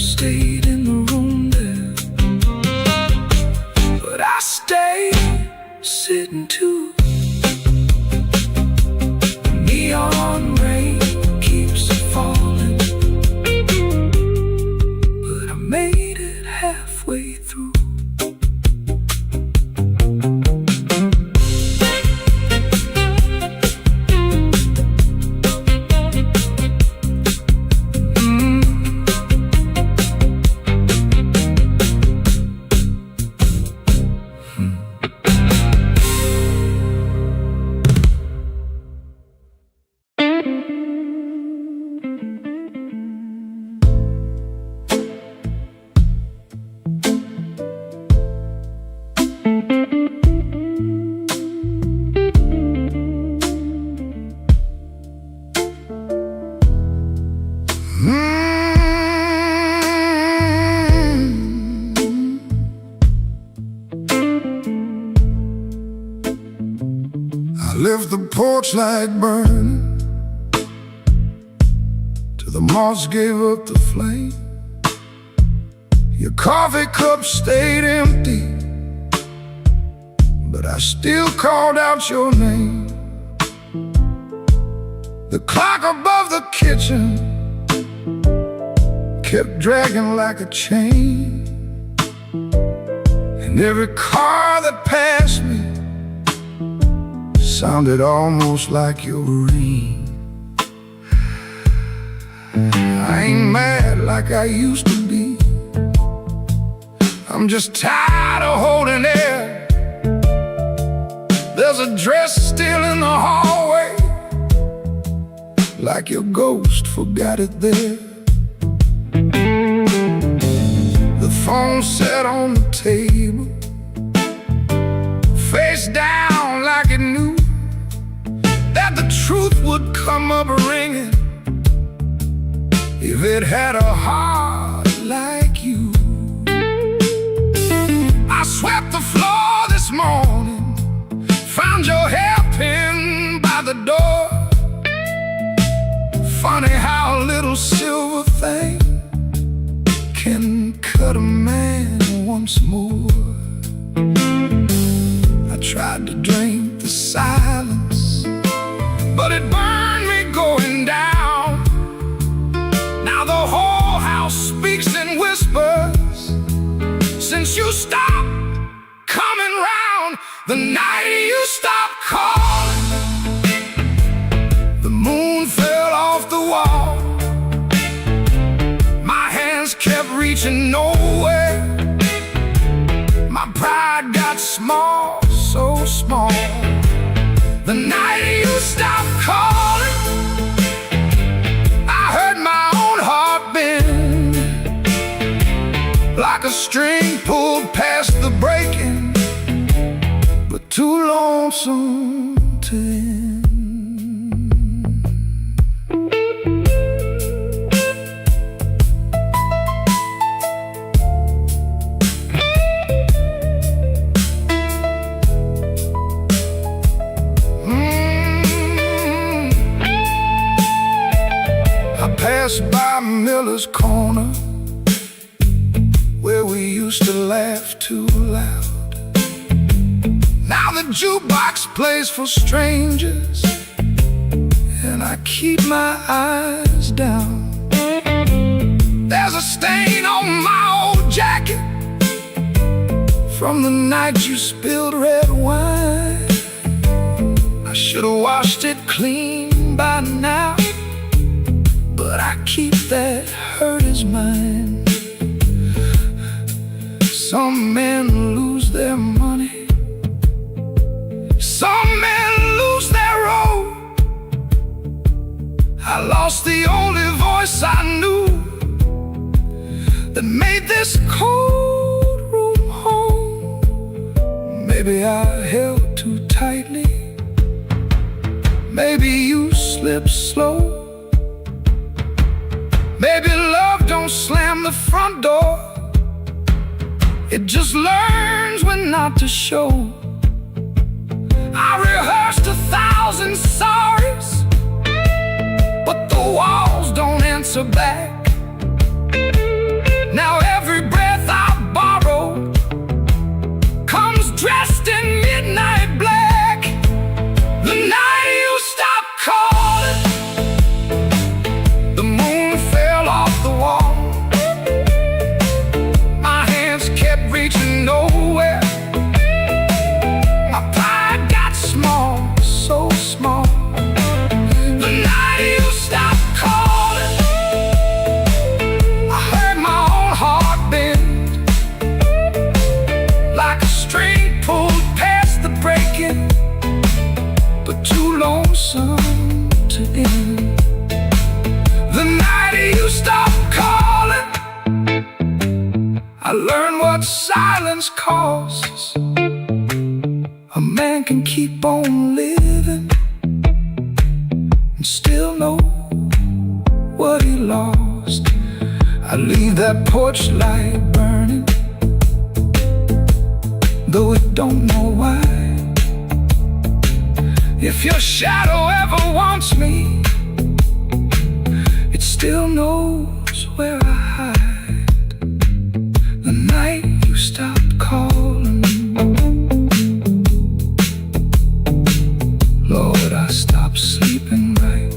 stayed in the room there, but I stayed sitting too. Neon rain keeps falling, but I made it halfway through. I left the porch light burning till the moss gave up the flame. Your coffee cup stayed empty, but I still called out your name. The clock above the kitchen kept dragging like a chain, and every car that passed me sounded almost like your ring. I ain't mad like I used to be, I'm just tired of holding air. There's a dress still in the hallway, like your ghost forgot it there. The phone sat on the table, face down like it knew that the truth would come up ringing if it had a heart like you. I swept the floor this morning, found your hairpin by the door. Funny how a little silver thing can cut a man once more. I tried to drink the silence, but it burned me going down. Now the whole house speaks in whispers since you stopped coming round. The night you stopped calling, the moon fell off the wall. My hands kept reaching nowhere, my pride got small, so small. The night you stopped calling, I heard my own heart bend, like a string pulled past the breaking, but too lonesome to end. Passed by Miller's Corner, where we used to laugh too loud. Now the jukebox plays for strangers, and I keep my eyes down. There's a stain on my old jacket from the night you spilled red wine. I should have washed it clean by now, but I keep that hurt as mine. Some men lose their money, some men lose their road. I lost the only voice I knew that made this cold room home. Maybe I held too tightly, maybe you slipped slow. Maybe love don't slam the front door, it just learns when not to show. I rehearsed 1,000 sorries, but the walls don't answer back. I learned what silence costs. A man can keep on living and still know what he lost. I leave that porch light burning, though it don't know why. If your shadow ever wants me, it still knows where I hide. The night you stopped calling, Lord, I stopped sleeping right.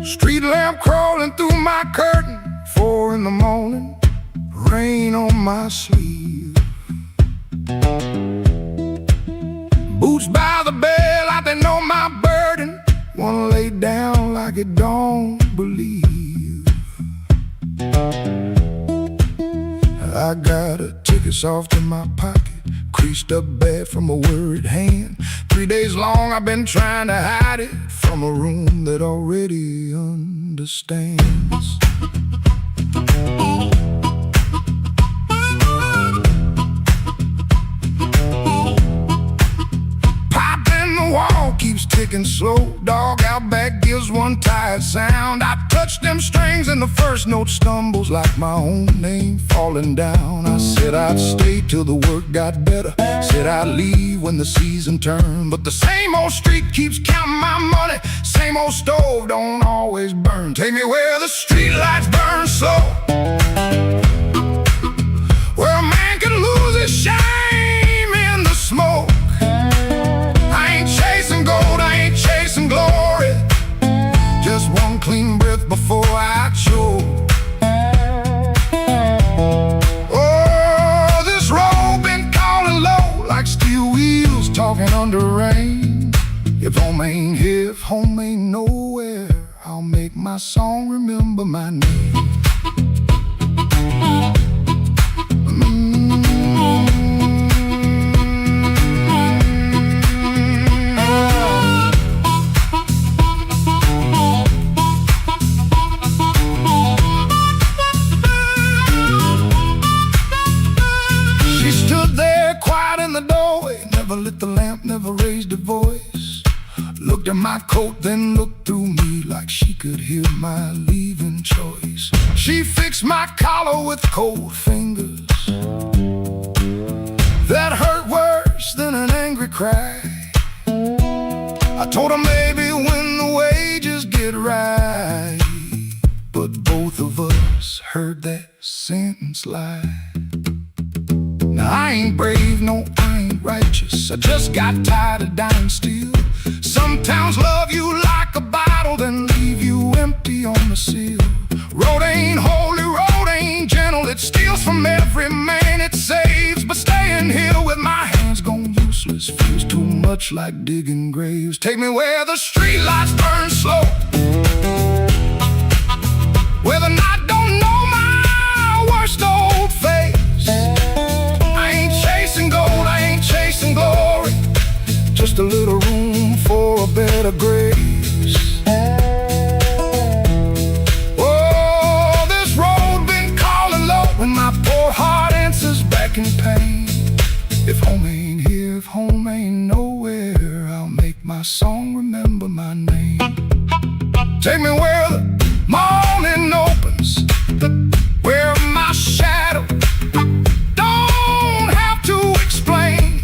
Street lamp crawling through my curtain, 4 in the morning, rain on my sleeve. Boots by the bed like they know my burden, wanna lay down like it don't believe. I got a ticket soft in my pocket, creased up bad from a worried hand. 3 days long I've been trying to hide it from a room that already understands. Pipe in the wall keeps ticking slow, dog out back gives one tired sound. I touch them strings and the first note stumbles like my own name falling down. I said I'd stay till the work got better, said I'd leave when the season turned, but the same old street keeps counting my money, same old stove don't always burn. Take me where the street lights burn slow, where a man can lose his shame in the smoke. I ain't chasing gold, I ain't chasing glory, just one clean breath before I choke. Oh, this road been calling low like steel wheels talking under rain. If home ain't here, if home ain't nowhere, I'll make my song remember my name. She stood there quiet in the doorway, never lit the lamp, never raised her voice. Looked at my coat, then looked through me like she could hear my leaving choice. She fixed my collar with cold fingers that hurt worse than an angry cry. I told her maybe when the wages get right, but both of us heard that sentence lie. Now I ain't brave, no, I ain't righteous, I just got tired of dying still. Some towns love you like a bottle, then leave you empty on the sill. Road ain't holy, road ain't gentle, it steals from every man it saves. But staying here with my hands gone useless feels too much like digging graves. Take me where the street lights burn slow, where the night don't know my worst old face. I ain't chasing gold, I ain't chasing glory, just a little room for a better grace. Oh, this road been calling low, and my poor heart answers back in pain. If home ain't here, if home ain't nowhere, I'll make my song remember my name. Take me where the morning opens, where my shadow don't have to explain.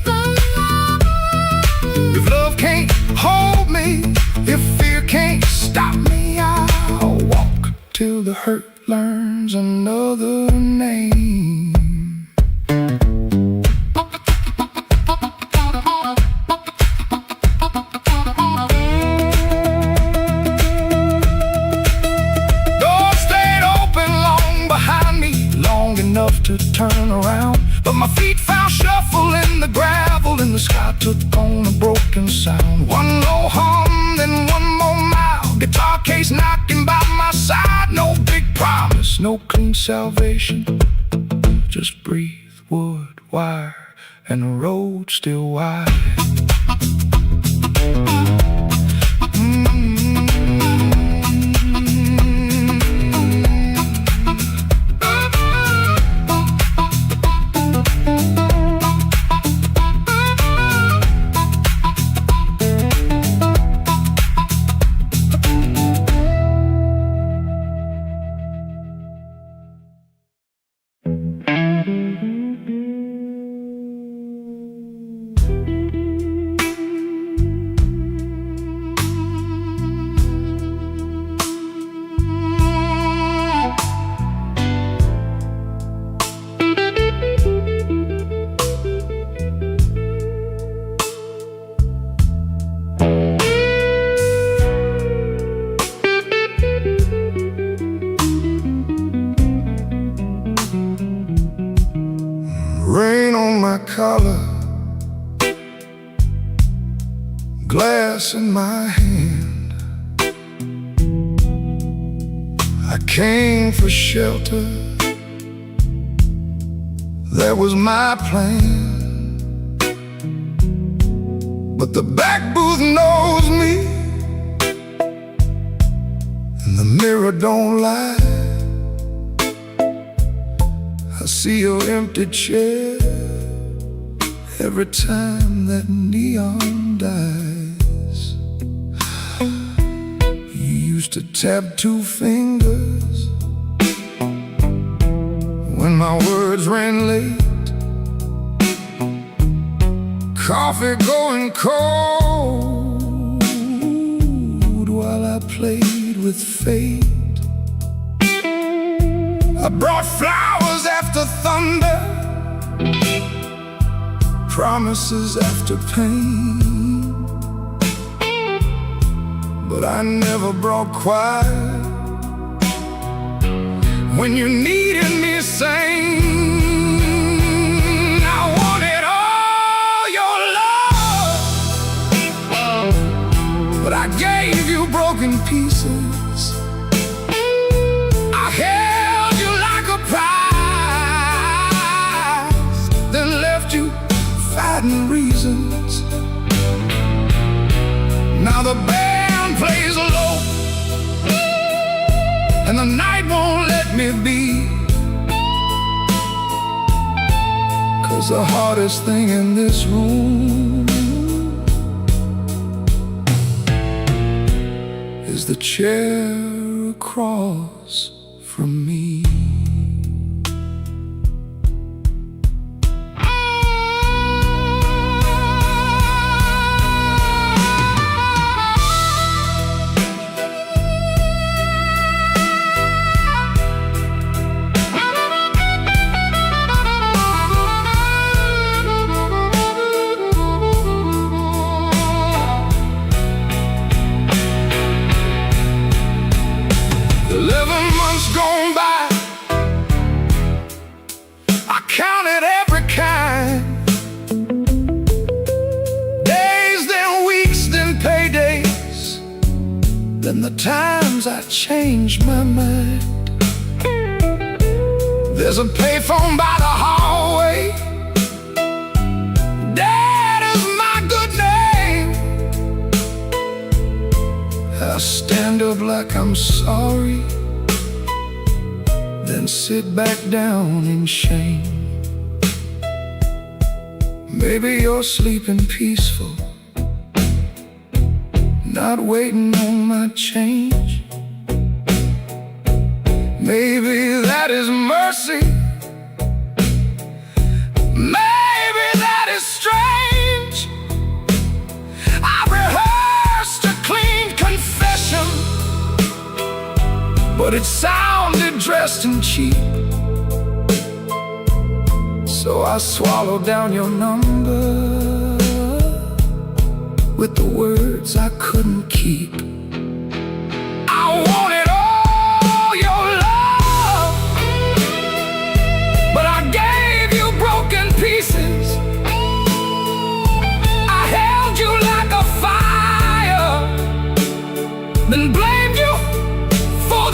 If love can't hold me, if fear can't stop me, I'll walk till the hurt learns another name. to turn around, but my feet found shuffle in the gravel, and the sky took on a broken sound. One low hum, then one more mile, guitar case knocking by my side. No big promise, no clean salvation, just breathe, wood, wire, and the road still wide. Rain on my collar, glass in my hand. I came for shelter, that was my plan. But the back booth knows me, and the mirror don't lie. I see your empty chair every time that neon dies. You used to tap two fingers when my words ran late. Coffee going cold while I played with fate. I brought flowers after thunder, promises after pain, but I never brought quiet when you needed me sane. I wanted all your love, but I gave you broken pieces. I held you like a prize, then left you fighting reasons. Now the band plays low, and the night won't let me be. 'Cause the hardest thing in this room is the chair across from me. Gone by, I counted every kind. Days, then weeks, then paydays, then the times I changed my mind. There's a payphone by the hallway, Dad is my good name. I stand up like I'm sorry, then sit back down in shame. Maybe you're sleeping peaceful, not waiting on my change. Maybe that is mercy, maybe that is strange. I rehearsed a clean confession, but it sounded dressed and cheap. So I swallowed down your number with the words I couldn't keep. I wanted all your love, but I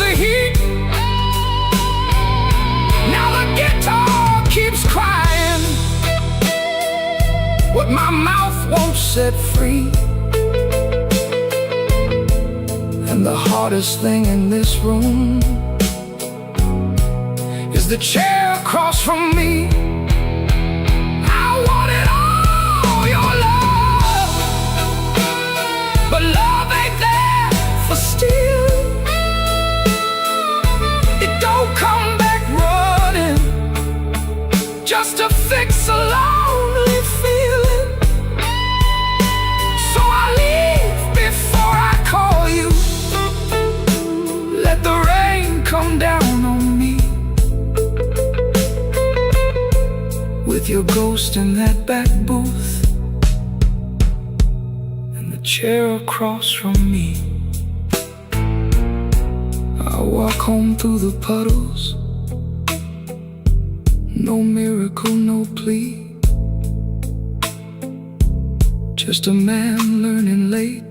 the heat. Now the guitar keeps crying what my mouth won't set free. And the hardest thing in this room is the chair across from me. I wanted all your love, but love ain't there for steal. It don't come back running just to fix a lonely feeling. So I leave before I call you. Let the rain come down on me, with your ghost in that back booth and the chair across from me. I walk home through the puddles, no miracle, no plea, just a man learning late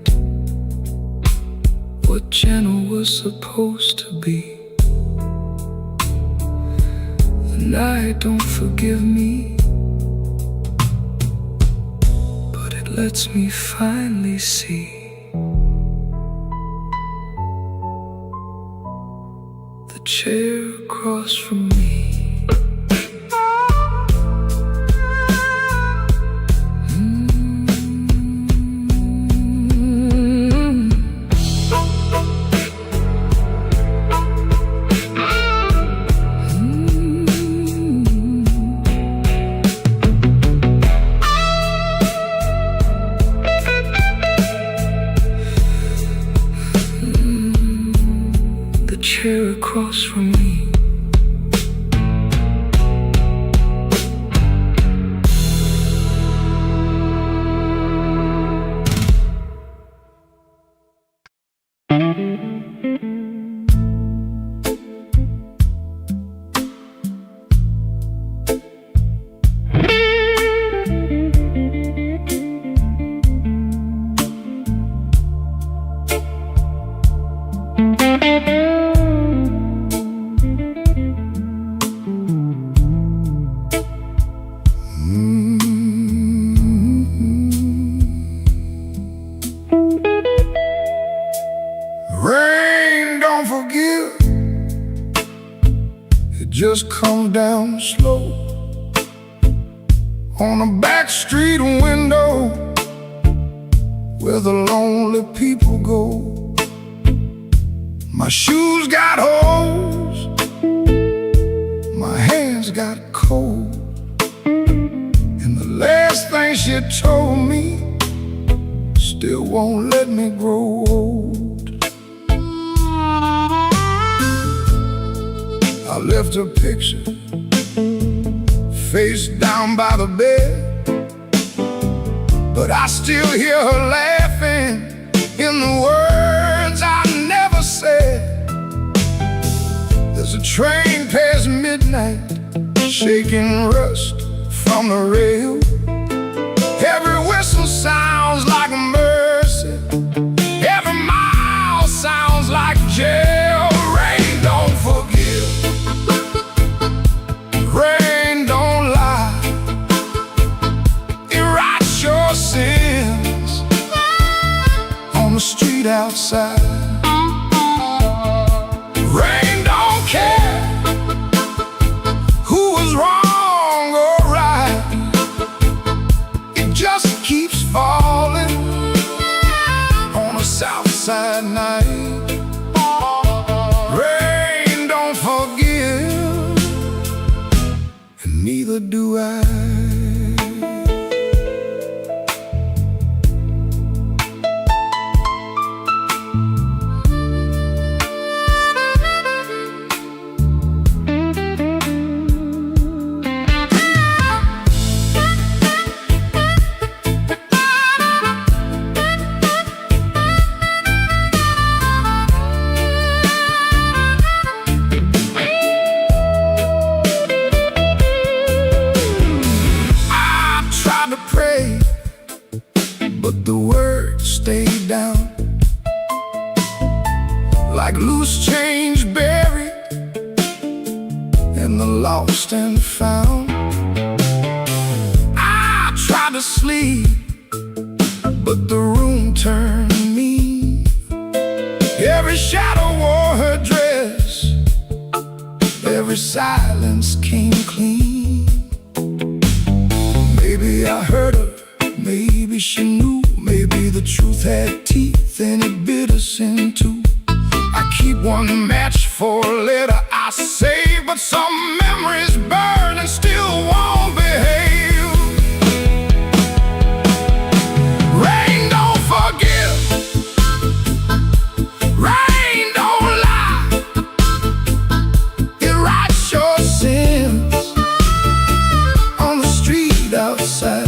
what channel was supposed to be. The night don't forgive me, but it lets me finally see the chair across from me. Chair across from me. Rain don't forgive, it just comes down slow on a back street window where the lonely people go. My shoes got holes, my hands got cold, and the last thing she told me still won't let me grow old. I left her picture face down by the bed, but I still hear her laughing in the words I never said. There's a train past midnight, shaking rust from the rail. Every whistle sounds like mercy, every mile sounds like jail. Rain don't forgive, rain don't lie, it writes your sins on the street outside. Rain don't care who was wrong or right, it just keeps falling on a south side night. Rain don't forgive, and neither do I. But the words stayed down like loose change the lost and found. I tried to sleep, but the room turned me. Every shadow wore her dress, every silence came clean. Maybe I hurt her, maybe she knew, maybe the truth had teeth and it bit us in two. I keep one match for a letter I save, but some memories burn and still won't behave. Rain don't forgive, rain don't lie. It writes your sins on the street outside.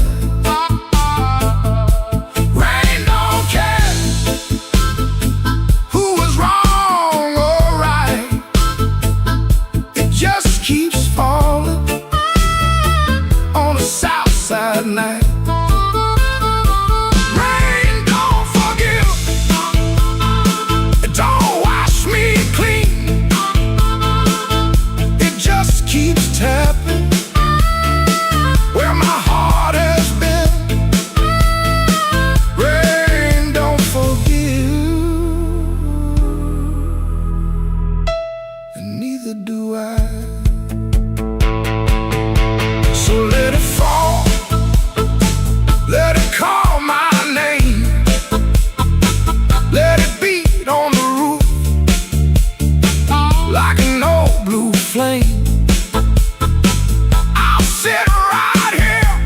Night. Rain don't forgive, it don't wash me clean. It just keeps tapping where my heart has been. Rain don't forgive, and neither do I. So let it fall, let it call my name, let it beat on the roof like an old blue flame. I'll sit right here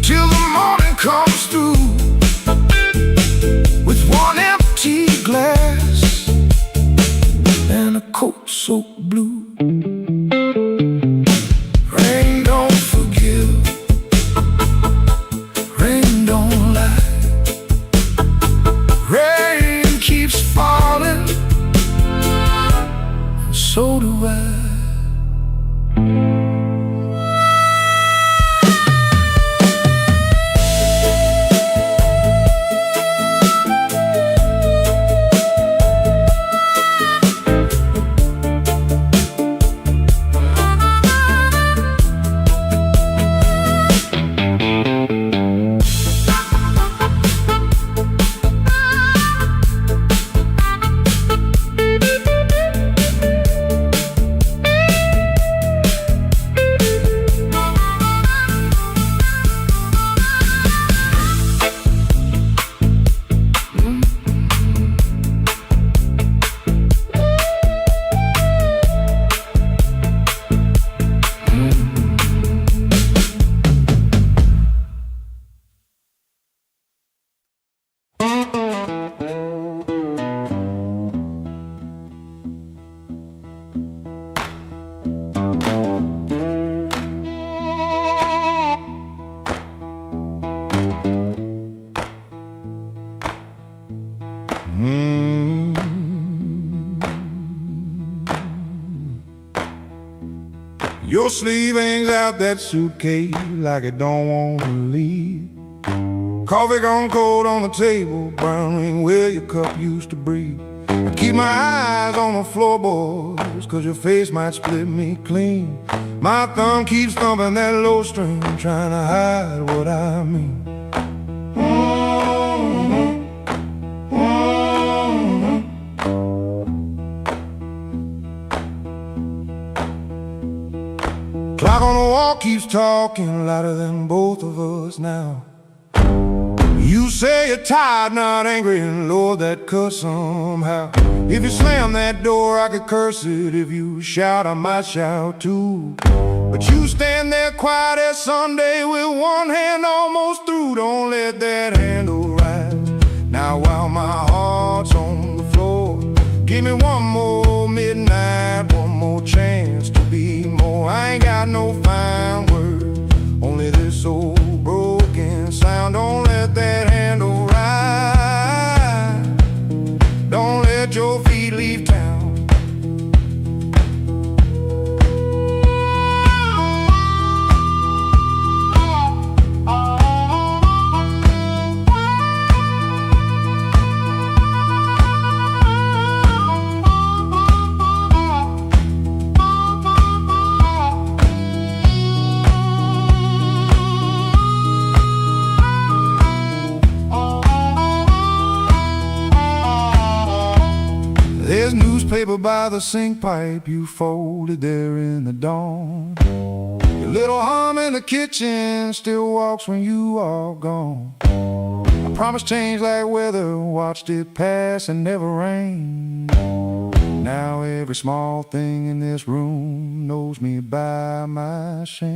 till the morning comes through with one empty glass and a coat soaked blue. Rain don't forgive, rain don't lie. Rain keeps falling, and so do I. Your sleeve hangs out that suitcase like it don't want to leave. Coffee gone cold on the table, brown ring where your cup used to breathe. I keep my eyes on the floorboards, cause your face might split me clean. My thumb keeps thumping that low string, trying to hide what I mean. Clock on the wall keeps talking louder than both of us now. You say you're tired, not angry, and lower that cuss somehow. If you slam that door, I could curse it. If you shout, I might shout too. But you stand there quiet as Sunday with one hand almost through. Don't let that handle rise. Now while my heart's on the floor, give me one more midnight, one more chance to be more. I ain't got no fine words, only this old broken sound. Don't let that handle rise. Don't let your feet leave town. There's newspaper by the sink pipe you folded there in the dawn. Your little hum in the kitchen still walks when you are gone. I promised change like weather, watched it pass and never rain. Now every small thing in this room knows me by my shame.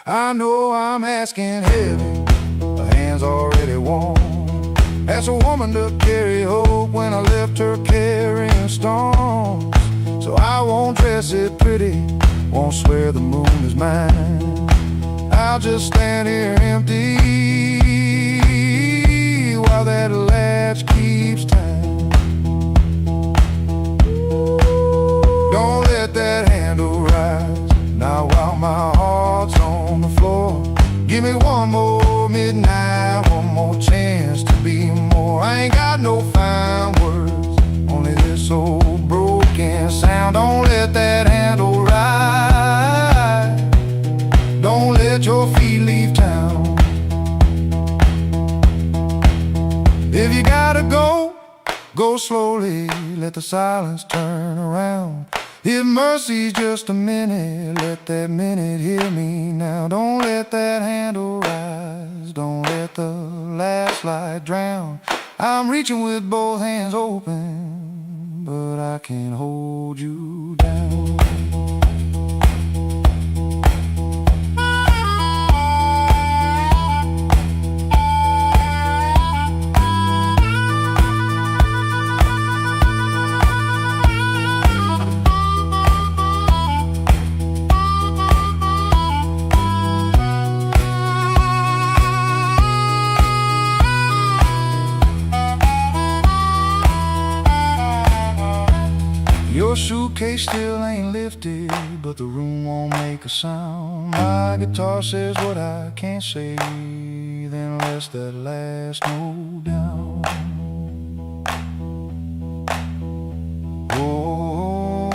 I know I'm asking heavy, the hand's already warm. Asked a woman to carry hope when I left her carrying storms. So I won't dress it pretty, won't swear the moon is mine. I'll just stand here empty while that latch keeps time. Don't let that handle rise, not while my heart's on the floor. Give me one more midnight, one more chance to be more. I ain't got no fine words, only this old broken sound. Don't let that handle rise, don't let your feet leave town. If you gotta go, go slowly, let the silence turn around. If mercy's just a minute, let that minute hear me now. Don't let that handle rise, don't let the last light drown. I'm reaching with both hands open, but I can't hold you down. Your suitcase still ain't lifted, but the room won't make a sound. My guitar says what I can't say, then lets that last note down. Oh,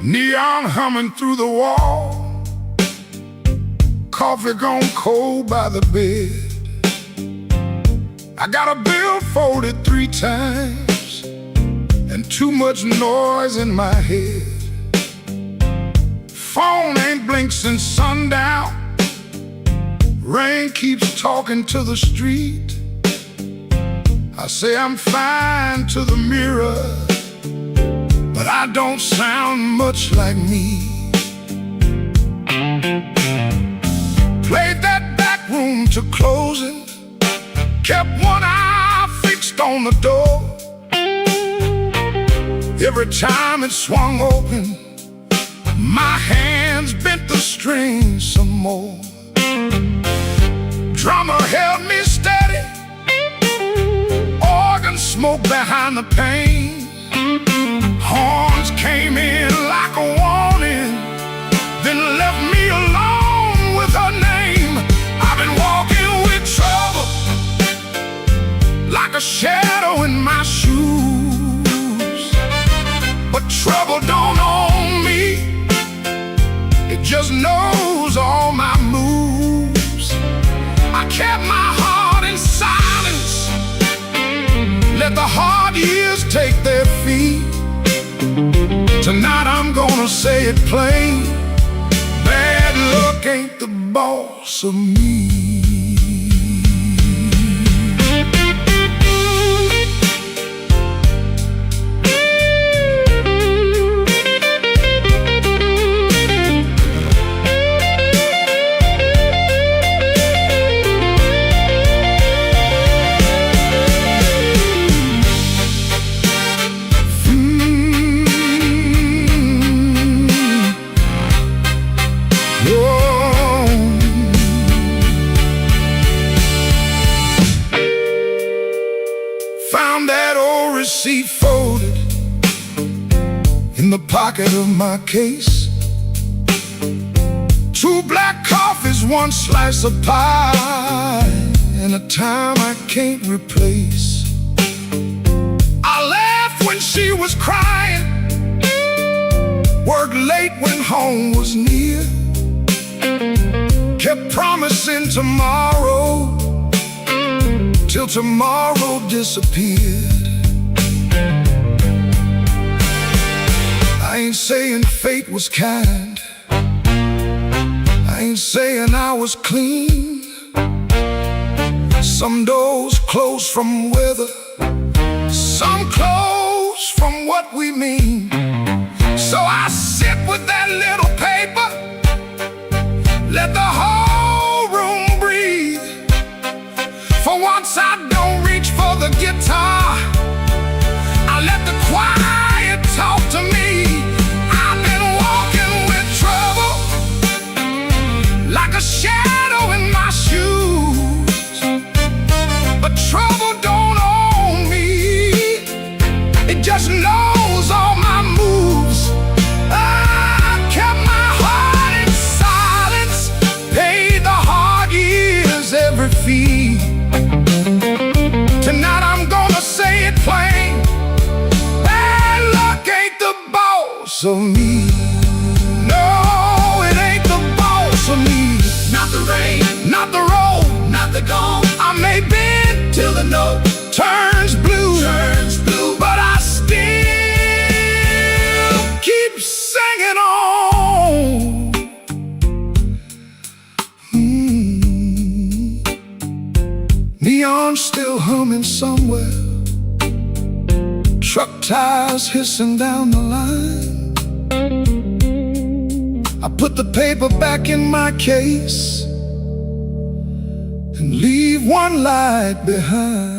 Neon humming through the wall, coffee gone cold by the bed. I got a bill folded 3 times and too much noise in my head. Phone ain't blinked since sundown, rain keeps talking to the street. I say I'm fine to the mirror, but I don't sound much like me. Played that back room to closing, kept one eye fixed on the door. Every time it swung open, my hands bent the strings some more. Drummer held me steady, organ smoke behind the pane. Horns came in like a warning, then left me alone with her name. I've been walking with trouble, like a shadow in my shoes. But trouble don't own me, it just knows all my moves. I kept my heart in silence, let the hard years take their feet. Tonight I'm gonna say it plain, bad luck ain't the boss of me. receipt folded in the pocket of my case. 2 black coffees, 1 slice of pie, and a time I can't replace. I laughed when she was crying, worked late when home was near, kept promising tomorrow till tomorrow disappeared. I ain't saying fate was kind, I ain't saying I was clean. Some doors close from weather, some close from what we mean. So I sit with that little paper, let the whole room breathe. For once I don't reach for the guitar, I let the quiet talk to me. I've been walking with trouble, like a shadow in my shoes. But trouble don't own me, it just knows all my moves. I kept my heart in silence, paid the hard years every fee. Tonight I'm gonna say it plain, bad luck ain't the boss of me. No, it ain't the boss of me. Not the rain, Not the road, not the gong, I may bend till the note turns blue, turns blue. but I still keep singing on. Neon still humming somewhere, truck tires hissing down the line. I put the paper back in my case and leave one light behind.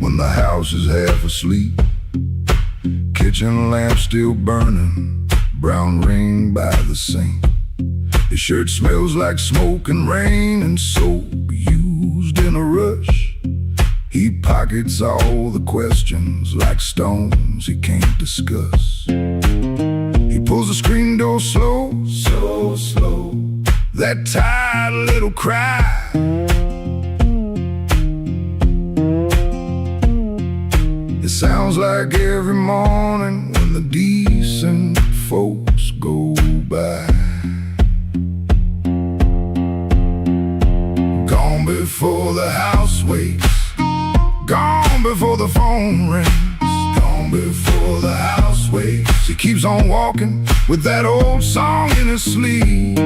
When the house is half asleep, kitchen lamp still burning, brown ring by the sink. His shirt smells like smoke and rain and soap used in a rush. He pockets all the questions like stones he can't discuss. He pulls the screen door slow, so slow, that tired little cry. It sounds like every morning when the decent folks go by. Gone before the house wakes, gone before the phone rings, gone before the house wakes. He keeps on walking with that old song in his sleeve.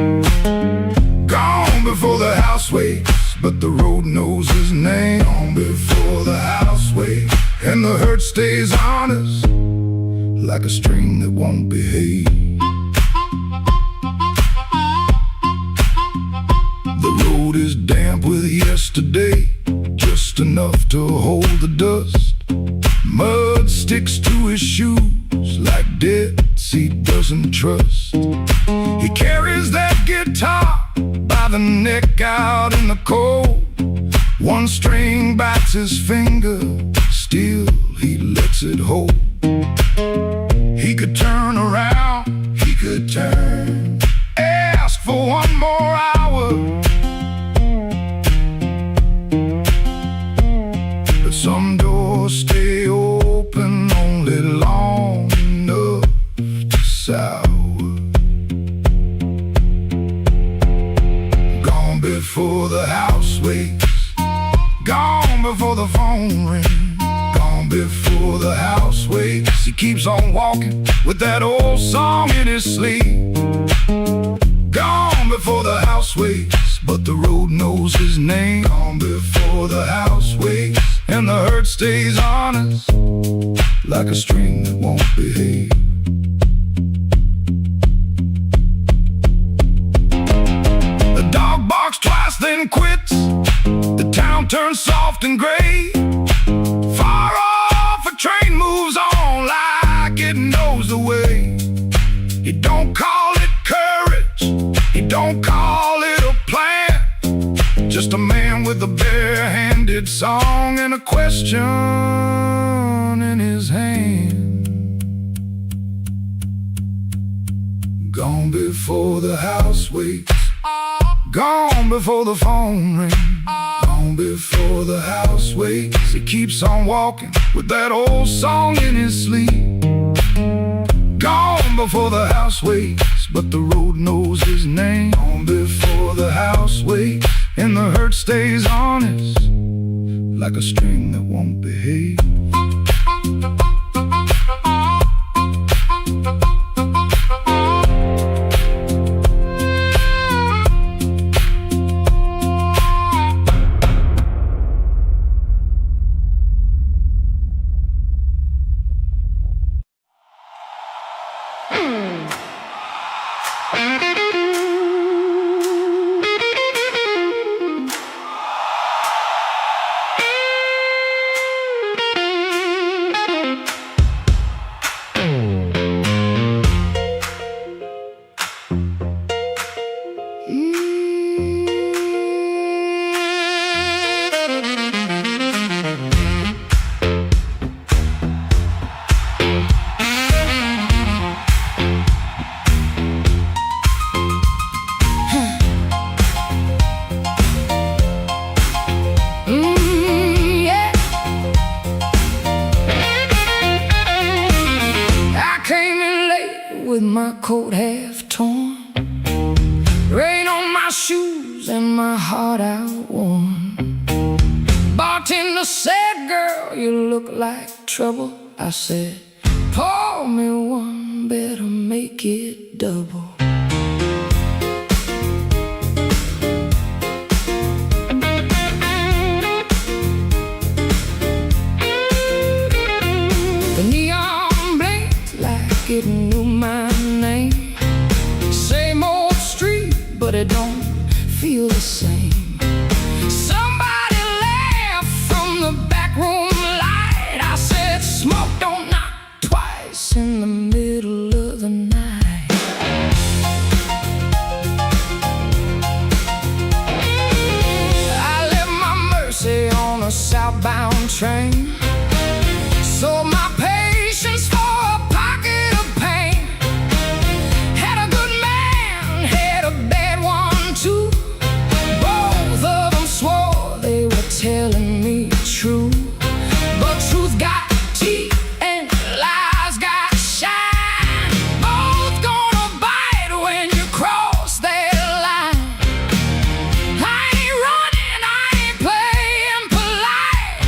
Gone before the house wakes, but the road knows his name. Gone before the house wakes, and the hurt stays honest, like a string that won't behave. The road is damp with yesterday, just enough to hold the dust. Mud sticks to his shoes like debts he doesn't trust. He carries that guitar the neck out in the cold. One string bites his finger, still he lets it hold. He could turn around, he could turn, ask for one more hour, but some doors stay open only long enough to sour. Gone before the house wakes, gone before the phone rings, gone before the house wakes. He keeps on walking with that old song in his sleep. Gone before the house wakes, but the road knows his name. Gone before the house wakes, and the hurt stays on us like a string that won't behave. The dog barks twice then quits. The town turns soft and gray. Far off, a train moves on like it knows the way. He don't call it courage, he don't call it a plan. Just a man with a bare-handed song and a question in his hand. Gone before the house wakes, gone before the phone rings, gone before the house wakes. He keeps on walking with that old song in his sleep. Gone before the house wakes, but the road knows his name. Gone before the house wakes, and the hurt stays honest like a string that won't behave. With my coat half torn, rain on my shoes and my heart outworn. Bartender said, "Girl, you look like trouble." I said, "Pour me one, better make it double." The neon blinked like it knew my name. Same old street, but it don't feel the same. Somebody laughed from the back room light. I said, "Smoke don't knock twice in the middle of the night." I left my Mercy on a southbound train, sold my patience for a pocket of pain. Had a good man, had a bad one too. Both of them swore they were telling me true, but truth got teeth and lies got shine. Both gonna bite when you cross that line. I ain't running, I ain't playing polite.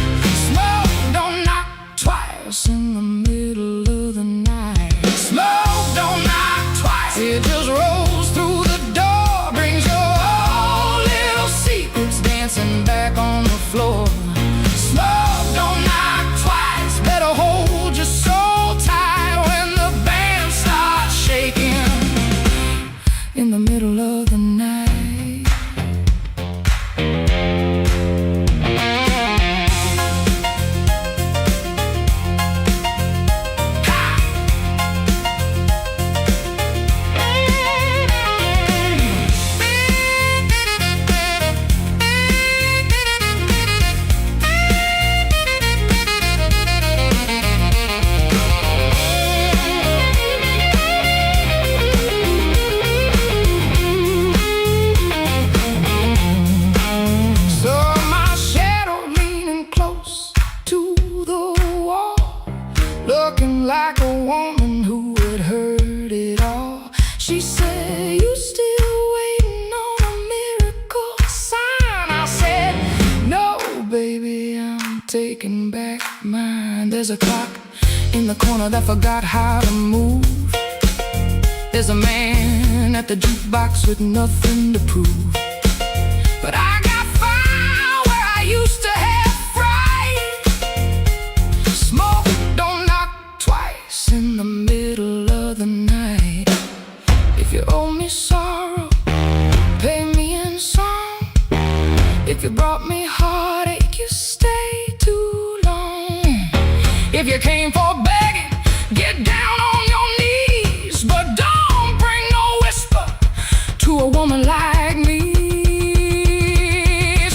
Smoke don't knock twice in the middle of the night. Smoke don't knock twice, it just rolls through the door, brings your old little secrets dancing back on the floor. Smoke don't knock twice, better hold your soul tight when the band starts shaking in the middle of the night. looking like a woman who had heard it all. She said, "You still waiting on a miracle sign?" I said, "No, baby, I'm taking back mine." There's a clock in the corner that forgot how to move. There's a man at the jukebox with nothing to prove. But I got fire where I used to have fright. Smoke don't knock twice in the middle of the night. If you owe me sorrow, pay me in song. If you brought me heartache, you stay too long. If you came for begging, get down on your knees. But don't bring no whisper to a woman like me.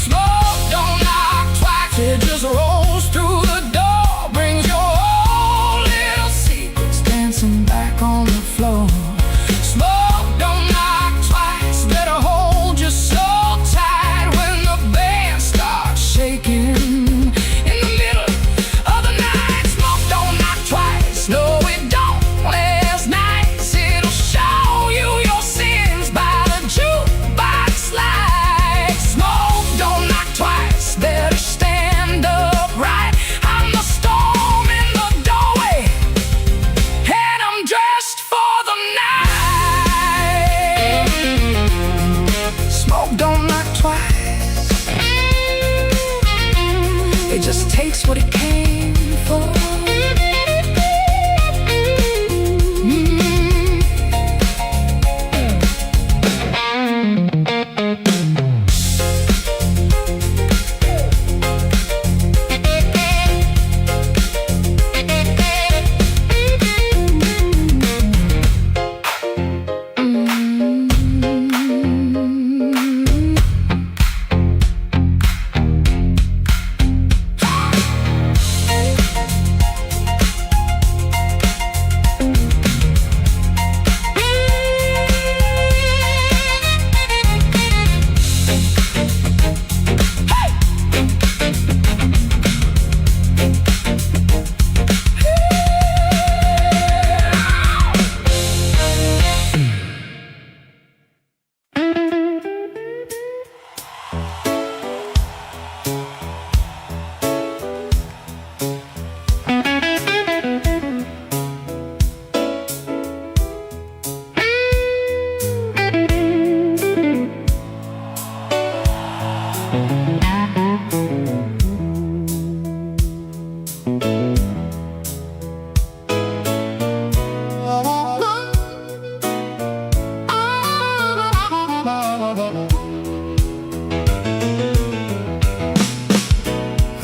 Smoke don't knock twice, it just rolls through the door. Brings your old little secrets dancing back on the floor. Smoke don't knock twice, better hold your soul tight when the band starts shaking in the middle of the night. Smoke don't knock twice, no it don't. Last night it'll show you your sins by the jukebox light. Smoke don't knock twice, better stand upright. I'm the storm in the doorway, and I'm dressed for the night. Smoke don't knock twice, it just takes what it came for.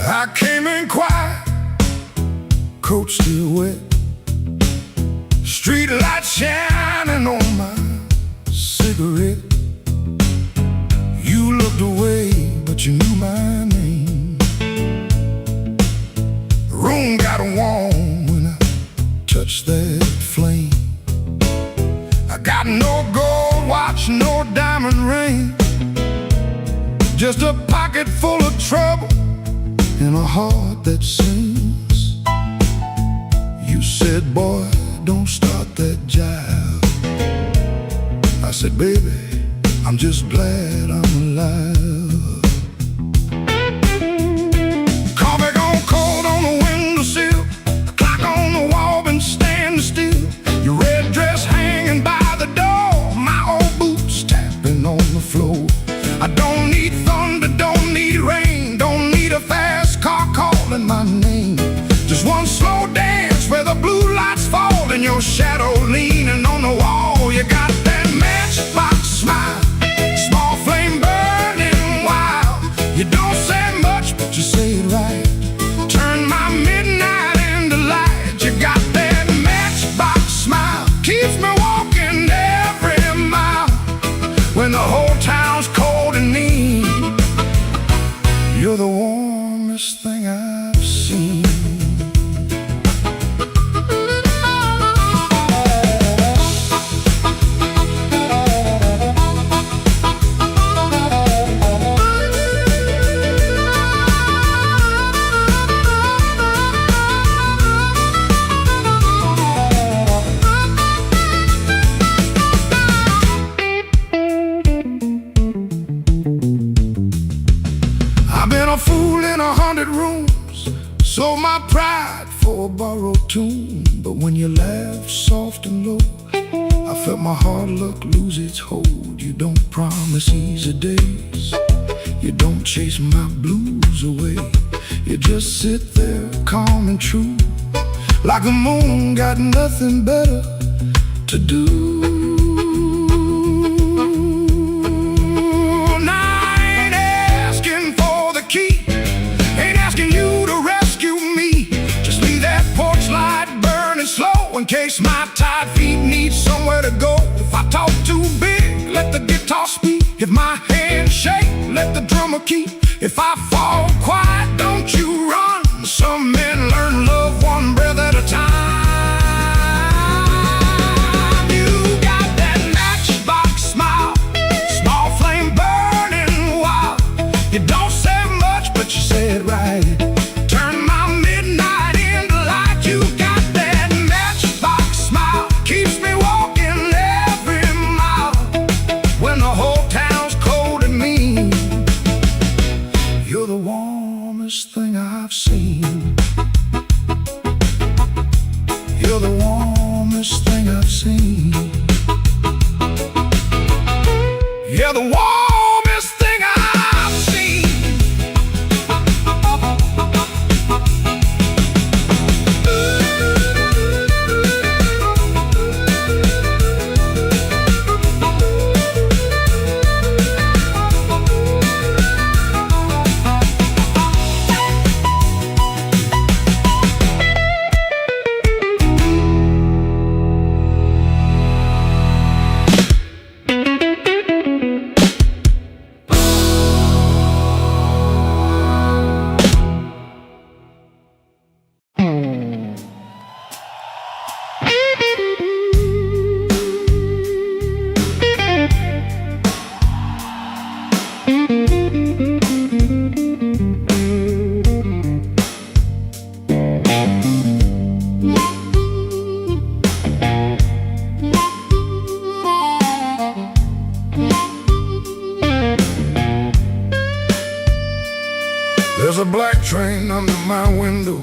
I came in quiet, coat still wet, street light shining on my cigarette. You looked away, but you knew my name. The room got warm when I touched that flame. I got no gold watch, no diamond ring, just a pocket full of trouble and a heart that sings. You said, "Boy, don't start that jive." I said, "Baby, I'm just glad I'm alive." Coffee gone cold on the windowsill, a clock on the wall been standing still. Your red dress hanging by the door, my old boots tapping on the floor. I don't need thunder, don't need rain, don't need a fast car calling my name. Just one slow dance where the blue lights fall and your shadow leaning on the wall. You got that matchbox smile, small flame burning wild. You don't say much, but you say it right. Turn my midnight into light. You got that matchbox smile, keeps me walking every mile. When the whole town's cold and mean, you're the warmest thing I've seen. borrowed tune, but when you laughed soft and low, I felt my hard luck lose its hold. You don't promise easy days, you don't chase my blues away. You just sit there calm and true, like the moon got nothing better to do. Now I ain't asking for the key, ain't asking you to rescue me. Just leave that porch light burning slow in case my tired feet need somewhere to go. If I talk too big, let the guitar speak. If my hands shake, let the drummer keep. If I fall quiet, don't you run. Some men learn love one breath at a time. You got that matchbox smile, small flame burning wild. You don't say much, but you say it right. Turn my midnight into light. You got that matchbox smile, keeps me walking every mile. When the whole town's cold and mean, you're the warmest thing I've seen. You're the warmest thing I've seen. You're the warmest thing I've seen. There's a black train under my window,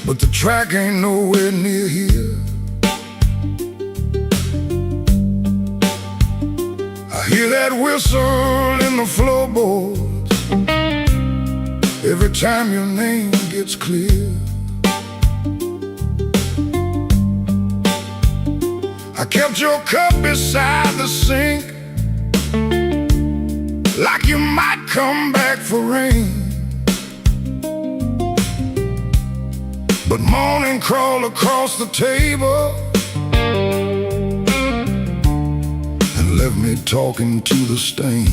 but the track ain't nowhere near here. I hear that whistle in the floorboards every time your name gets clear. I kept your cup beside the sink, like you might come back for rain. But morning crawled across the table and left me talking to the stain.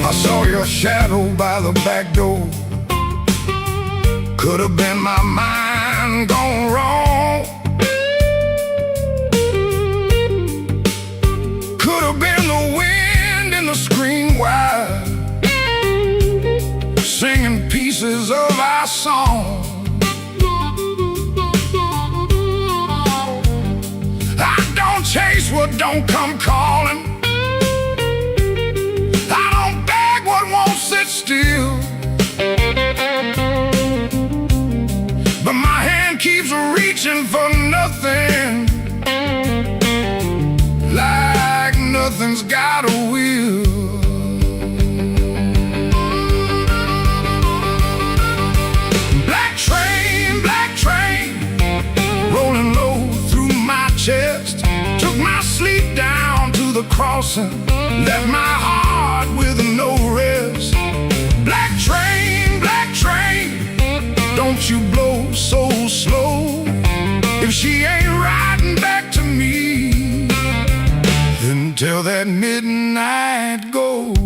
I saw your shadow by the back door. Could have been my mind gone wrong. Could have been the wind in the screen wire, singing pieces of our song. I don't chase what don't come calling. I don't beg what won't sit still. But my hand keeps reaching for nothing, like nothing's got a will. Black train, rolling low through my chest, took my sleep down to the crossing, left my heart with no rest. Black train, don't you blow so slow. If she ain't riding back to me, then till that midnight goes.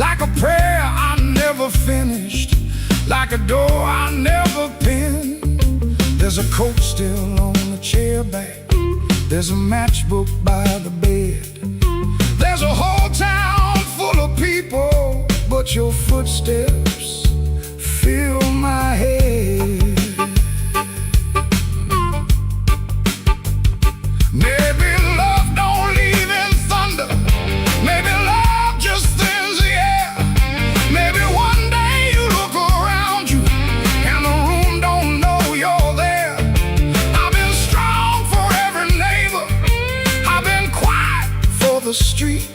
like a prayer I never finished, like a door I never pinned. There's a coat still on the chair back, there's a matchbook by the bed. There's a whole town full of people, but your footsteps fill my head. Maybe love don't leave in thunder, maybe love just thins the air. Maybe one day you look around you and the room don't know you're there. I've been strong for every neighbor, I've been quiet for the street,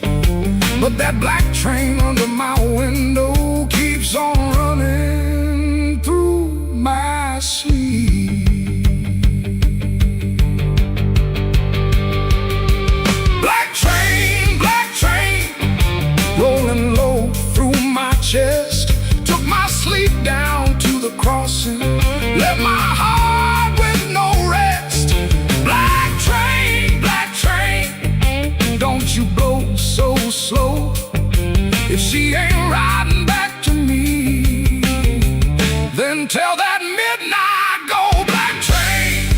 but that black train under my window keeps on running through my sleep. Black train, rolling low through my chest, took my sleep down to the crossing, left my heart with no rest. Black train, don't you go so slow. If she ain't riding back to me, then tell that midnight go. Black train,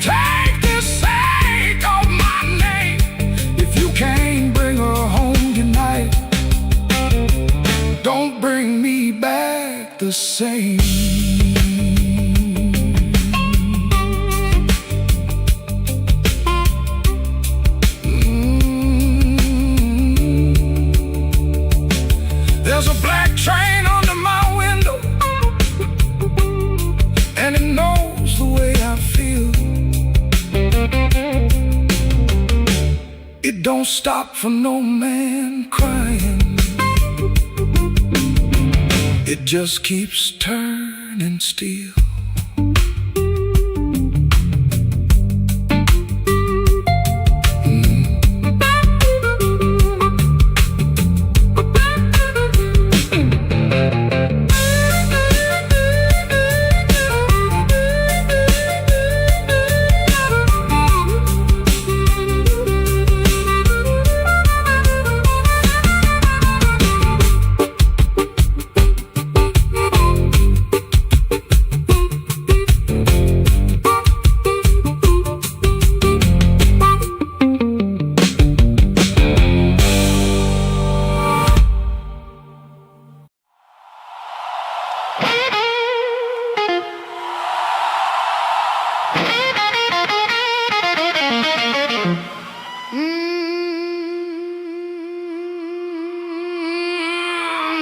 take this sake of my name. If you can't bring her home tonight, don't bring me back the same. There's a black train under my window, and it knows the way I feel. It don't stop for no man crying, it just keeps turning steel.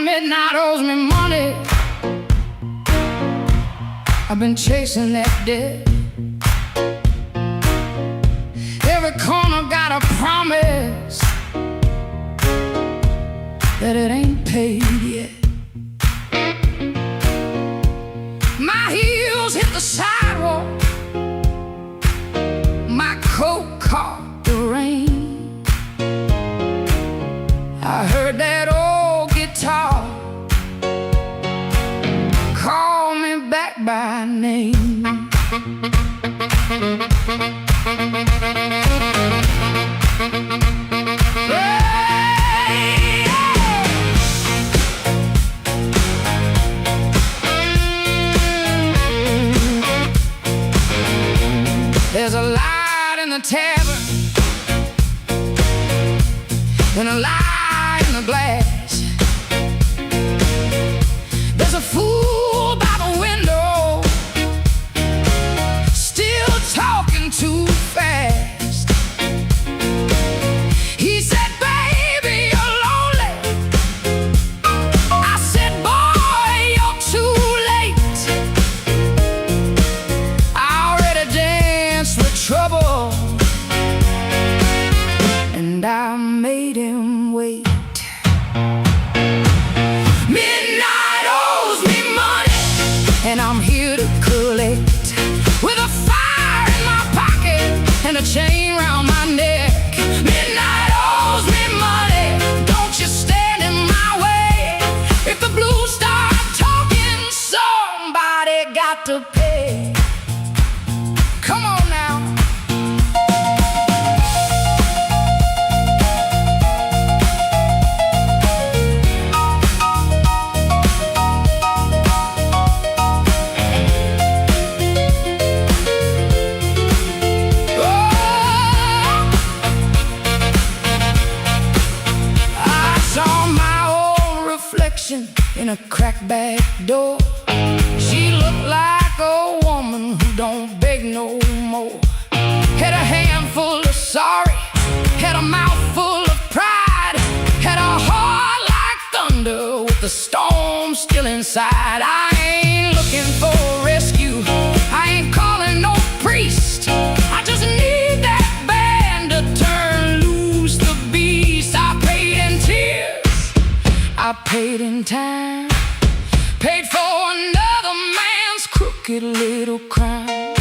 Midnight owes me money, I've been chasing that debt. Every corner got a promise that it ain't paid yet. My heels hit the sidewalk, my coat caught the rain. I heard that old guitar call me back by name. There's a light in the tavern and a light in the glass. There's a fool by the window, still talking too fast. He said, baby, you're lonely. I said, boy, you're too late. I already danced with trouble, and I made him wait. Midnight owes me money, and I'm here to collect. With a fire in my pocket and a chain round my neck. Midnight owes me money, don't you stand in my way. If the blues start talking, somebody got to pay. Come on now. searching in a cracked back door. She looked like a woman who don't beg no more. Had a handful of sorry, had a mouth full of pride, had a heart like thunder with the storm still inside. I ain't looking for a rescue, I ain't calling no priest. I just need that band to turn loose the beast. I paid in tears, I paid in time, paid for another man's crooked little crime.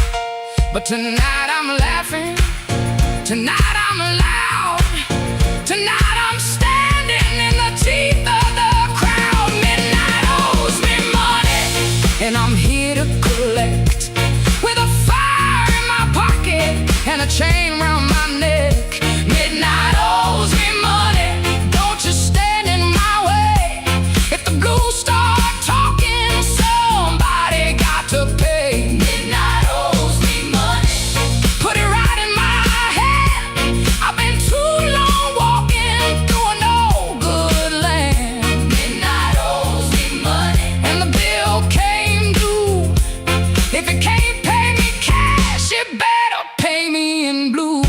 But tonight I'm laughing, tonight I'm loud, tonight I'm standing in the teeth of the crowd. Midnight owes me money, and I'm here to collect. With a fire in my pocket and a chain round my neck. Midnight owes me money, don't you stand in my way. If the blues start talking, somebody got to pay. Midnight owes me money, put it right in my head. I've been too long walking through a no good land. Midnight owes me money, and the bill came due. If it can't pay me cash, it better pay me in blues.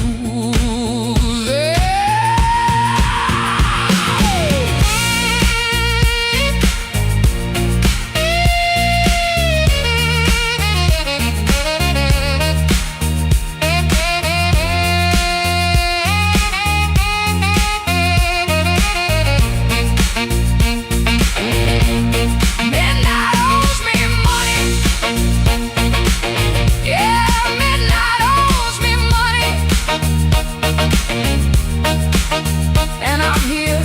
Midnight owes me money. Yeah, midnight owes me money. And I'm here.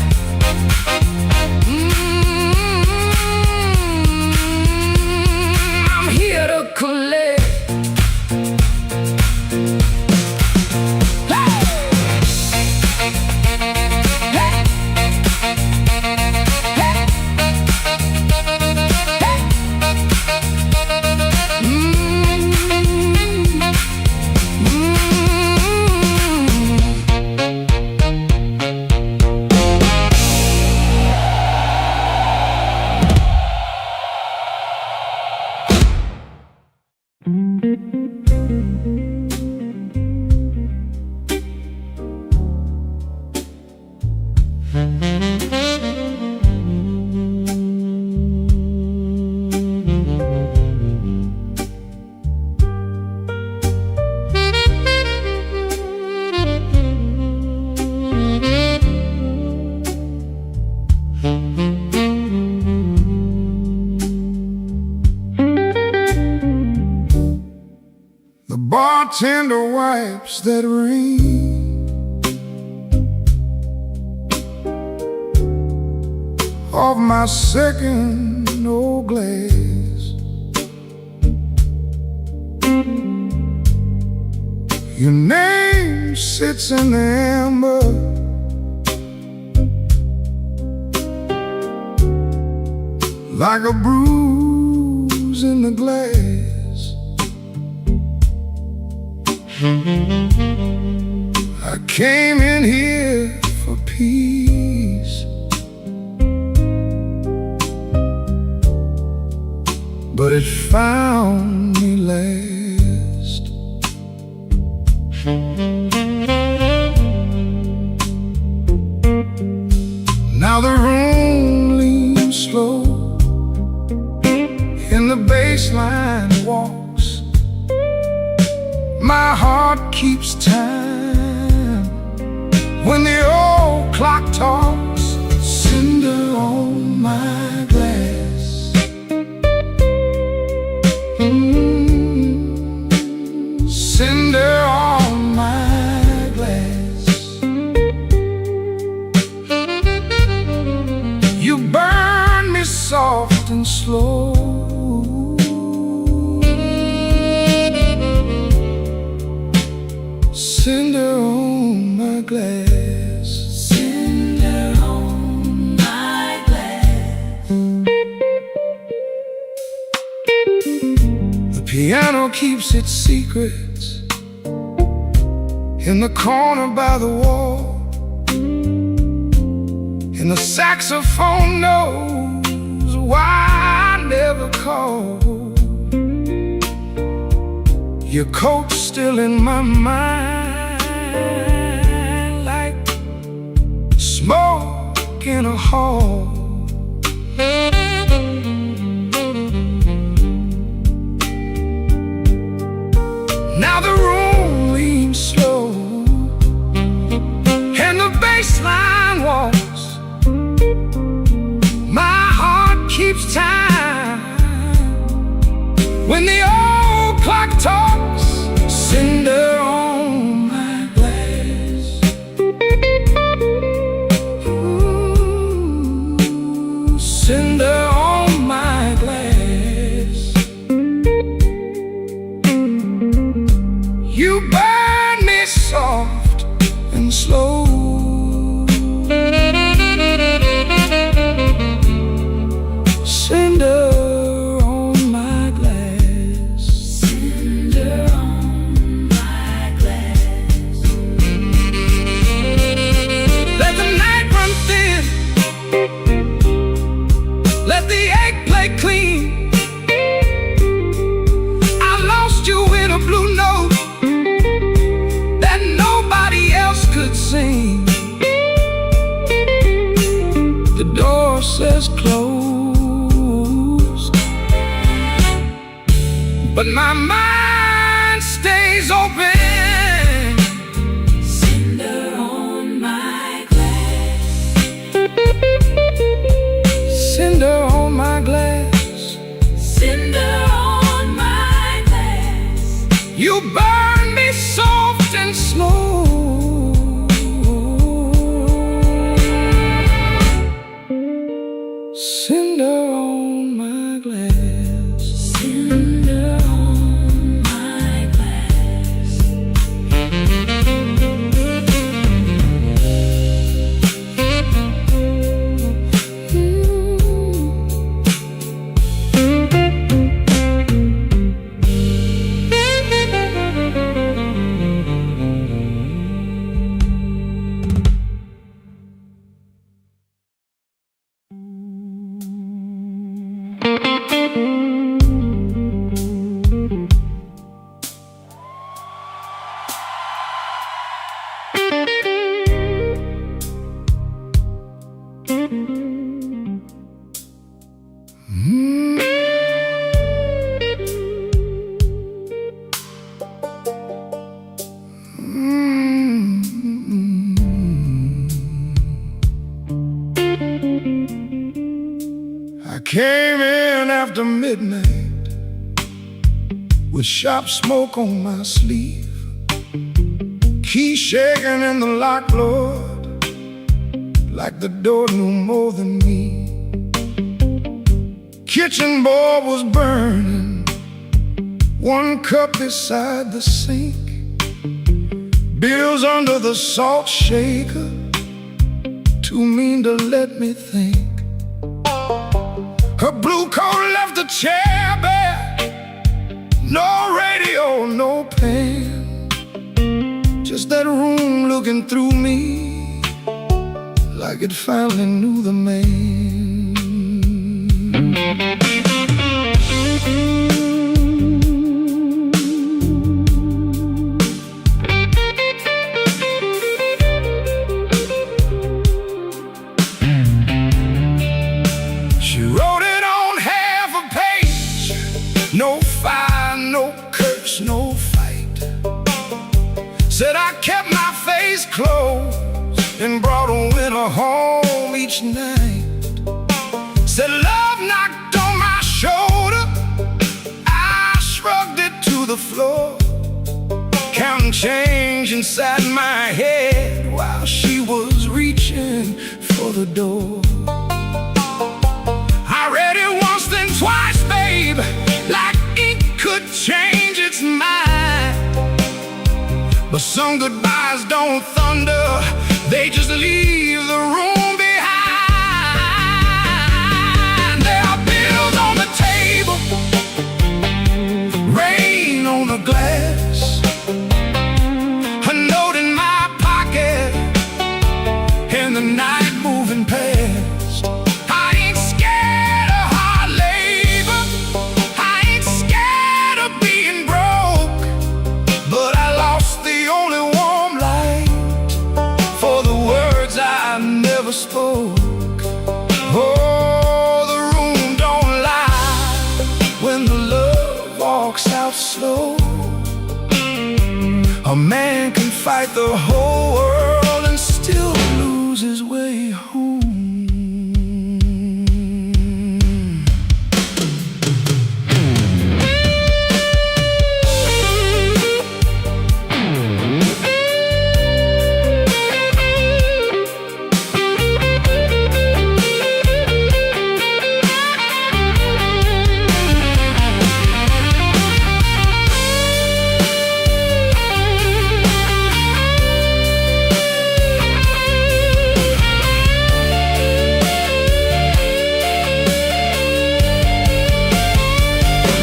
I'm here to collect. Hey! Hey! Hey! The bartender wipes that rain off my second old glass. Your name sits in the amber, like a bruise in the glass. I came in here for peace, but it found me last. Now the room leans slow, and the bass line walks. My heart keeps time when the old clock talks. Cinder on my glass. Cinder on my glass. You burn me soft and slow. Cinder on my glass. Cinder on my glass. The piano keeps its secrets in the corner by the wall, and the saxophone knows why I never called. Your coat's still in my mind, like smoke in a hall. Now the room leans slow, and the bass line walks. My heart keeps time when the old clock talks. Cinder on my glass. Ooh, cinder on my glass. You burn me soft and slow. Cinder on my glass. Cinder on my glass. Let the night run thin. Let the ache play clean. I lost you in a blue note that nobody else could sing. The door says closed, but my mind stays open. Cinder on my glass. Cinder on my glass. Cinder on my glass. You burn me soft and slow. Cinder on my glass. Cinder on my glass. I came in after midnight with sharp smoke on my sleeve, key shaking in the lock, Lord, like the door knew more than me. Kitchen board was burning, one cup beside the sink, bills under the salt shaker, too mean to let me think. Her blue coat left the chair bare, no radio, no pen, just that room looking through me like it finally knew the man. She wrote it on half a page, no fire, no curse, no fight. Said I kept my face closed and brought a winter home each night. Said love knocked on my shoulder, I shrugged it to the floor, counting change inside my head while she was reaching for the door. I read it once, then twice, babe, like ink could change its mind. But some goodbyes don't thunder, they just leave the room behind. There are bills on the table, rain on the glass, a note in my pocket, and the night moving past. I ain't scared of Oh, the room don't lie when the love walks out slow. A man can fight the whole world and still lose his way home.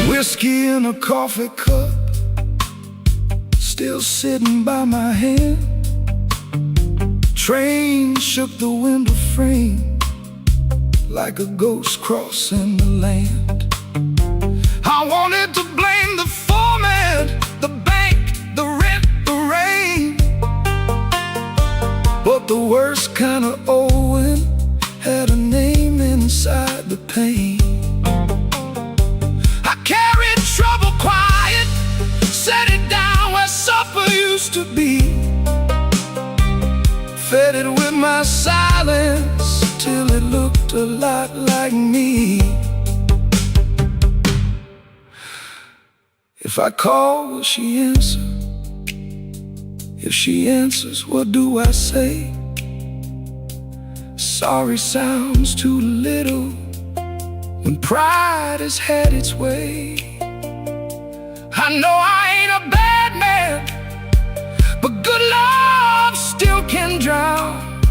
Whiskey in a coffee cup, still sitting by my hand. Train shook the window frame like a ghost crossing the land. I wanted to blame the foreman, the bank, the rent, the rain, but the worst kind of owing had a name inside the pain. Carried trouble quiet, set it down where supper used to be. Fed it with my silence till it looked a lot like me. If I call, will she answer? If she answers, what do I say? Sorry sounds too little when pride has had its way. I know I ain't a bad man, but good love still can drown.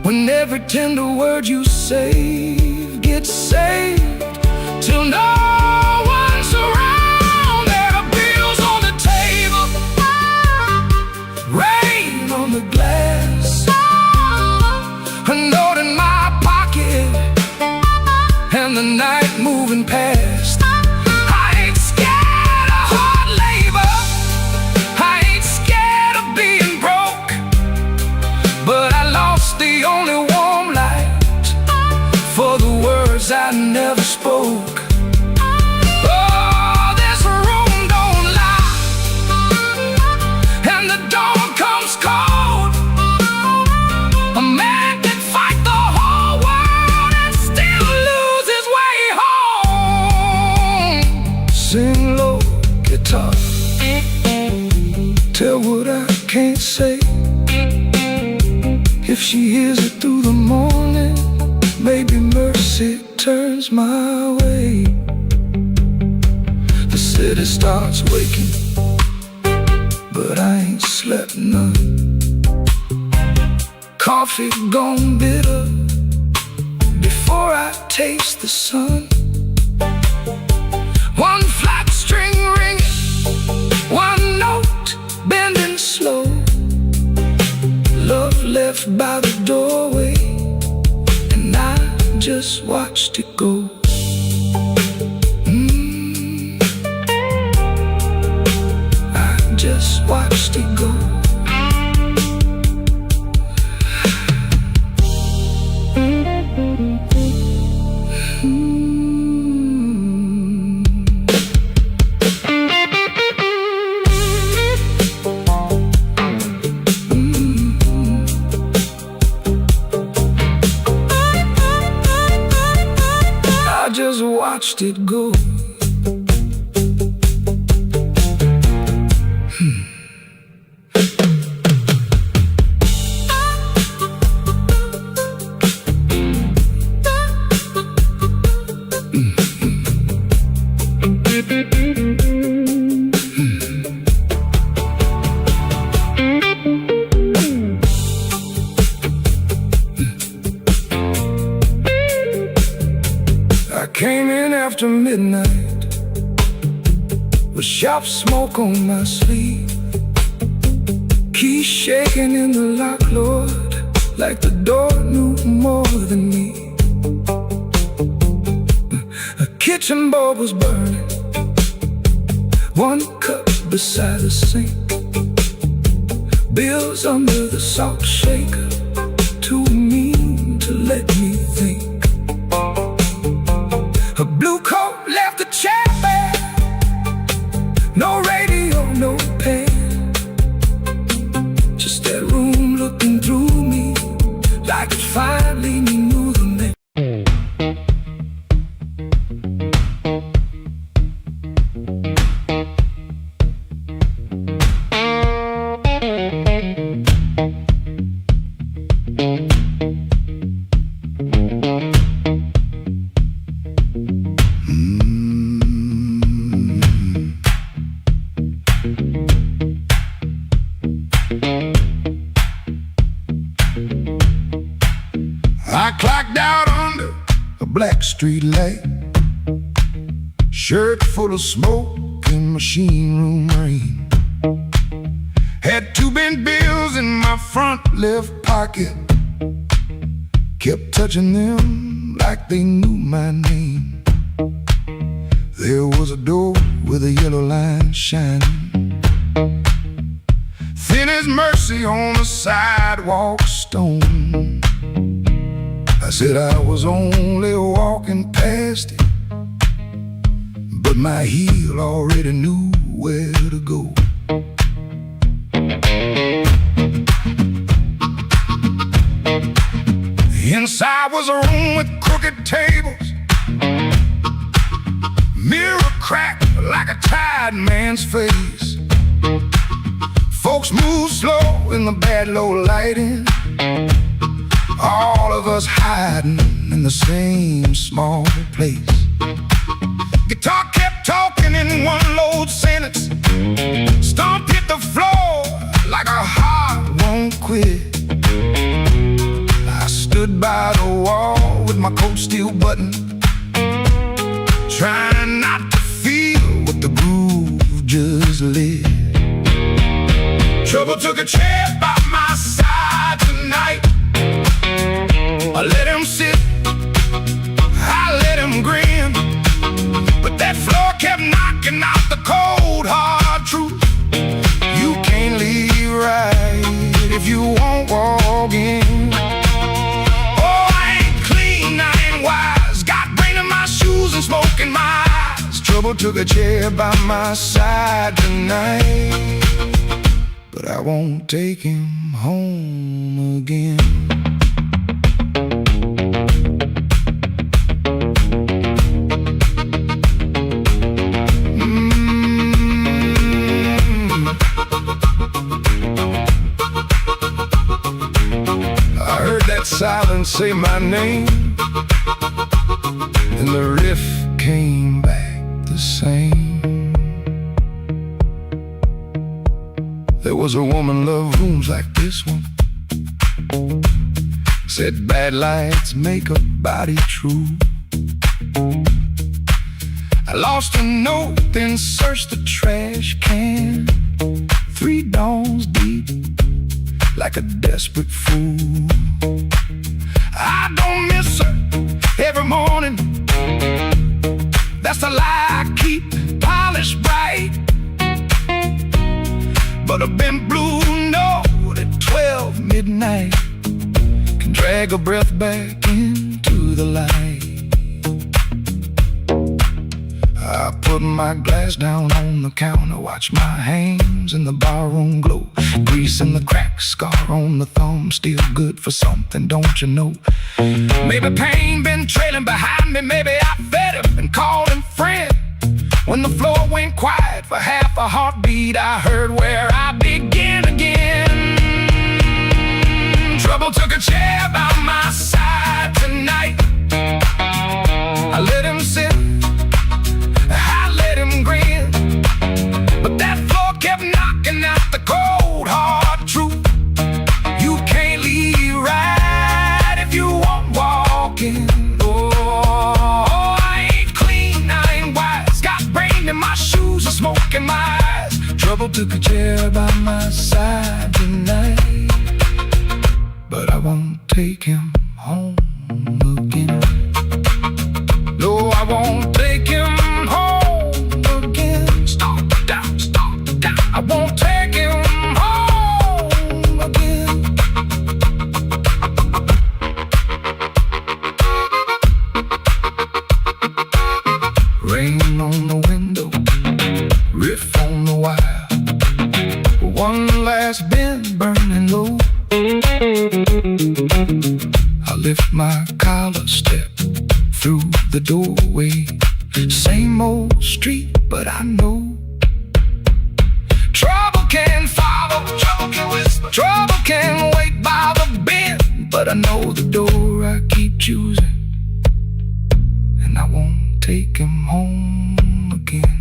When every tender word you say gets saved till no one's around. There are bills on the table, rain on the glass, a note in my pocket, and the night moving past. I ain't scared of hard labor, I ain't scared of being broke, but I lost the only warm light for the words I never spoke. Oh, this room don't lie, and the dawn comes cold. A man can fight the whole world and still lose his way home. Sing low, guitar, tell what I can't say. If she hears it through the morning, maybe mercy turns my way. The city starts waking, but I ain't slept none. Coffee gone bitter before I taste the sun. One flat string ringing, one note bending slow. Love left by the doorway, and I just watched it go. I just watched it go. I just watched it go. Came in after midnight with sharp smoke on my sleeve, keys shaking in the lock, Lord, like the door knew more than me. A kitchen bulb was burning, one cup beside the sink, bills under the salt shaker, too mean to let me think. black street light, shirt full of smoke and machine room rain. Had 2 bent bills in my front left pocket, kept touching them like they knew my name. There was a door with a yellow line shining, thin as mercy on the sidewalk stone. I said I was only walking past it, but my heel already knew where to go. Inside was a room with crooked tables, mirror cracked like a tired man's face. Folks moved slow in the bad low lighting, all of us hiding in the same small place. Guitar kept talking in one load sentence, stomp hit the floor like a heart won't quit. I stood by the wall with my coat still buttoned, trying not to feel what the groove just lit. Trouble took a chair by my side tonight. I let him sit, I let him grin, but that floor kept knocking out the cold hard truth. You can't leave right if you won't walk in. Oh, I ain't clean, I ain't wise, got brain in my shoes and smoke in my eyes. Trouble took a chair by my side tonight, but I won't take him home again. Silence say my name, and the riff came back the same. There was a woman loved rooms like this one, said bad lights make a body true. I lost a note, then searched the trash can, 3 dawns deep like a desperate fool. I don't miss her every morning, that's a lie I keep polished bright. But a bent blue note at 12 midnight can drag a breath back into the light. I put my glass down on the counter, watch my hands in the barroom glow, grease in the crack, scar on the thumb, still good for something, don't you know? Maybe pain been trailing behind me, maybe I fed him and called him friend. When the floor went quiet for half a heartbeat, I heard where I begin again. Trouble took a chair by my side tonight. I let him sit, I let him grin, but that floor kept knocking out the cold hard truth. You can't leave right if you won't walk in. Oh, I ain't clean, I ain't wise, got brain in my shoes and smoke in my eyes. Trouble took a chair by my side tonight, but I won't take him home again. No, I won't take him home again. Stop down, I won't take him home again. Rain on the window, riff on the wire, one last bend burning low. I lift my collar, step through the doorway. Same old street, but I know trouble can follow, trouble can whisper, trouble can wait by the bend. But I know the door I keep choosing, and I won't take him home again.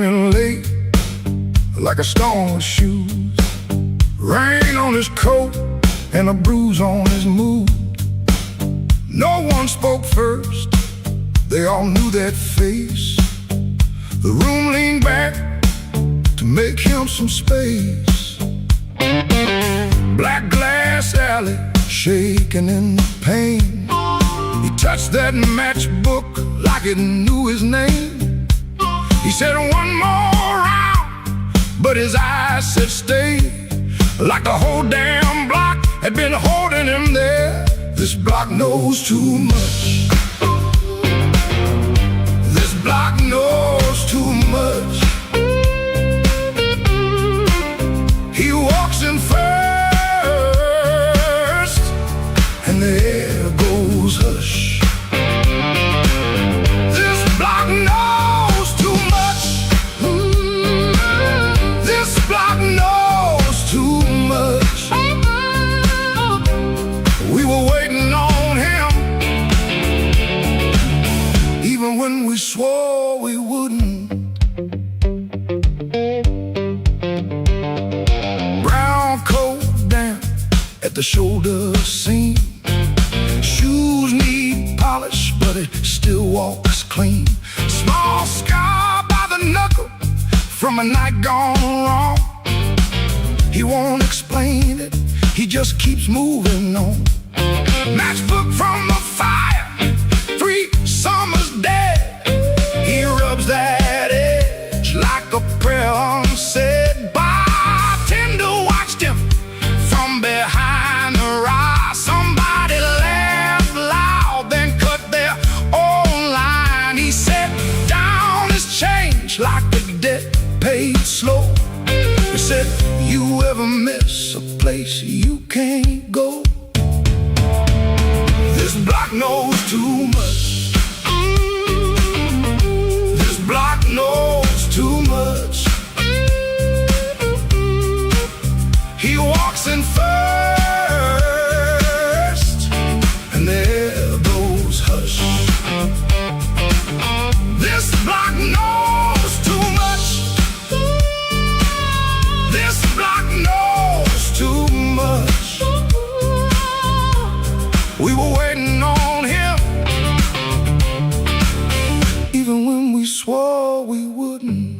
running late like a stone with shoes. Rain on his coat and a bruise on his mood. No one spoke first, they all knew that face. The room leaned back to make him some space. Black glass alley, shaking in the pain. He touched that matchbook like it knew his name. He said one more round, but his eyes said stay. Like the whole damn block had been holding him there. This block knows too much. This block knows too much. He walks in first, and the air goes hush. This block knows too much. This block knows too much. We were waiting on him, even when we swore we wouldn't. Brown coat down at the shoulder seam. Shoes need polish, but it still walks clean. Small scar by the knuckle from a night gone wrong. He won't explain it, he just keeps moving on. Matchbook from the fire, 3 summers dead. He rubs that edge like a prayer unsaid. Bartender watched him from behind the rise. Somebody laughed loud, then cut their own line. He set down his change like the debt paid slow. He said, you ever miss a place you can't go? This block knows too much. This block knows too much. He walks in first, and there goes hush. This block knows too much. This block knows too much. We were waiting on him, even when we swore we wouldn't.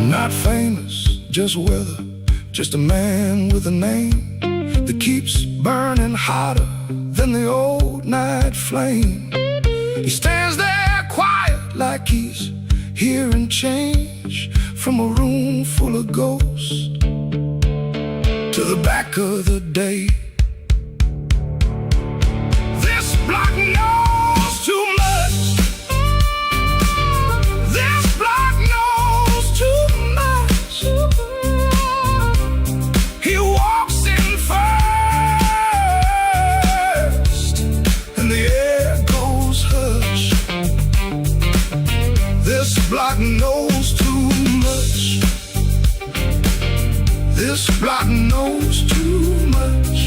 Not famous, just weather, just a man with a name that keeps burning hotter than the old night flame. He stands there quiet like he's hearing change from a room full of ghosts to the back of the day. This block knows too much. This block knows too much. He walks in first, and the air goes hush. This block knows too much. This block knows too much.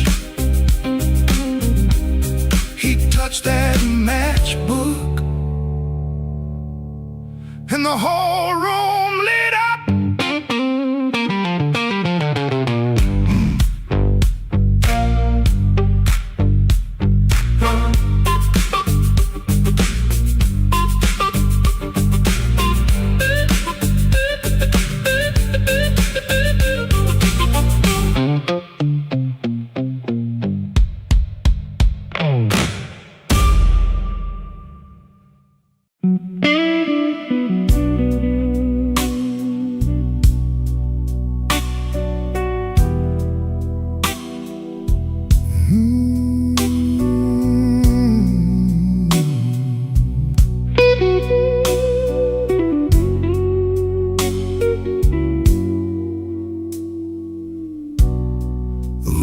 He touched that matchbook, and the whole room lit up.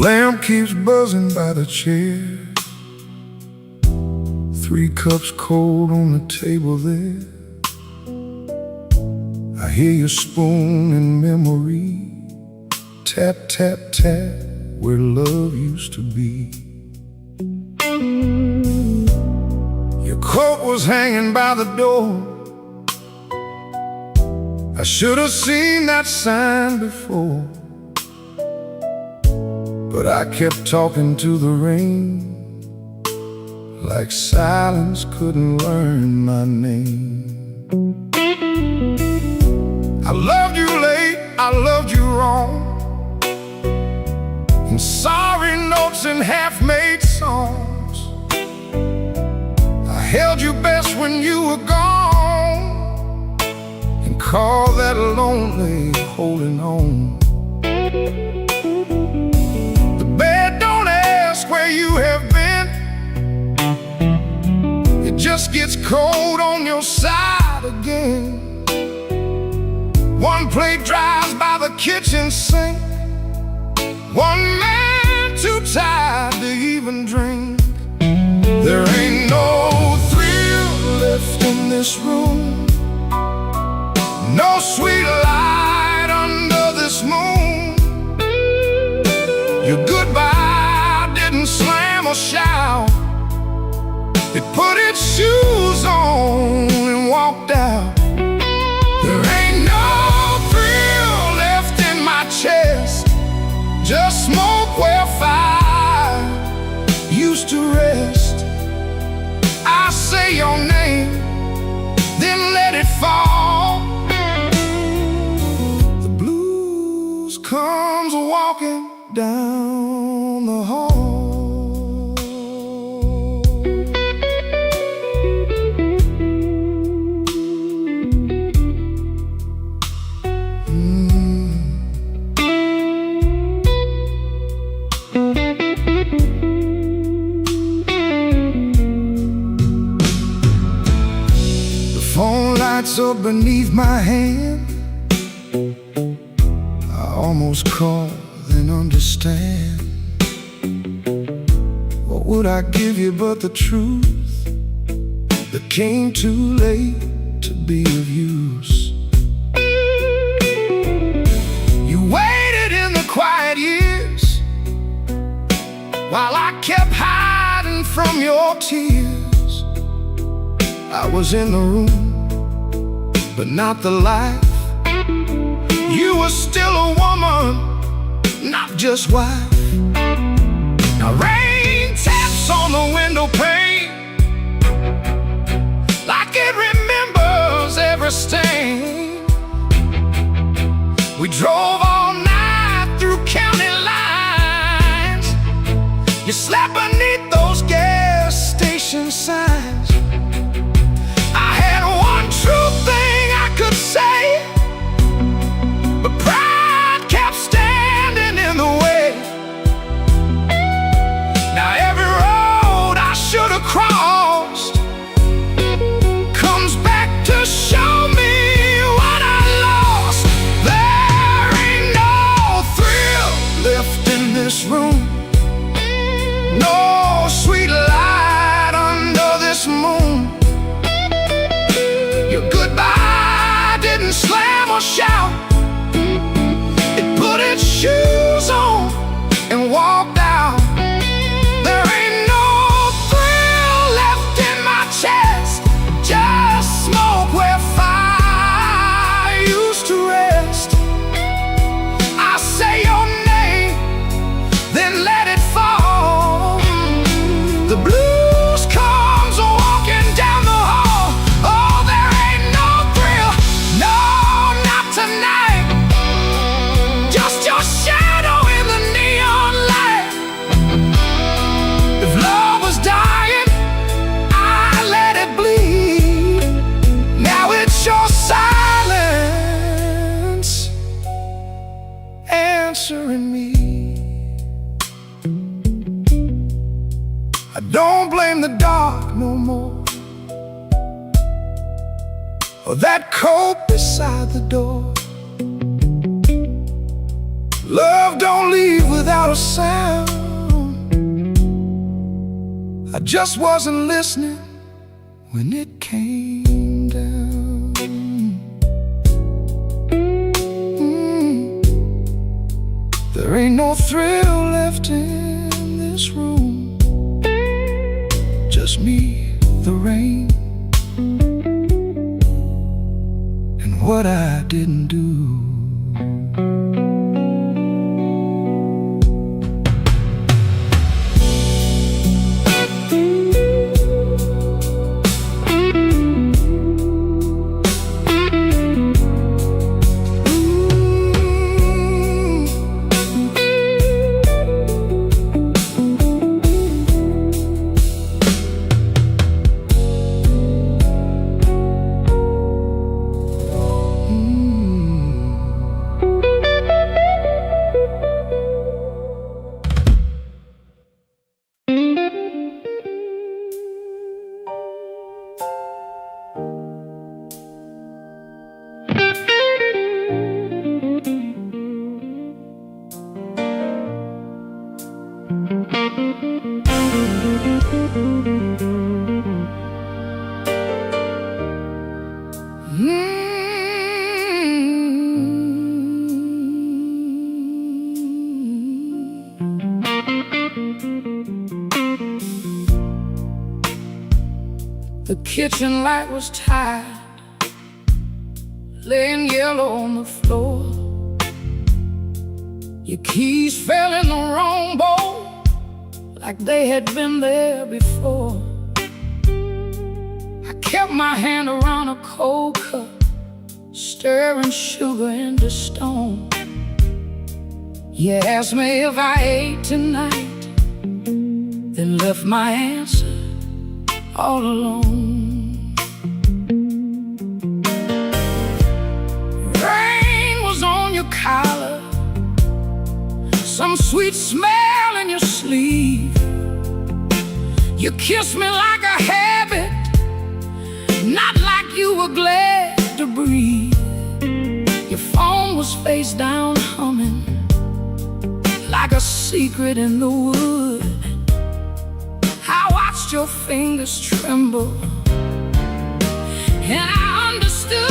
Lamp keeps buzzing by the chair. 3 cups cold on the table there. I hear your spoon in memory. Tap, tap, tap, where love used to be. You're coat was hanging by the door. I should have seen that sign before, but I kept talking to the rain, like silence couldn't learn my name. I loved you late, I loved you wrong, in sorry notes and half-made songs. I held you best when you were gone, and called that lonely holding on. The bed don't ask where you have been, it just gets cold on your side again. One plate dries by the kitchen sink, one man too tired to even drink. There ain't no thrill left in this room, no sweet light under this moon. Your goodbye didn't slam or shout, it put its shoes on and walked out. There ain't no thrill left in my chest, just smoke where fire used to rest. I say your name, then let it fall. The blues comes walking down the hall. Up beneath my hand, I almost call then understand. What would I give you but the truth that came too late to be of use? You waited in the quiet years while I kept hiding from your tears. I was in the room, but not the life. You were still a woman, not just wife. Now rain taps on the window pane, like it remembers every stain. We drove all night through county lines, you slept beneath those gas station signs. I had one true thing I could say, but pride kept standing in the way. Now every road I should have crossed comes back to show me what I lost. There ain't no thrill left in this room, no sweet light under this moon. Your goodbye didn't slam or shout, it put its shoes on and walked out. There ain't no thrill left in my chest, just smoke where fire used to rest. I say your name, then let it fall. The blues comes walking down the hall. Oh, there ain't no thrill, no, not tonight. Just your shadow in the neon light. If love was dying, I let it bleed. Now it's your silence answering me. I don't blame the dark no more, or that coat beside the door. Love don't leave without a sound. I just wasn't listening when it came down. There ain't no thrill left in this room, just me, the rain, what I didn't do. The kitchen light was tired, laying yellow on the floor. Your keys fell in the wrong bowl, like they had been there before. I kept my hand around a cold cup, stirring sugar into stone. You asked me if I ate tonight, then left my answer all alone. Rain was on your collar, some sweet smell in your sleeve. You kissed me like a habit, not like you were glad to breathe. Your phone was face down humming, like a secret in the wood. I watched your fingers tremble, and I understood.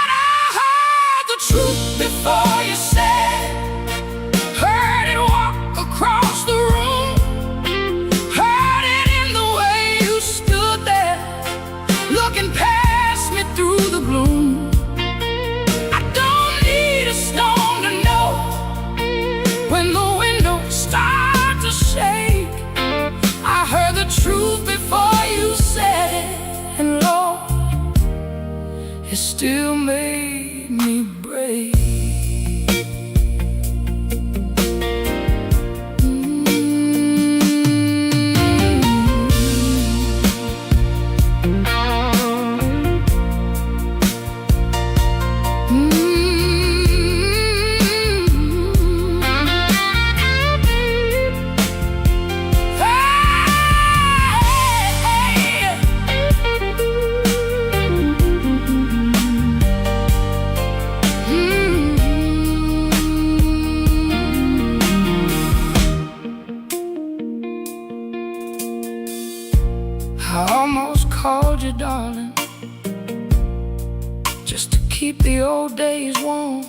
I heard the truth before you said it, heard it walk across the room, heard it in the way you stood there, looking past me through the gloom. I don't need a stone to know when the windows start to shake. I heard the truth before you said it, and Lord, it still made me break. I almost called you darling, just to keep the old days warm.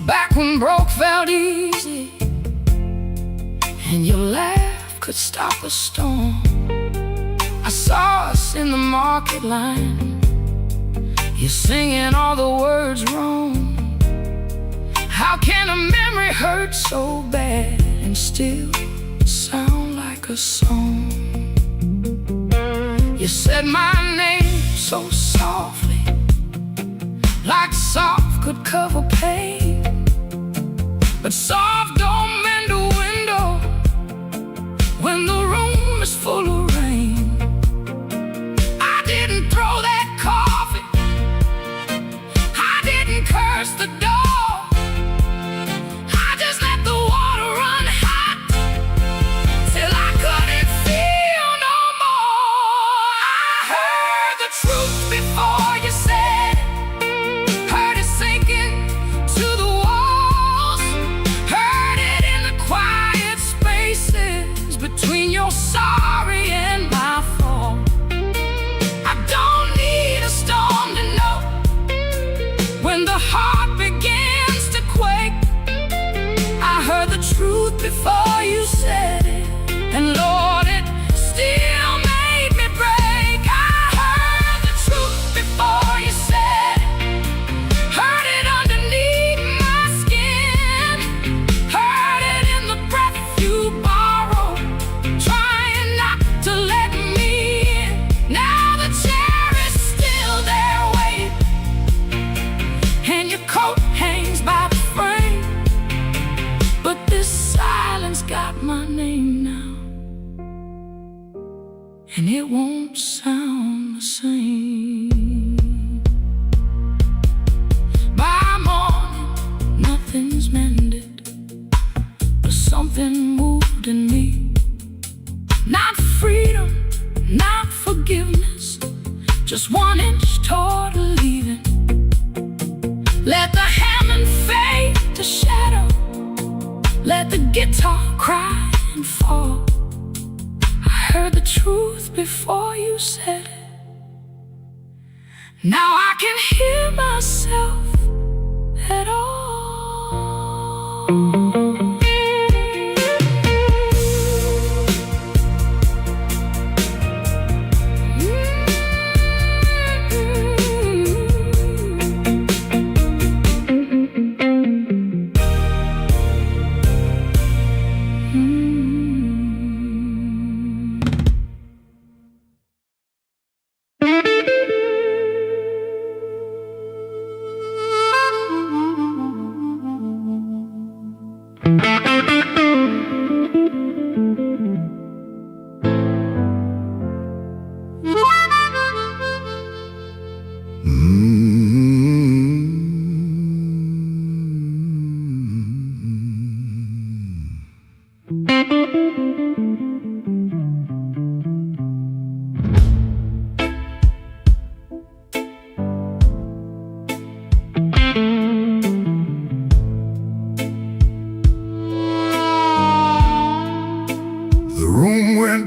Back when broke felt easy, and your laugh could stop a storm. I saw us in the market line, you singing all the words wrong. How can a memory hurt so bad and still sound like a song? You said my name so softly, like soft could cover pain, but soft don't mend a window when the room is full of rain. I didn't throw that coffee, I didn't curse the dog, I just let the water run hot till I couldn't feel no more. I heard the truth before you said it, heard it sinking to the walls, heard it in the quiet spaces between your sorry and my fault. I don't need a storm to know when the heart begins to quake. I heard the truth before you said it, and Lord, it still made me break. I heard the truth before just 1 inch toward leaving. Let the Hammond fade to shadow, let the guitar cry and fall. I heard the truth before you said it. Now I can hear myself at all.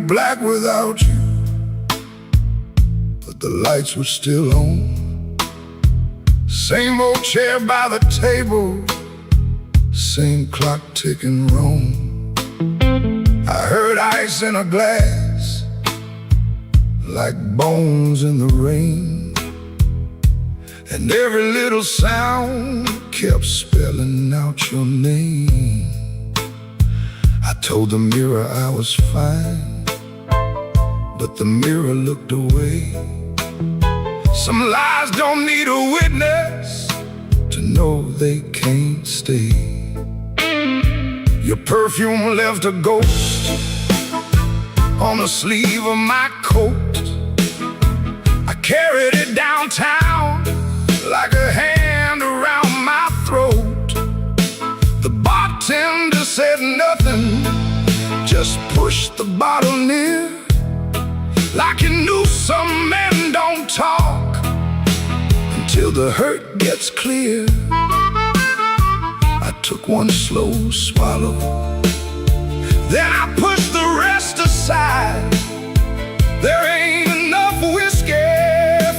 Black without you, but the lights were still on. Same old chair by the table, same clock ticking wrong. I heard ice in a glass, like bones in the rain, and every little sound kept spelling out your name. I told the mirror I was fine, but the mirror looked away. Some lies don't need a witness to know they can't stay. Your perfume left a ghost on the sleeve of my coat. I carried it downtown like a hand around my throat. The bartender said nothing, just pushed the bottle near, like he knew some men don't talk until the hurt gets clear. I took one slow swallow, then I pushed the rest aside. There ain't enough whiskey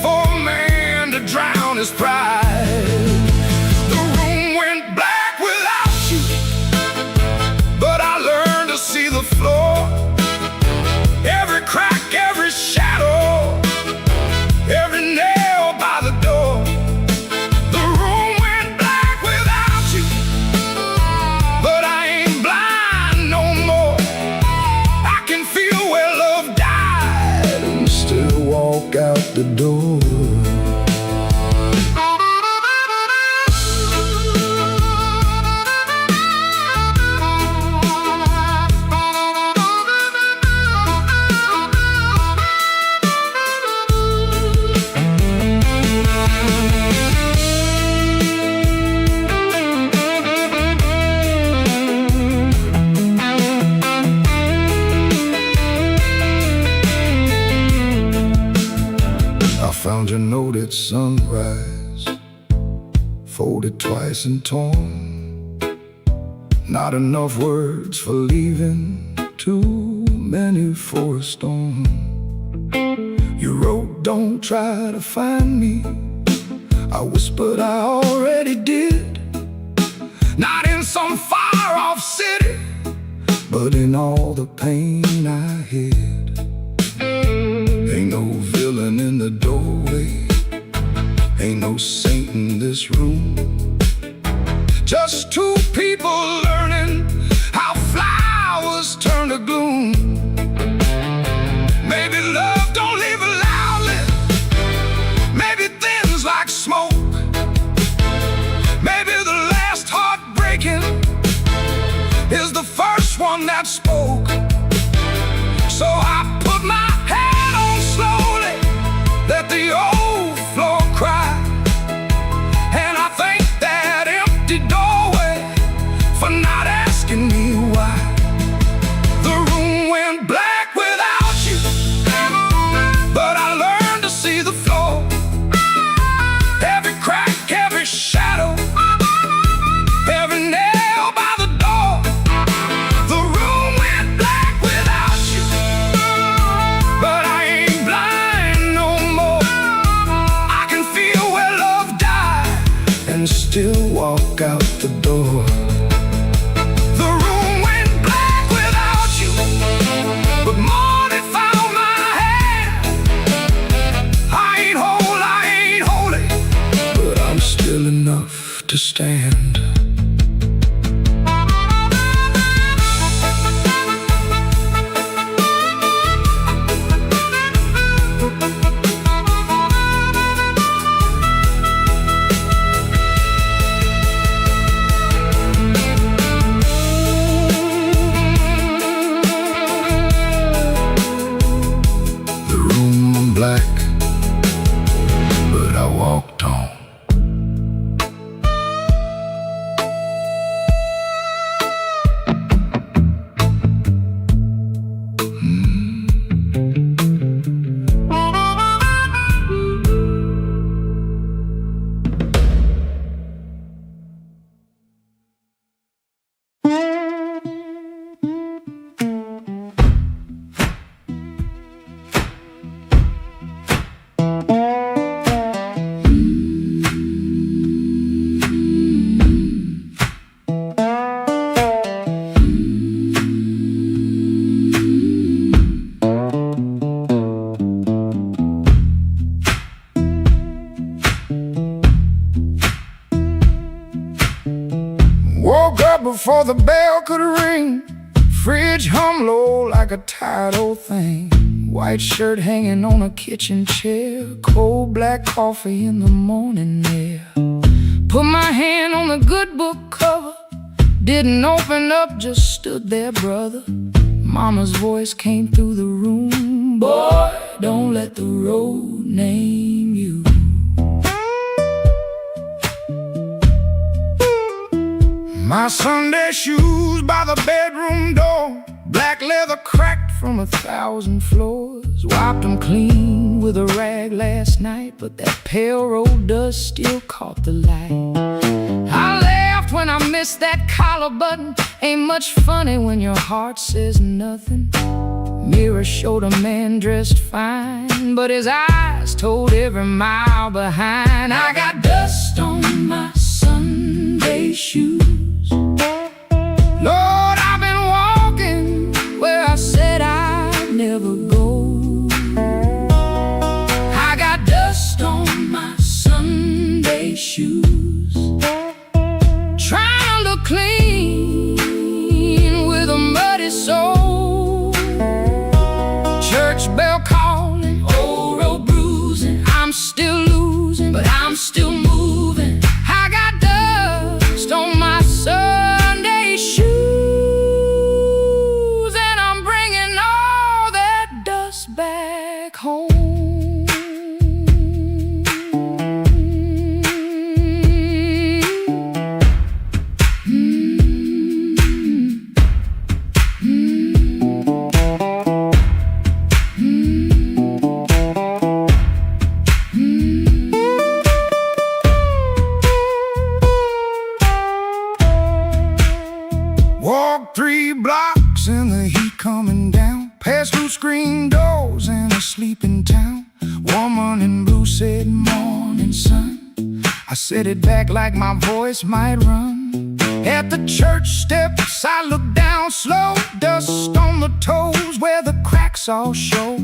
for a man to drown his pride. The room went black without you, but I learned to see the floor, every crack, every shadow, every nail by the door. The room went black without you, but I ain't blind no more. I can feel where love died and still walk out the door. Found your note at sunrise, folded twice and torn. Not enough words for leaving, too many for a storm. You wrote, don't try to find me. I whispered, I already did. Not in some far-off city, but in all the pain I hid. Ain't no villain in the doorway, ain't no saint in this room. Just two people learning how flowers turn to gloom. Maybe love don't leave loudly, maybe things like smoke. Maybe the last heartbreaking is the first one that spoke. So I put my head on slowly, let the old floor cry, and I thank that empty doorway for not asking me why. The room went black without you, to stand. Black, but I walked on. Woke up before the bell could ring. Fridge hum low like a tired old thing. White shirt hanging on a kitchen chair. Cold black coffee in the morning air. Put my hand on the good book cover. Didn't open up, just stood there, brother. Mama's voice came through the room. Boy, don't let the road name you. My Sunday shoes by the bedroom door. Black leather cracked from 1,000 floors. Wiped them clean with a rag last night, but that pale road dust still caught the light. I laughed when I missed that collar button. Ain't much funny when your heart says nothing. Mirror showed a man dressed fine, but his eyes told every mile behind. I got dust on my Sunday shoes. Lord, I've been walking where I said I'd never go. I got dust on my Sunday shoes. Trying to look clean with a muddy soul. Church bell calling, old road bruising. I'm still losing, but I'm still moving. I got dust on my Sunday shoes. Back home. Walk 3 blocks in the heat coming down. Past through screen doors in a sleeping town. Woman in blue said, morning sun. I set it back like my voice might run. At the church steps I look down slow. Dust on the toes where the cracks all show.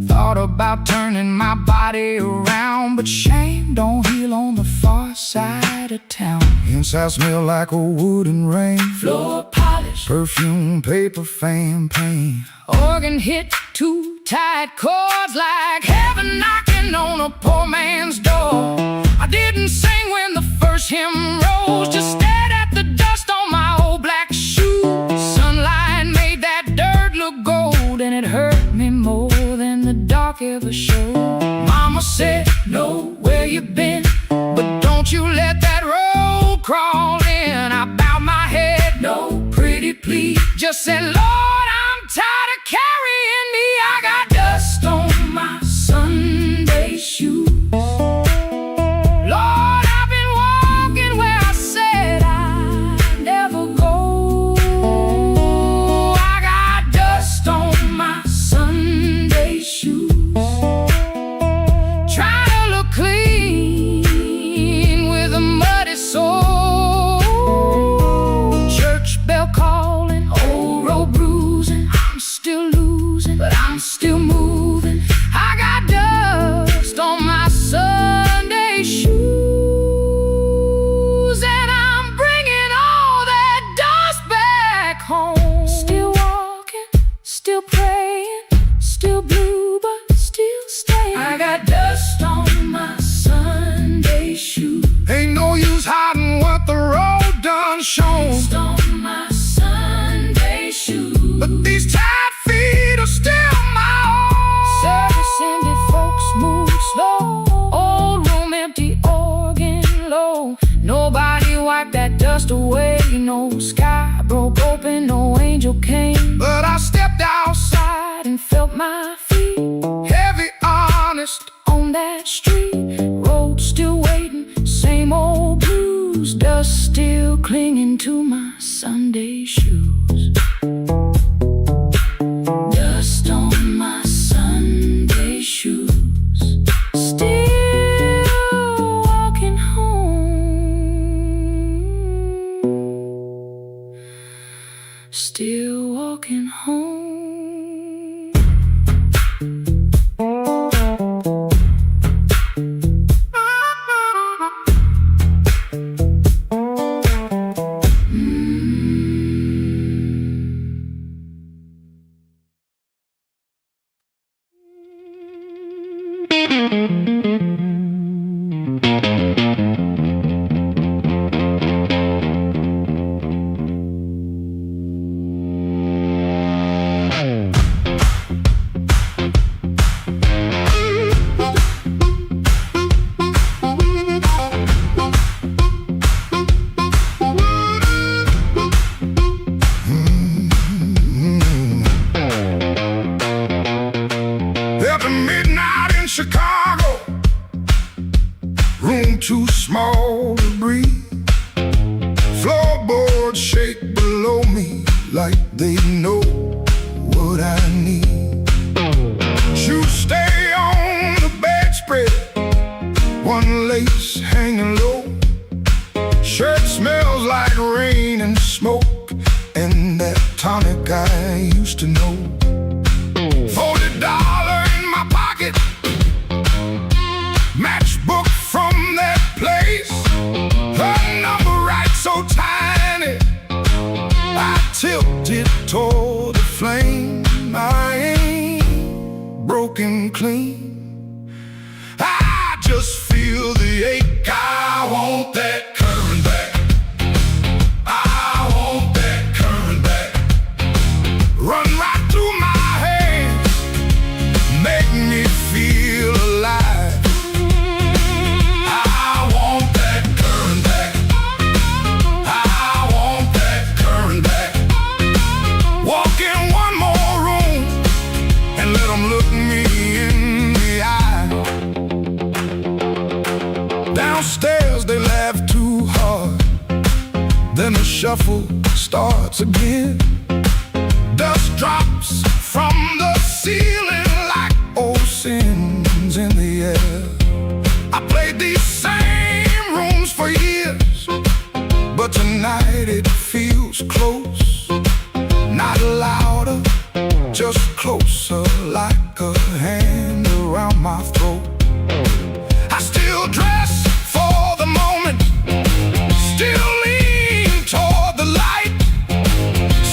Thought about turning my body around, but shame don't heal on the far side of town. Inside smell like a wood and rain. Floor polish, perfume, paper, fan, pain. Organ hit 2 tight chords like heaven knocking on a poor man's door. I didn't sing when the first hymn rose, just stared at the dust on my old black shoes. Sunlight made that dirt look gold, and it hurt me more than the dark ever showed. Mama said, know where you been, but don't you let that road crawl in. I bowed my head, no pretty please, just said, Lord, I'm tired of carrying me. I got dust on my Sunday shoes. Lord, I've been walking where I said I'd never go. I got dust on my Sunday shoes. Trying to look clean with a muddy soul. Church bell calling, old road passed away. No sky broke open, no angel came. But I stepped outside And felt my feet heavy, honest. on that street. Road still waiting, same old blues. Dust still clinging to my Sunday shoes. Dust on my Sunday shoes. Still walking home. Still walking home. After midnight in Chicago, room too small to breathe. Floorboards shake below me like they know what I need. Shoes stay on the bedspread, one lace hanging low. Shirt smells like rain and smoke, and that tonic I used to know. $40 in my pocket, matchbook from that place. Her number right so tiny, I tilted toward the flame. I ain't broken clean, I just feel the ache. I want that current back. I want that current back. Run right through my hands, make me feel alive. I want that current back. I want that current back. Walk in one more room and let them look me in the eye. Downstairs they laugh too hard, then the shuffle starts again. Dust drops from the ceiling like old sins in the air. I played these same rooms for years, but tonight it feels close. Not louder, just closer, like a hand around my throat. I still dress for the moment, still lean toward the light,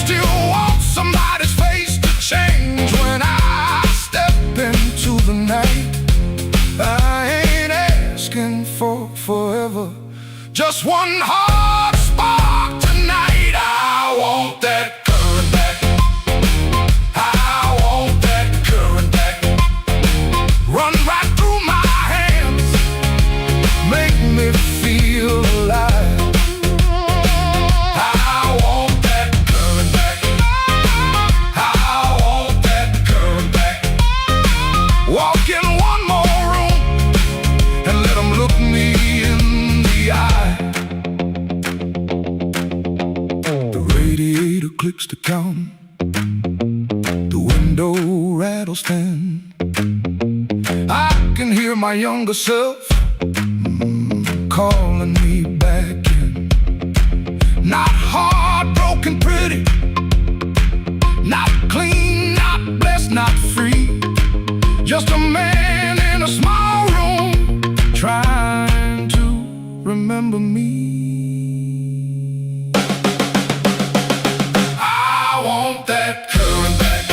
still want somebody's face to change when I step into the night. I ain't asking for forever, just one hard spark tonight. I want that current back. I want that current back. Run right through my hands, make me feel alive. I want that current back. I want that current back. Walk in one more room and let them look me in the eye. The radiator clicks to count, the window rattles thin. I can hear my younger self calling me back in. Not heartbroken pretty, not clean, not blessed, not free. Just a man in a small room trying to remember me. I want that current back.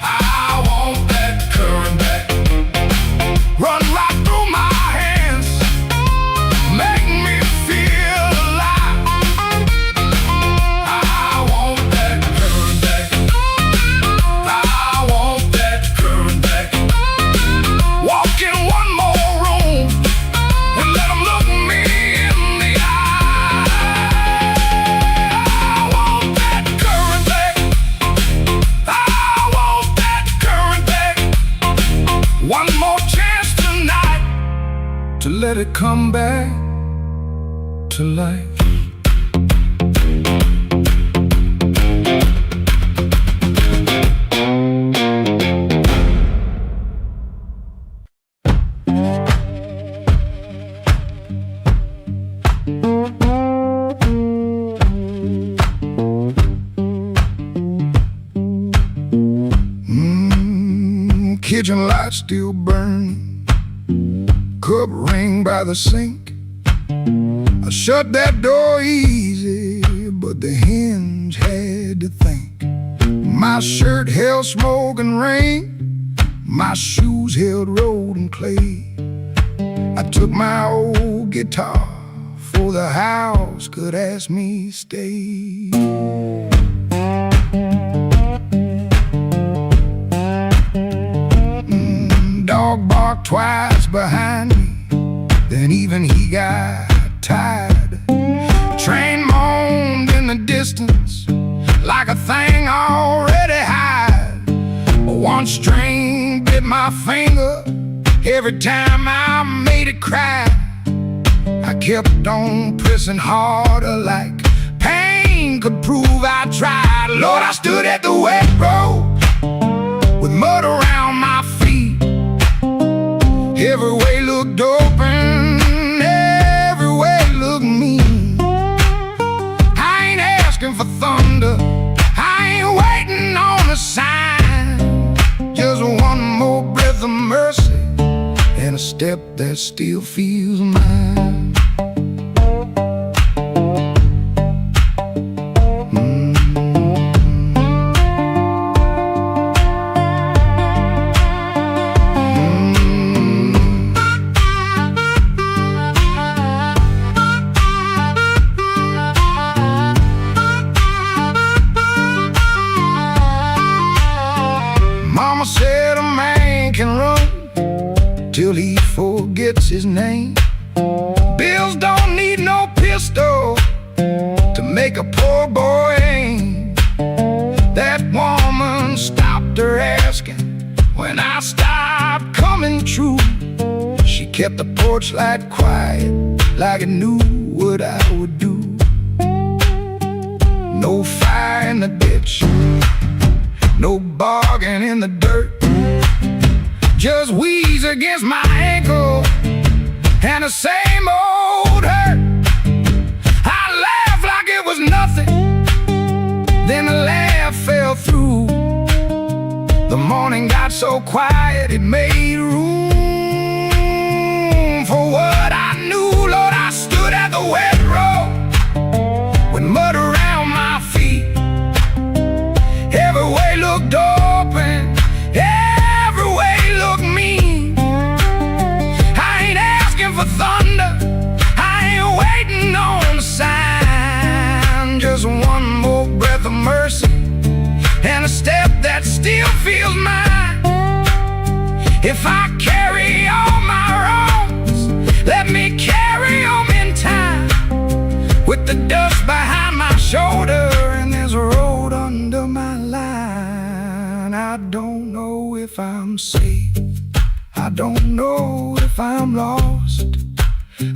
I want that current back. Run right through my hands, make me feel alive. I want that current back. I want that current back. Walk in one more room and let them look me to let it come back to life. Kitchen light still burning, cup ring by the sink. I shut that door easy, but the hinge had to think. My shirt held smoke and rain, my shoes held road and clay. I took my old guitar, for the house could ask me stay. Dog barked twice behind me, then even he got tired. Train moaned in the distance like a thing already hired. One string bit my finger every time I made it cry. I kept on pressing harder like pain could prove I tried. Lord, I stood at the wet road with mud around my feet. Every way looked open, every way looked mean. I ain't asking for thunder, I ain't waiting on a sign. Just one more breath of mercy and a step that still feels mine. Mama said a man can run till he forgets his name. Bills don't need no pistol to make a poor boy aim. That woman stopped her asking when I stopped coming true. She kept the porch light quiet like it knew what I would do. No fire in the ditch, no bargain in the dirt, just wheeze against my ankle and the same old hurt. I laughed like it was nothing, then the laugh fell through. The morning got so quiet it made room for what I knew. Lord, I stood at the wet road with mud around my feet. Every way looked open, every way looked mean. I ain't asking for thunder, I ain't waiting on a sign. Just one more breath of mercy and a step that still feels mine. If I carry all my wrongs, let me carry them in time. With the dust behind my shoulder and there's a road under my line. I don't know if I'm safe, I don't know if I'm lost.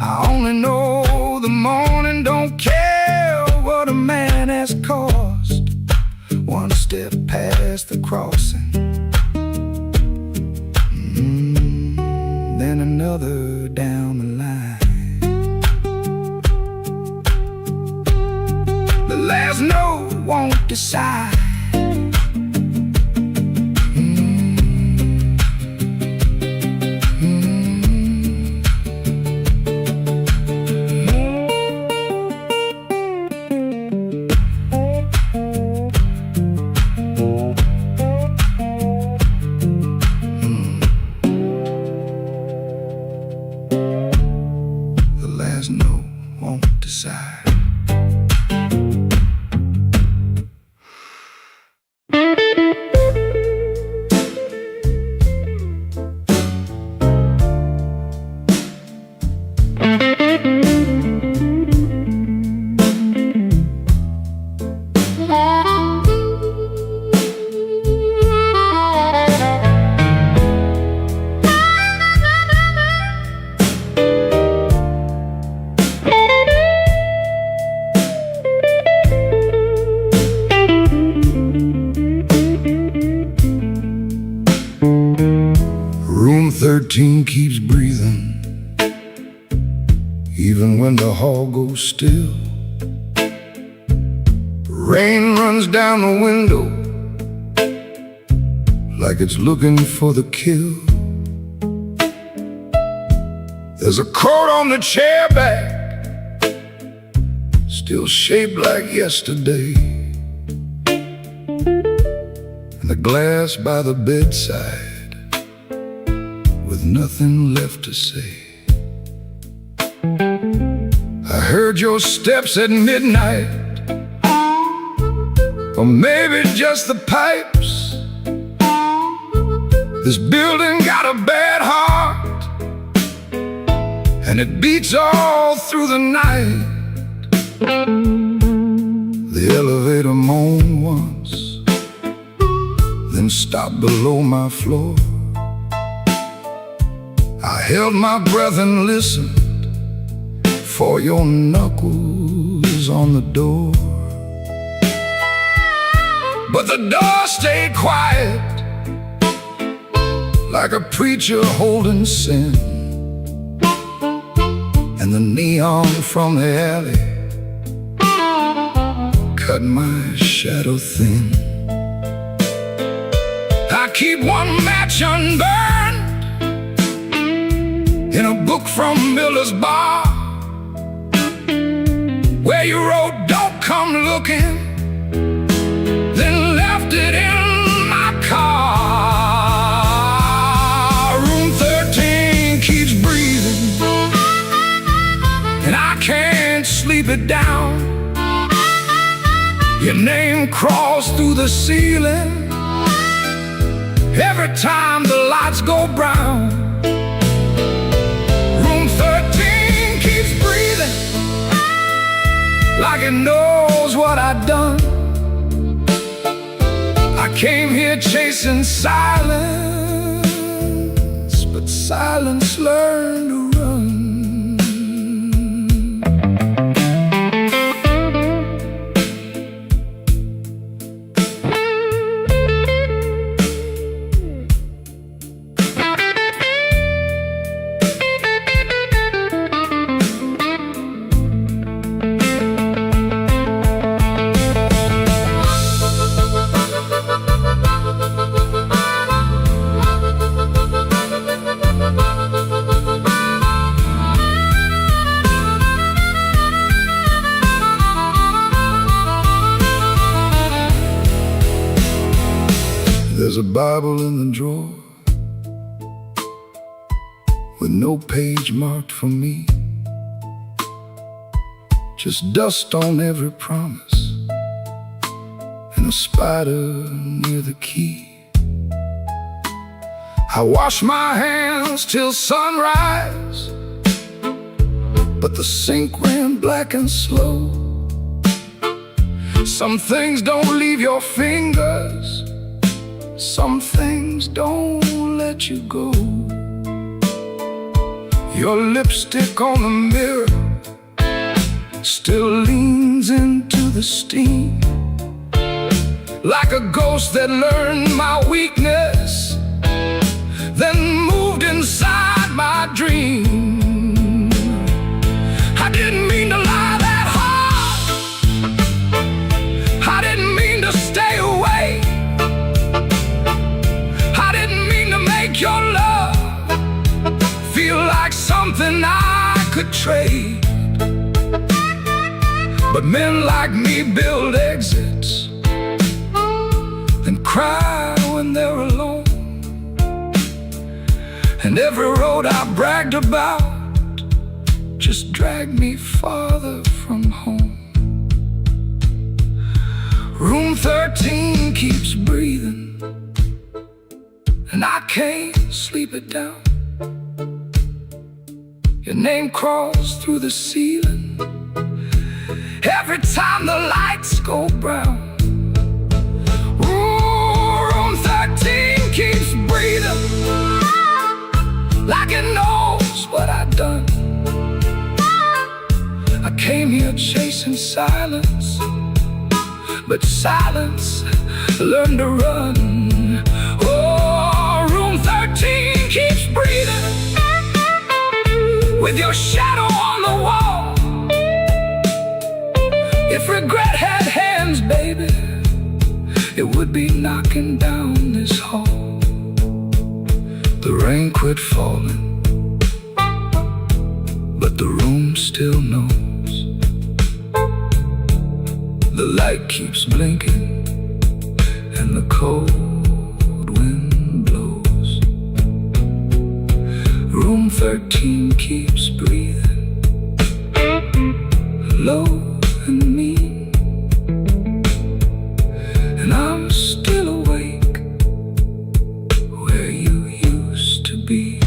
I only know the morning don't care what a man has cost. One step past the crossing, then another down the line. The last note won't decide. The last note won't decide. keeps breathing, even when the hall goes still. Rain runs down the window like it's looking for the kill. There's a coat on the chair back, still shaped like yesterday, and the glass by the bedside with nothing left to say. I heard your steps at midnight, or maybe just the pipes. This building got a bad heart, and it beats all through the night. The elevator moaned once, then stopped below my floor. I held my breath and listened for your knuckles on the door. But the door stayed quiet, like a preacher holding sin. And the neon from the alley cut my shadow thin. I keep one match unburned in a book from Miller's Bar, where you wrote, "Don't come looking," then left it in my car. Room 13 keeps breathing, and I can't sleep it down. Your name crawls through the ceiling every time the lights go brown. Room 13 keeps breathing, like it knows what I've done. I came here chasing silence, but silence learned to run. There's a Bible in the drawer with no page marked for me, just dust on every promise and a spider near the key. I wash my hands till sunrise, but the sink ran black and slow. Some things don't leave your fingers, some things don't let you go. Your lipstick on the mirror still leans into the steam, like a ghost that learned my weakness, then moved inside my dream. I didn't mean to lie that hard, I didn't mean to stay away, I didn't mean to make your love feel like something I could trade. But men like me build exits, then cry when they're alone. And every road I bragged about just dragged me farther from home. Room 13 keeps breathing, and I can't sleep it down. Your name crawls through the ceiling every time the lights go brown. Ooh, room 13 keeps breathing, like it knows what I've done. I came here chasing silence, but silence learned to run. Oh, room 13 keeps breathing, with your shadow on the wall. If regret had hands, baby, it would be knocking down this hall. The rain quit falling, but the room still knows. The light keeps blinking and the cold wind blows. Room 13 keeps breathing low and mean, and I'm still awake where you used to be.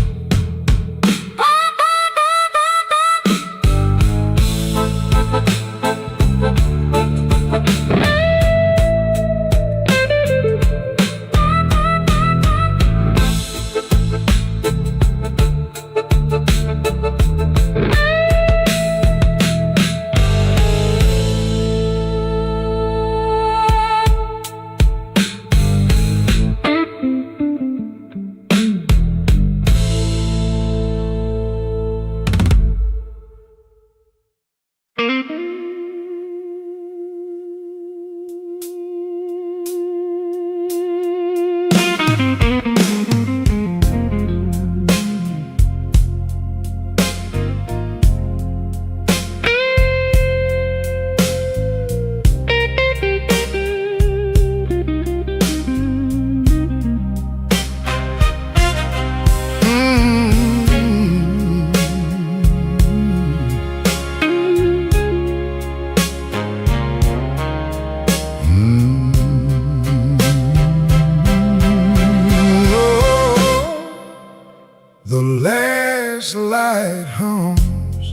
The last light hums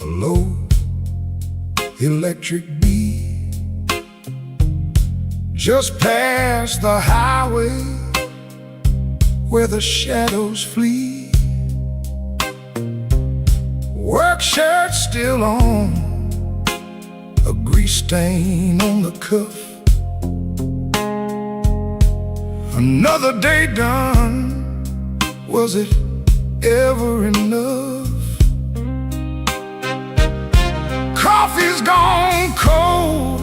a low electric beat just past the highway where the shadows flee. Work shirt still on, a grease stain on the cuff. Another day done. Was it ever enough? Coffee's gone cold,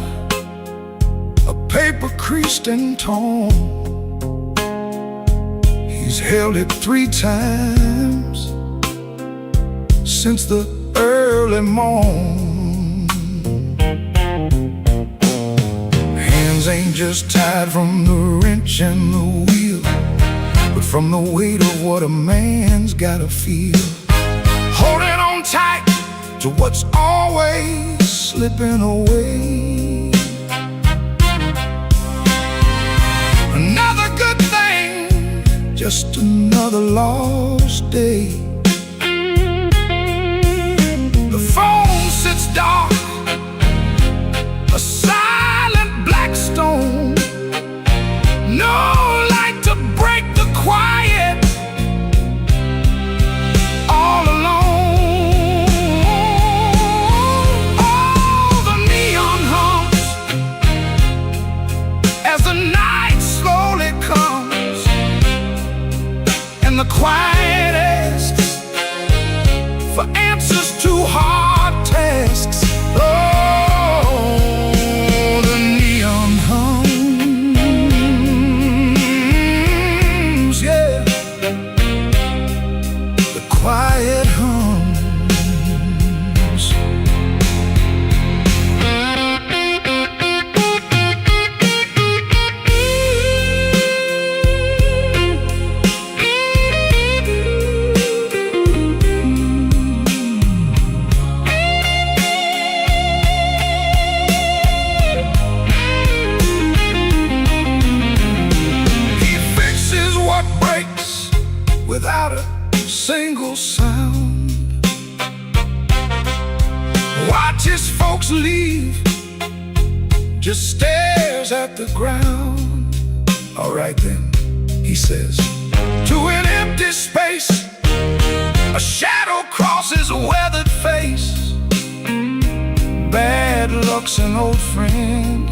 a paper creased and torn. He's held it 3 times since the early morn. Hands ain't just tied from the wrench and the wheel, but from the weight of what a man's gotta feel. Holding on tight to what's always slipping away. Another good thing, just another lost day. The phone sits dark, a silent black stone. No light to break the quiet, all alone. Oh, the neon hums as the night slowly comes, and the quiet asks for answers to hard tasks. Oh, the neon hums, yeah, the quiet hums. Without a single sound, watches folks leave, just stares at the ground. All right then, he says, to an empty space, a shadow crosses a weathered face. Bad luck's an old friend,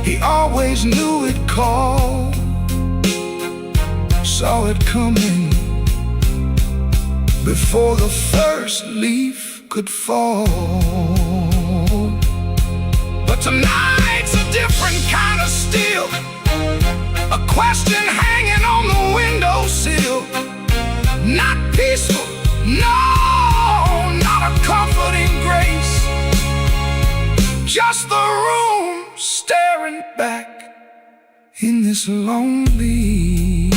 he always knew it called. Saw it coming before the first leaf could fall. But tonight's a different kind of still, a question hanging on the windowsill. Not peaceful, no, not a comforting grace. Just the room staring back in this lonely.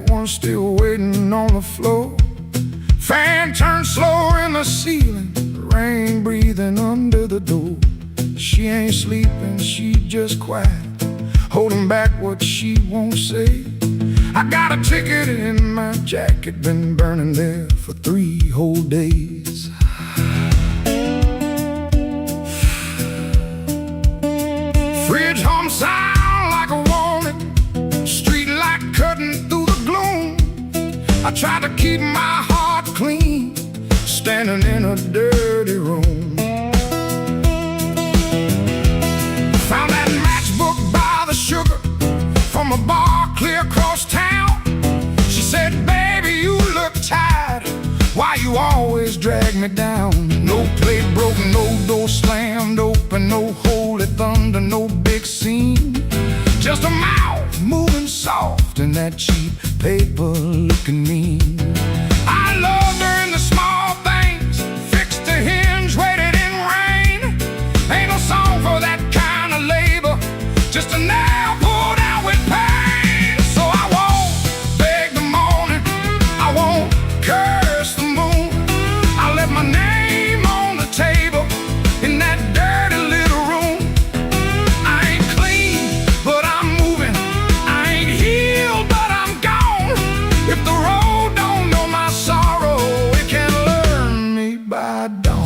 One still waiting on the floor. Fan turned slow in the ceiling, rain breathing under the door. She ain't sleeping, she just quiet, holding back what she won't say. I got a ticket in my jacket, been burning there for 3 whole days. Fridge hum sound like a warning, street light cutting through the gloom. I try to keep my heart clean, standing in a dirty room. Found that matchbook by the sugar from a bar clear across town. She said, baby, you look tired, why you always drag me down? No plate broken, no door slammed open, no holy thunder, no big scene. Just a mouth moving soft and that cheap paper looking mean. I loved her in the small things, fixed a hinge, waited in rain. Ain't no song for that kind of labor, just a nail pulled out with pain. So I won't beg the morning, I won't curse the moon. I left my name on the table in that dirty little room. I ain't clean, but I'm moving. I ain't healed, but I'm gone. If the road don't know my sorrow, it can learn me by dawn.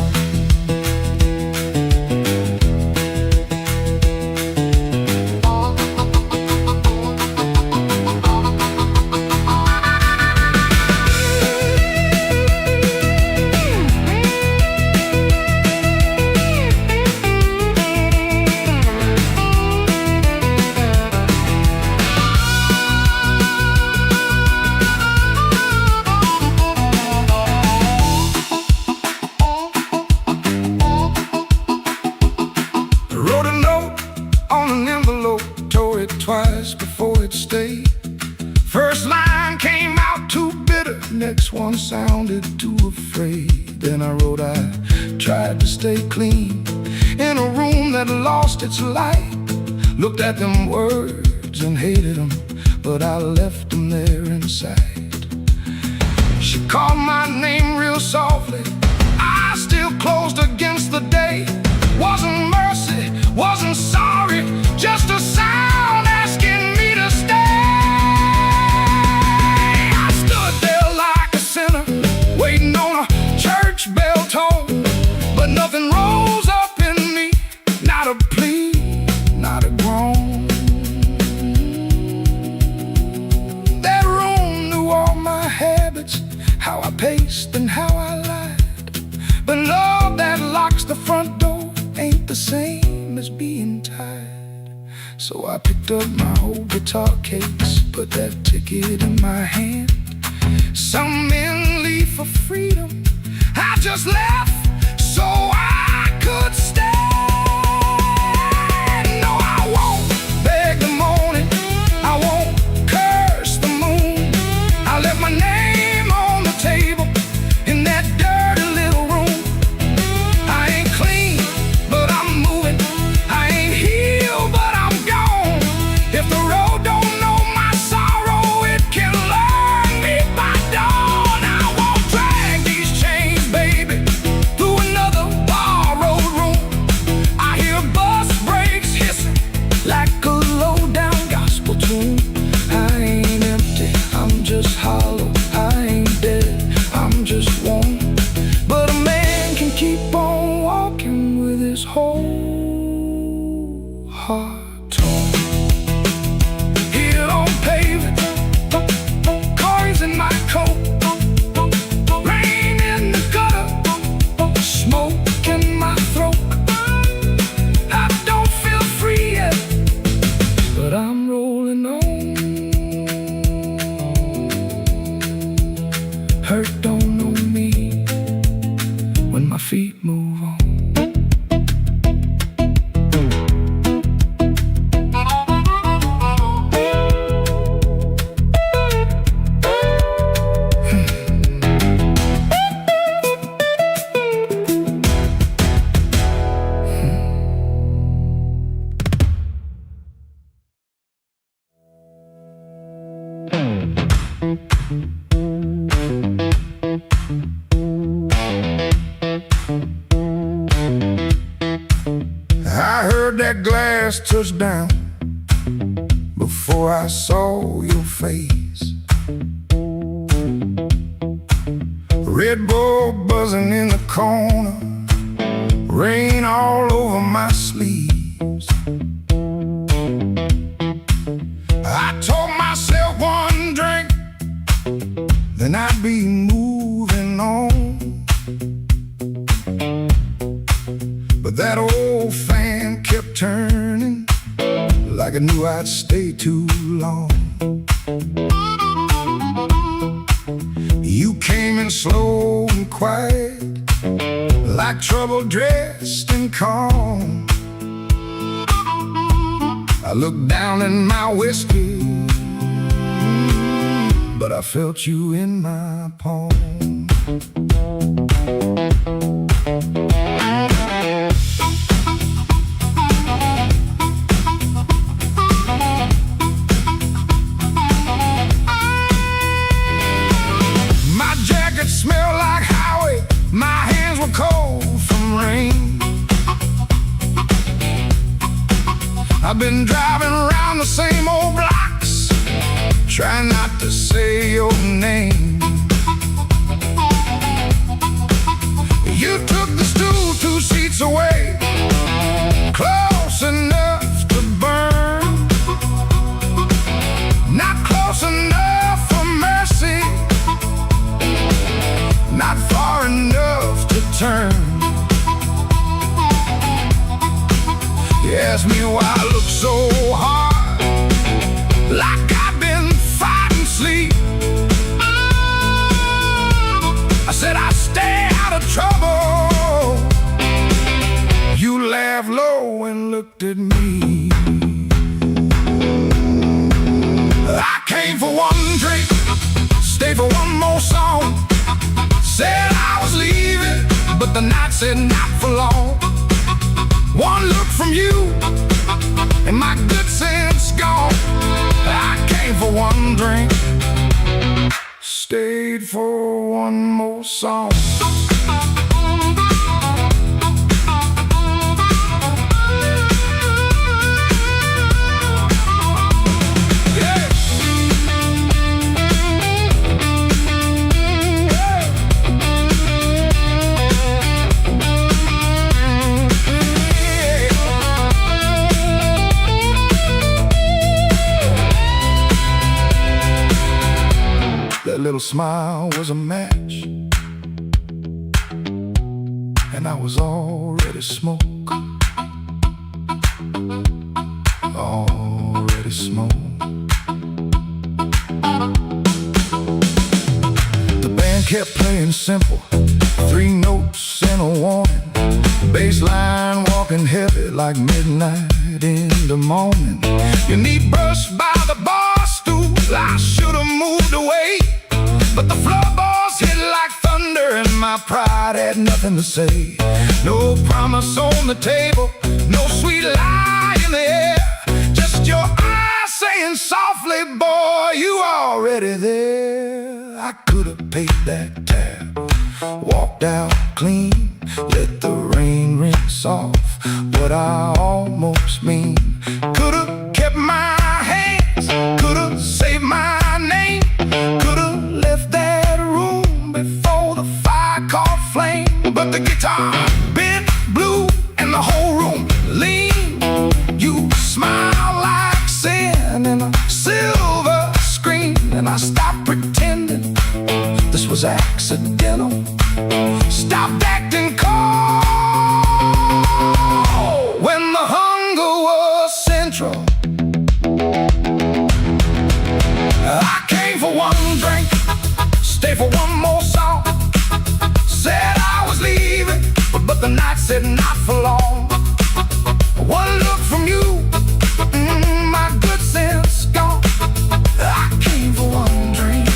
Wrote a note on an envelope, tore it twice before it stayed. First line came out too bitter, next one sounded too afraid. Then I wrote, I tried to stay clean in a room that lost its light. Looked at them words and hated them, but I left them there inside. She called my name real softly, I still closed against the day. Wasn't mercy, wasn't sorry, just a sound asking me to stay. I stood there like a sinner, waiting on a church bell toll, but nothing rose up in me, not a plea, not a groan. That room knew all my habits, how I paced the front door ain't the same as being tired. So I picked up my old guitar case, put that ticket in my hand. Some men leave for freedom, I just left so I could stay. No, I won't beg the morning, I won't curse the moon. I left my name on the table in that dirty little room. I ain't clean, but I'm moving. I ain't healed, but I'm gone. If the road don't know my sorrow, it can learn me by dawn. I won't drag these chains, baby, through another borrowed room. I hear bus brakes hissing like a low-down gospel tune. I ain't empty, I'm just hollow. I ain't dead, I'm just warm. But a man can keep on walking with his whole heart torn. Here on pavement, cars in my coat, rain in the gutter, smoke in my throat. I don't feel free yet, but I'm rolling on. Hurt don't know me when my feet move on. I heard that glass touch down before I saw your face. Red Bull buzzing in the corner, rain all over my sleeves. I told myself one drink, then I'd be moving on. But that old fan kept turning, like I knew I'd stay too long. You came in slow and quiet, like trouble dressed in calm. I looked down in my whiskey, but I felt you in my palm. My jacket smelled like highway, my hands were cold from rain. I've been driving around the same old blocks, trying not to say your name. You took the stool 2 seats away, close enough to burn, not close enough for mercy, not far enough to turn. You asked me why I look so hard, like I've been fighting sleep. I said I stay out of trouble. You laughed low and looked at me. I came for one drink, stayed for one more song. Said I was leaving, but the night said not for long. One look from you, and my good sense gone. I came for one drink, stayed for one more song. That little smile was a match, and I was already smoke. Already smoke. The band kept playing simple, 3 notes and a warning. Bass line walking heavy like midnight in the morning. Your knee brushed by the bar stool, I should've moved away, but the floorboards hit like thunder and my pride had nothing to say. No promise on the table, no sweet lie in the air, just your eyes saying softly, boy, you already there. I could've paid that tab, walked out clean, let the rain rinse off what I almost mean. Could've kept my hands, could've saved my name, could've left that room before the fire caught flame. But the guitar bent blue and the whole room leaned. You smiled like sin in a silver screen, and I stopped pretending this was accidental. Stopped acting cold when the hunger was central. I came for one drink, stay for one more song. Said I was leaving, but the night said not for long. One look from you, my good sense gone. I came for one drink,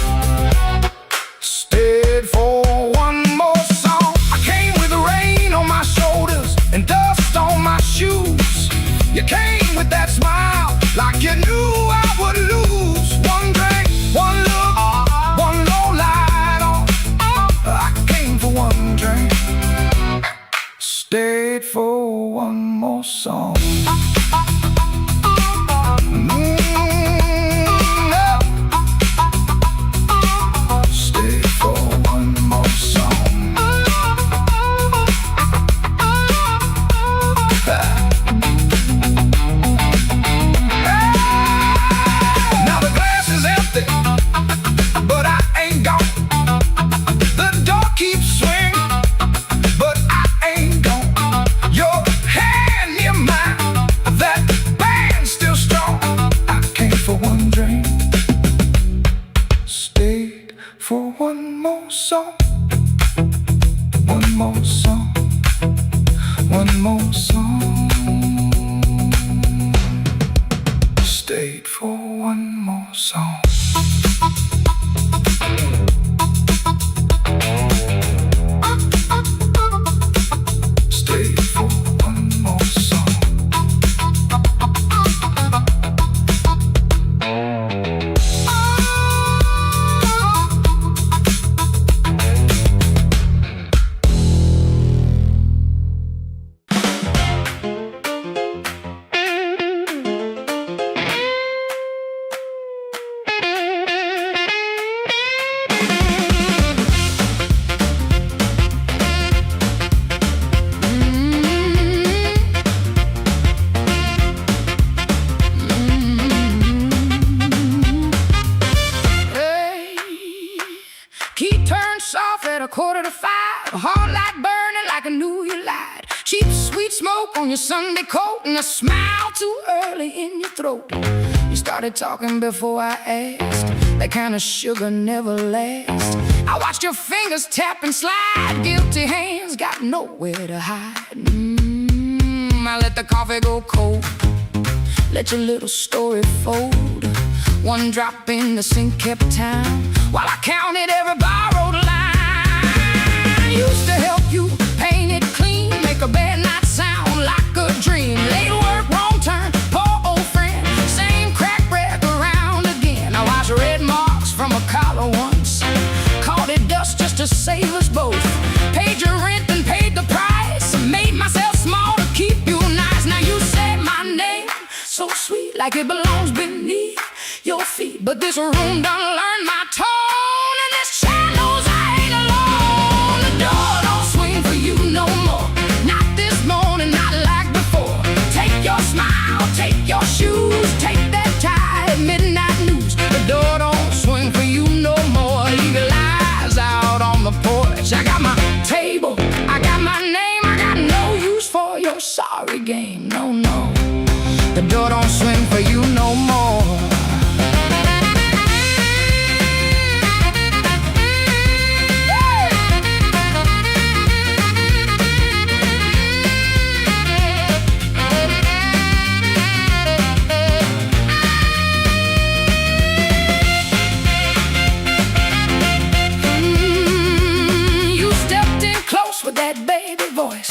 stayed for one more song. I came with the rain on my shoulders and dust on my shoes. You came with that smile like you knew I would lose. One drink, one look, one low light on. I came for one drink, stayed for one more song. Stayed for one more song. Now the glass is empty, but I ain't gone. The door keeps swinging, but I ain't gone. Your hand near mine, that band's still strong. I came for one drink, stayed for one more song. One more song, one more song. Stayed for one more song. Stayed for one more song. Key turned soft at 4:45. A heart light burning like I knew you lied. Cheap sweet smoke on your Sunday coat, and a smile too early in your throat. You started talking before I asked. That kind of sugar never lasts. I watched your fingers tap and slide. Guilty hands got nowhere to hide. I let the coffee go cold, let your little story fold. One drop in the sink kept time while I counted every borrowed line. Used to help you paint it clean, make a bad night sound like a dream. Late work, wrong turn, poor old friend, same crack wreck around again. I watched red marks from a collar once, called it dust just to save us both. Paid your rent and paid the price, made myself small to keep you nice. Now you say my name so sweet, like it belongs beneath your feet. But this room done learned my tone, and this child knows I ain't alone. The door don't swing for you no more, not this morning, not like before. Take your smile, take your shoes, take that tie at midnight news. The door don't swing for you no more. Leave your lies out on the porch. I got my table, I got my name sorry game, no, no. The door don't swing for you no more.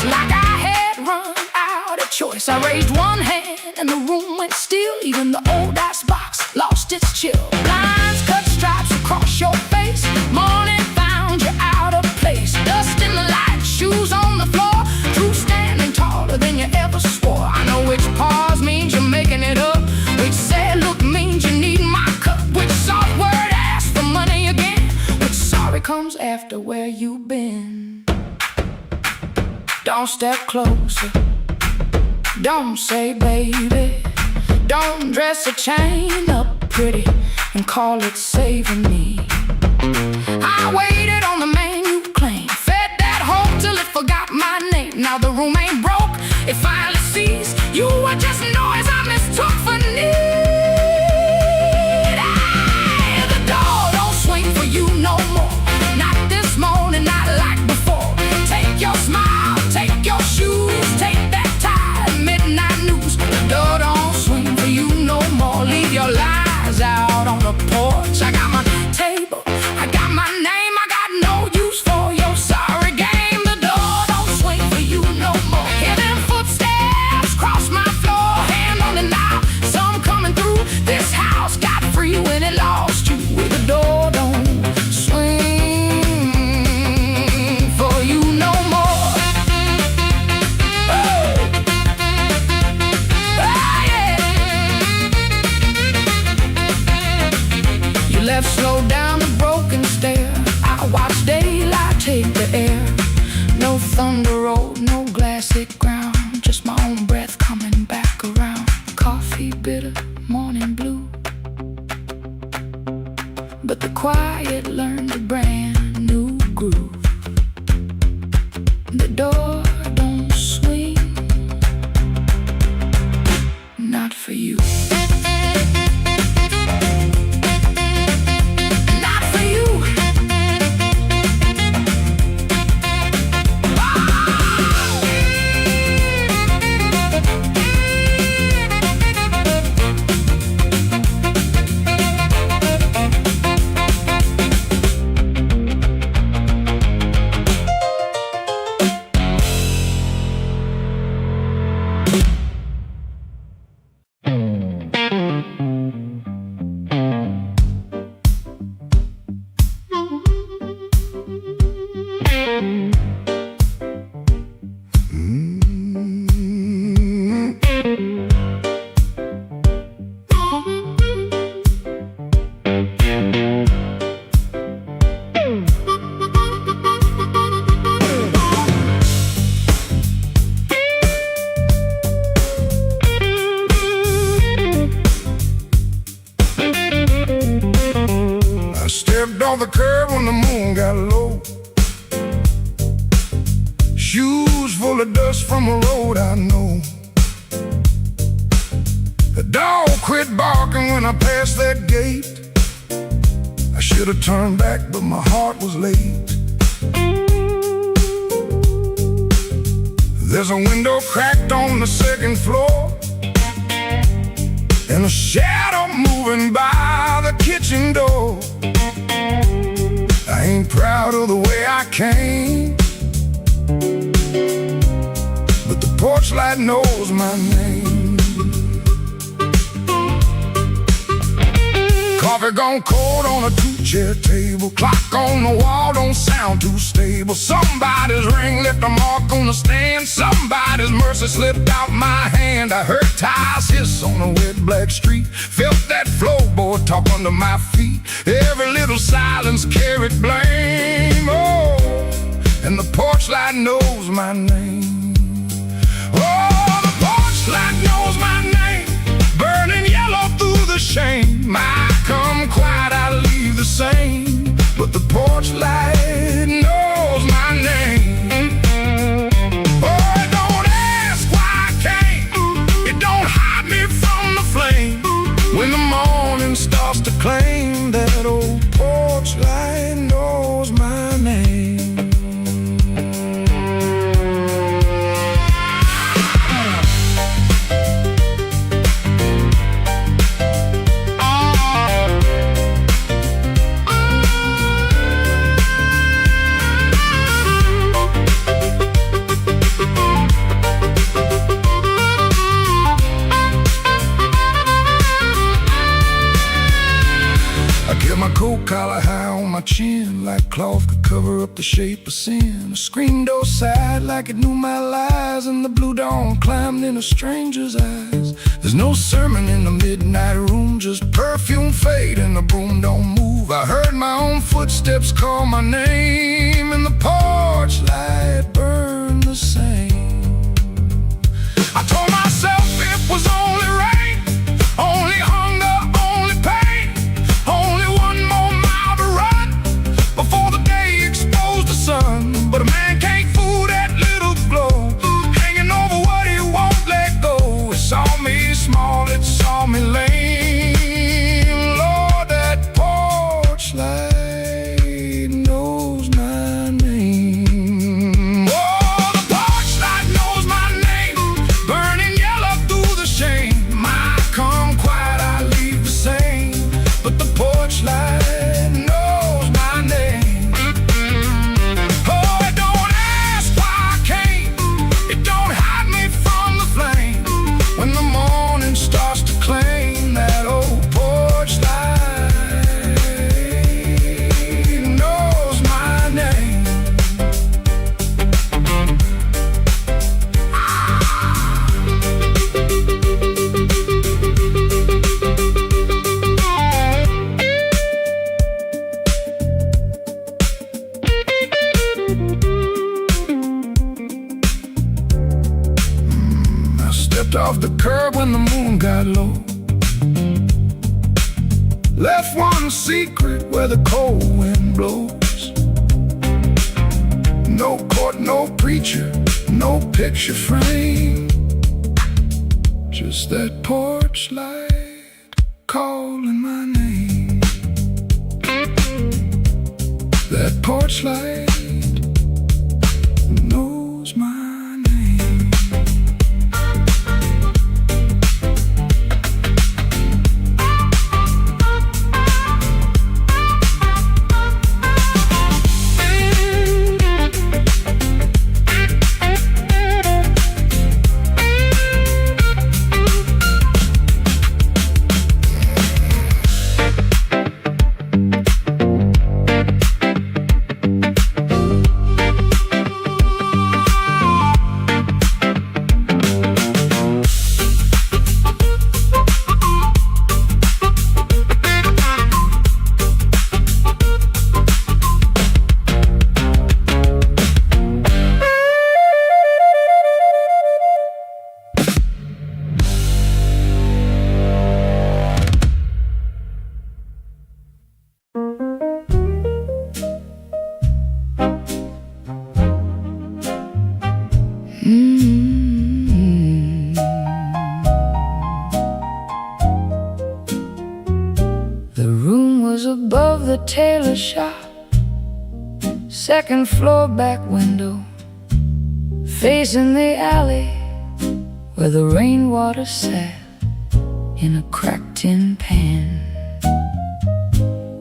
Like I had run out of choice. I raised one hand and the room went still. Even the old ice box lost its chill. Lines cut stripes across your face. Morning found you out of place. Dust in the light, shoes on the floor. Through standing taller than you ever swore. I know which pause means you're making it up. Which sad look means you need my cup. Which soft word asks for money again. Which sorry comes after where you've been. Don't step closer. Don't say baby. Don't dress a chain up pretty and call it saving me. I waited on the man you claimed. Fed that hope till it forgot my name. Now the room ain't broke, it finally sees you were just noise I mistook for need. The door don't swing for you no more. Not this morning, not like before. Take your smile, take your shoes, take that tie, midnight news. The door don't swing for you no more. Leave your lies out on the porch. I got my table, I got my name, I got no use for your sorry game. The door don't swing for you no more. Hear them footsteps cross my floor, hand on the knob, some coming through. This house got free when it lost you. The door don't swing for you no more. Slow down the broken stair. I watch daylight take the air. No thunder road, no glassy ground. Just my own breath coming back around. Coffee bitter, morning blue. But the quiet learned a brand new groove. The door don't swing. Not for you. On the curb when the moon got low. Shoes full of dust from a road I know. The dog quit barking when I passed that gate. I should have turned back, but my heart was late. There's a window cracked on the second floor, and a shadow moving by the kitchen door. I ain't proud of the way I came, but the porch light knows my name. Coffee gone cold on a two-chair table. Clock on the wall don't sound too stable. Somebody's ring left a mark on the stand. Somebody's mercy slipped out my hand. I heard tires hiss on a wet black street. Felt that floorboard talk under my feet. Every little silence carried blame. Oh, and the porch light knows my name. Oh, the porch light knows my name. Burning yellow through the shame. I come quiet, I leave the same. But the porch light knows my name. Oh, don't ask why I chin like cloth could cover up the shape of sin. I screamed outside like it knew my lies, and the blue dawn climbed in a stranger's eyes. There's no sermon in the midnight room, just perfume fade and the broom don't move. I heard my own footsteps call my name, and the porch light burned the same. I told myself it was only rain, only hunger, only pain, only one more mile to run before the day exposed the sun. But a man can't fool that little glow, hanging over what he won't let go. It saw me small, it saw me lame. Lord, that porch light knows my name. Oh, the porch light knows my name, burning yellow through the shame. I come quiet, I leave the same, but the porch light knows my name. Oh, it don't ask why I came, it don't hide me from the flame. When the morning starts to claim, that old porch light knows my name. I stepped off the curb when the moon got low, left one secret where the cold wind blows. No court, no preacher, no picture frame, just that porch light calling my name. That porch light knows my name. The room was above the tailor shop, second floor back window, facing the alley where the rainwater sat in a cracked tin pan.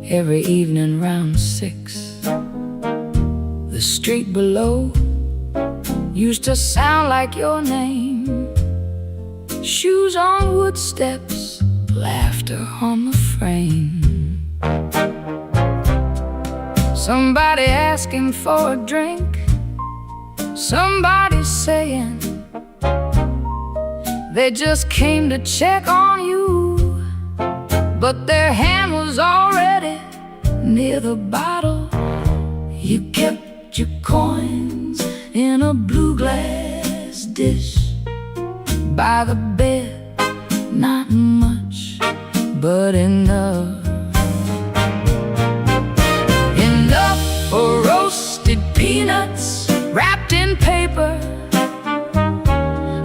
Every evening round 6, the street below used to sound like your name. Shoes on wood steps, laughter on the frame. Somebody asking for a drink, somebody saying they just came to check on you, but their hand was already near the bottle. You kept your coins in a blue glass dish by the bed, not much, but enough. Enough for roasted peanuts wrapped in paper,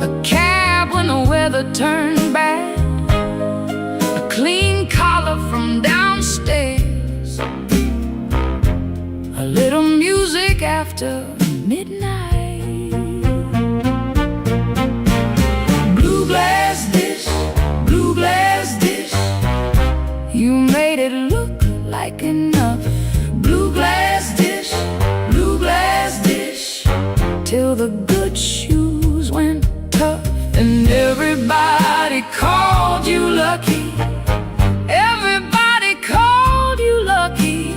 a cab when the weather turned bad, a clean collar from downstairs, a little music after midnight. Blue glass dish, blue glass dish, you made it look like enough. Blue glass dish, till the good shoes went tough, and everybody called you lucky. Everybody called you lucky.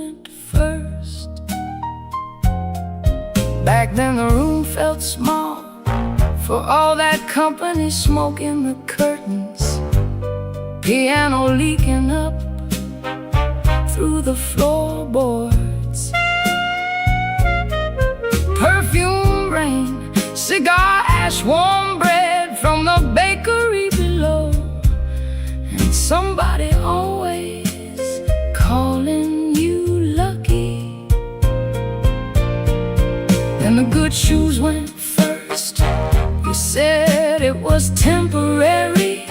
went first. Back then the room felt small, for all that company smoking the curtains, piano leaking up through the floorboards, perfume rain, cigar ash, warm bread from the bakery below, and somebody always calling you lucky. Then the good shoes went first. You said it was temporary.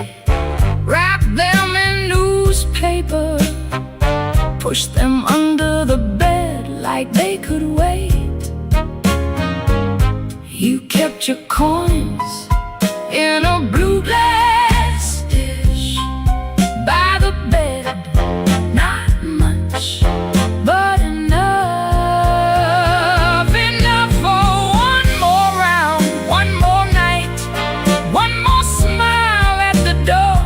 Wrap them in newspaper, push them under the bed like they could wait. You kept your coins in a blue glass dish by the bed. Not much, but enough. Enough for one more round, one more night, one more smile at the door,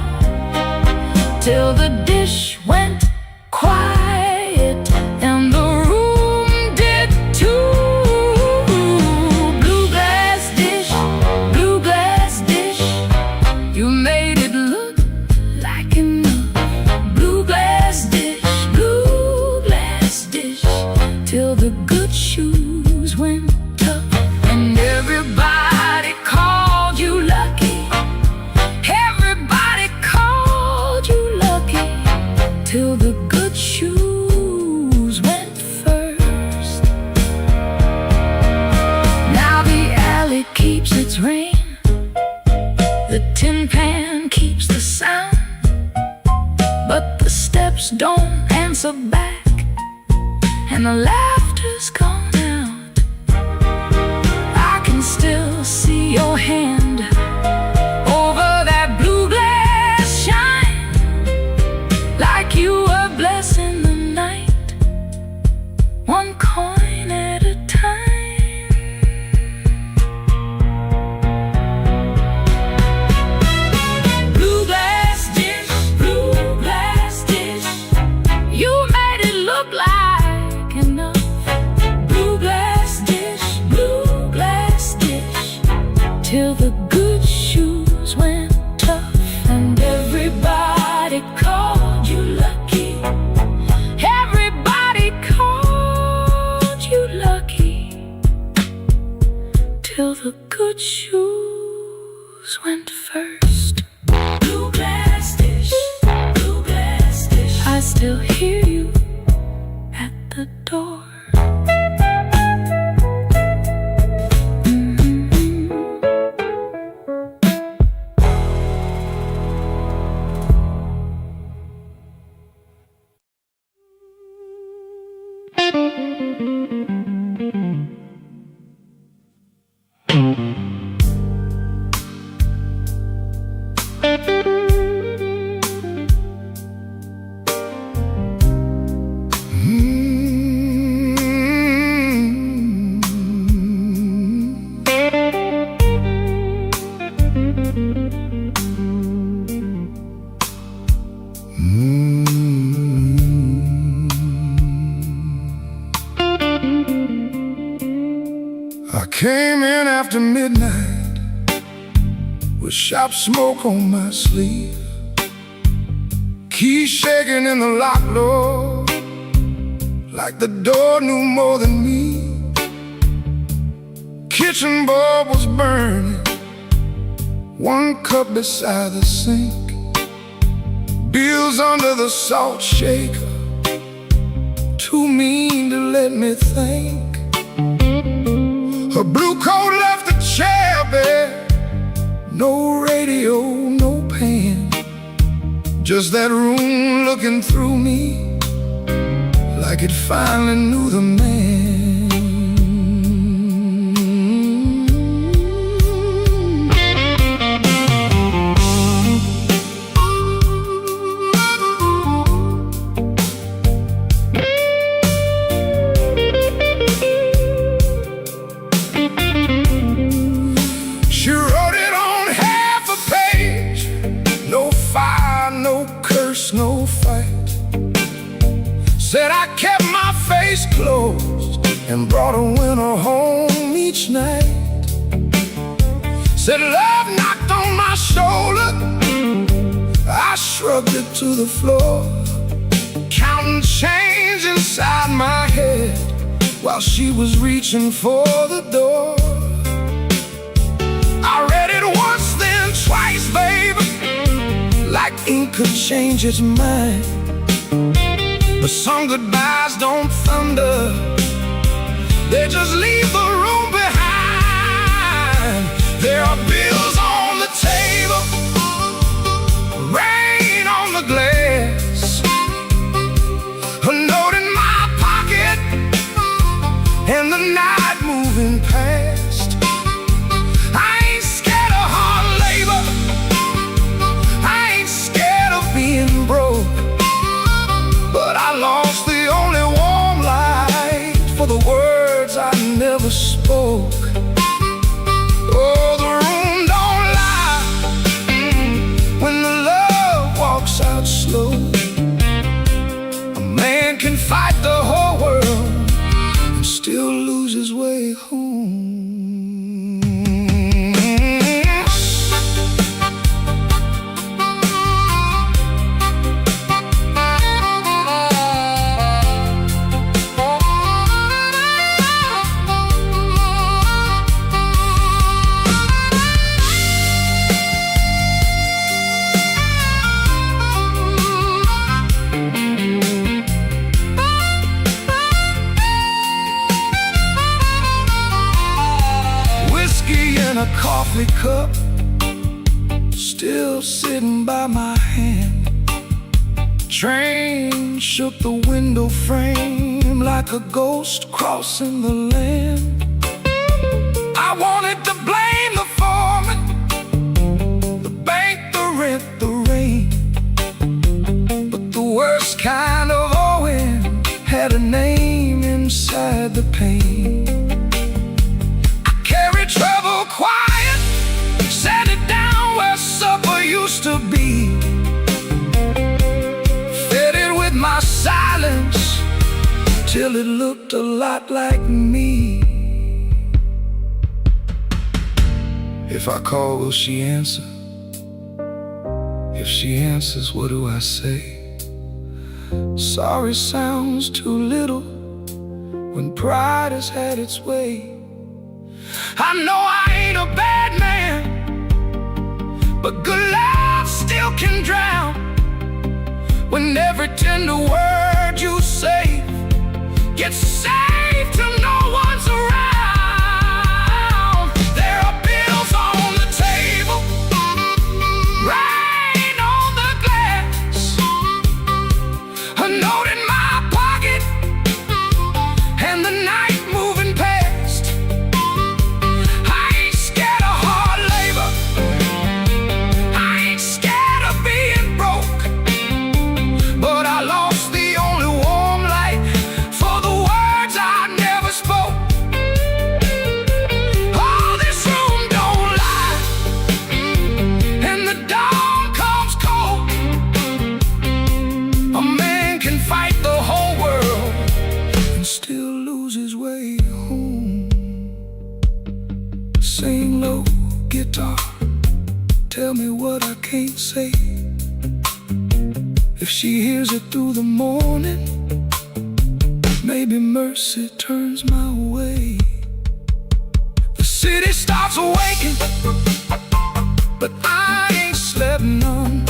till the dish went quiet and the room did too. Blue glass dish, blue glass dish, you made it look like enough. Blue glass dish, till the good shoes went tough. And everybody called you lucky. Everybody called you lucky, till the good shoes went first. Now the alley keeps its rain, the tin pan keeps the sound, but the steps don't answer back, and the laughter's gone out. I can still see your hand over that blue glass shine, like you were blessing the night, one coin at a time. Blue glass dish, you made it look like enough. Blue glass dish, till the good shoes went tough. And everybody called you lucky. Everybody called you lucky, till the good shoes went first. Blue glass dish, I still hear you at the door. I came in after midnight with sharp smoke on my sleeve, keys shaking in the lock, Lord, like the door knew more than me. Kitchen bulb was burning, one cup beside the sink, bills under the salt shaker, too mean to let me think. Her blue coat left the chair bare, no radio, no pan, just that room looking through me like it finally knew the man. She wrote it on half a page, no fire, no curse, no fight. Said I kept my case closed and brought a winner home each night. Said love knocked on my shoulder, I shrugged it to the floor, counting change inside my head while she was reaching for the door. I read it once, then twice, baby, like ink could change its mind. But some goodbyes don't thunder, they just leave the room behind. There are bills on the table, rain on the glass, a note in my pocket, and the night moving past. I ain't scared of hard labor, I ain't scared of being broke, but I lost the only warm light for the words I never spoke. Oh, the room don't lie when the love walks out slow. A man can fight the whole world and still lose his way home. A coffee cup still sitting by my hand. Train shook the window frame like a ghost crossing the land. I wanted to blame the foreman, the bank, the rent, the rain, but the worst kind of owing had a name inside the pain. Trouble quiet, set it down where supper used to be, fed it with my silence till it looked a lot like me. If I call, will she answer? If she answers, what do I say? Sorry sounds too little when pride has had its way. I know I ain't a bad man, but good love still can drown when every tender word you say gets saved till no one's around. There are bills on the table, rain on the glass, a note in my pocket, and the night moving past. Sing low, guitar, tell me what I can't say. If she hears it through the morning, maybe mercy turns my way. The city starts awaking, but I ain't slept none.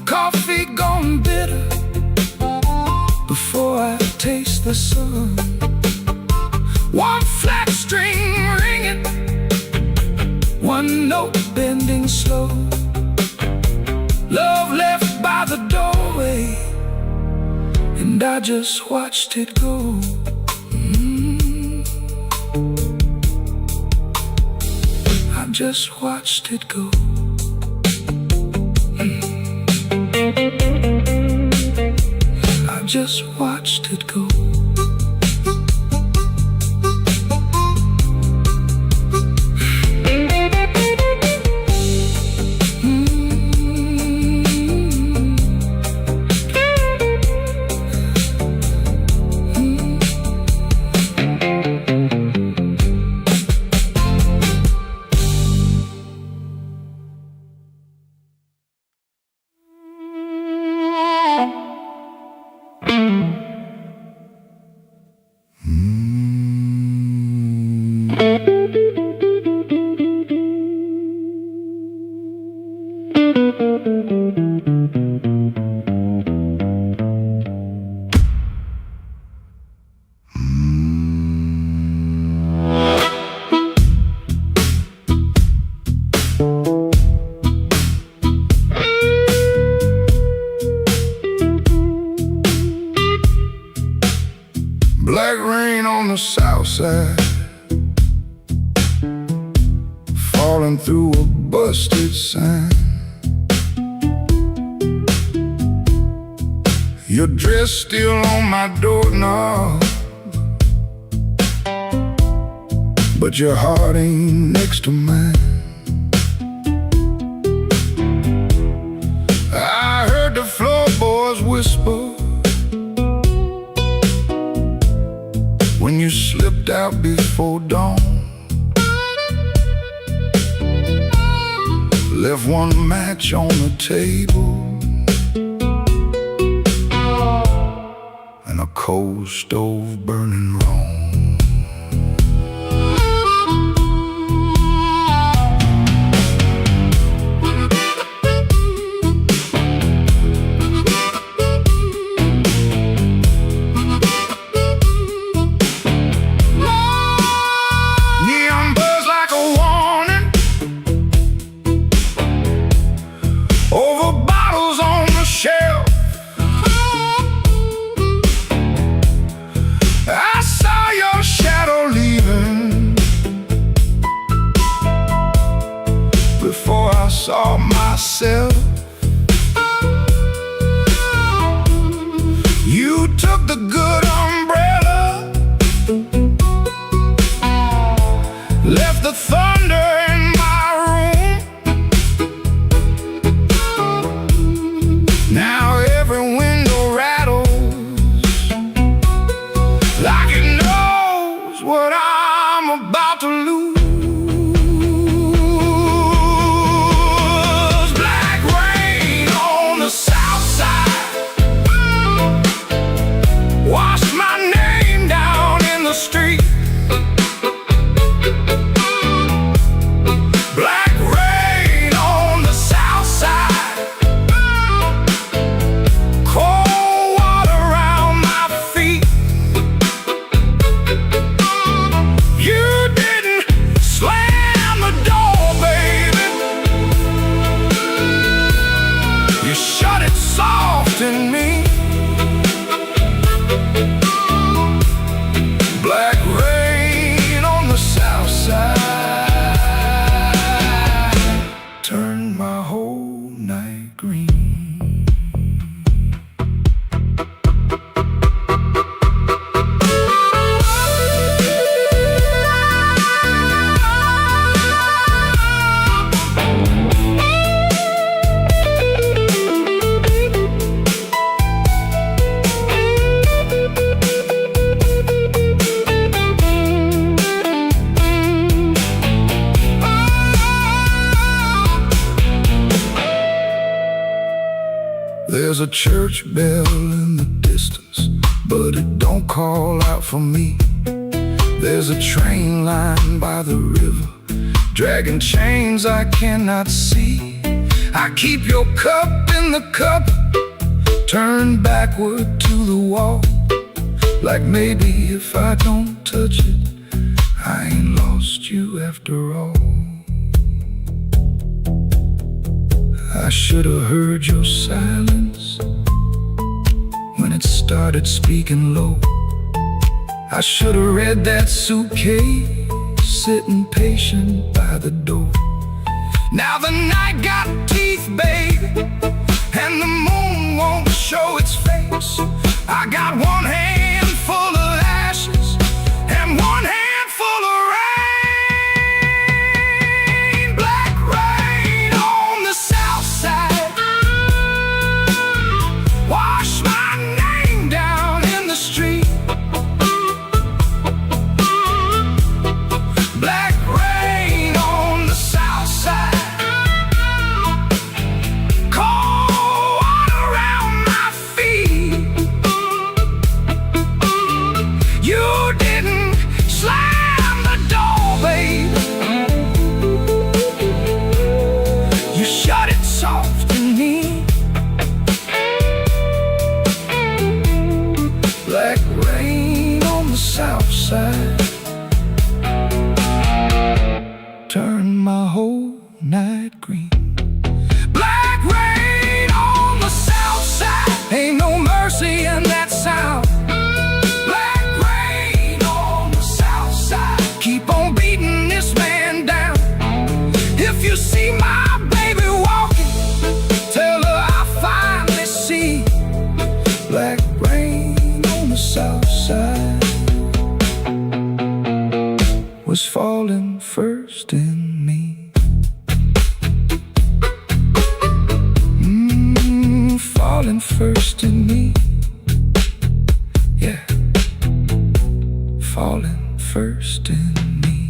Coffee gone bitter before I taste the sun. One flat string ringing, one note bending slow. Love left by the doorway, and I just watched it go. I just watched it go. I just watched it go. Black rain on the south side, falling through a busted sign. Your dress still on my doorknob, but your heart ain't next to mine. I heard the floorboards whisper when you slipped out before dawn. Left one match on the table and a cold stove burning wrong. Saw myself. You took the good umbrella, left the thunder in my room. Now every window rattles like it knows what I'm about to lose. In me, black rain on the south side turned my whole night green. There's a church bell in the distance, but it don't call out for me. There's a train line by the river, dragging chains I cannot see. I keep your cup in the cup, turned backward to the wall, like maybe if I don't touch it, I ain't lost you after all. I should have heard your silence when it started speaking low. I should have read that suitcase sitting patient by the door. Now the night got teeth, baby, and the moon won't show its face. I got one hand full of ashes and one hand full of rain. Black rain on the south side, wash my name down in the street. Black rain on the south side, cold water around my feet. You didn't slam the door, baby, you shut it soft in me. Black rain on the south side turned my whole night green. Black rain on the south side, ain't no mercy in that sound. Black rain south side was falling first in me. Falling first in me. Yeah, falling first in me.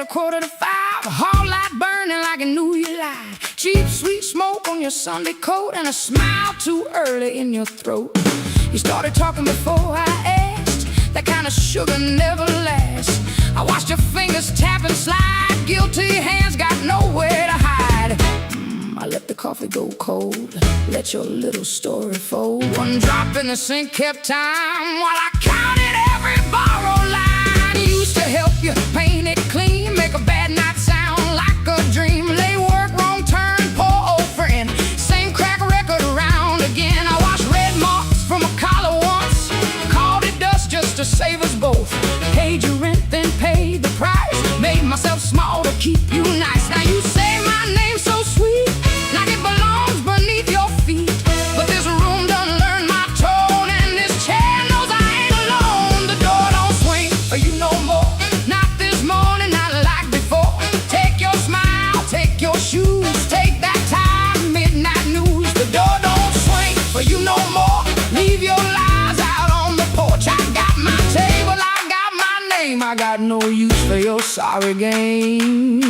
Quarter to five, a hall light burning like I knew you lied. Cheap sweet smoke on your Sunday coat and a smile too early in your throat. You started talking before I asked, that kind of sugar never lasts. I watched your fingers tap and slide, guilty hands got nowhere to hide. I let the coffee go cold, let your little story fold. One drop in the sink kept time while I counted every borrowed line. Used to help you paint it clean, make a bad night sound like a dream. Lay work, wrong turn, poor old friend, same crack record around again. I washed red marks from a collar once, called it dust just to save us both. Paid your rent, then paid the price, made myself small to keep you nice. Now you say my name so sweet, like it belongs beneath your feet. But this room done learned my tone, and this chair knows I ain't alone. The door don't swing for you no more, not this morning, not like before. Take your smile, take your shoes, take that time, midnight news. The door don't swing for you no more, leave your lies out on the porch. I got my table, I got my name, I got no use for your sorry game.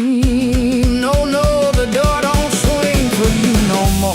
No, no, the door don't swing for you no more.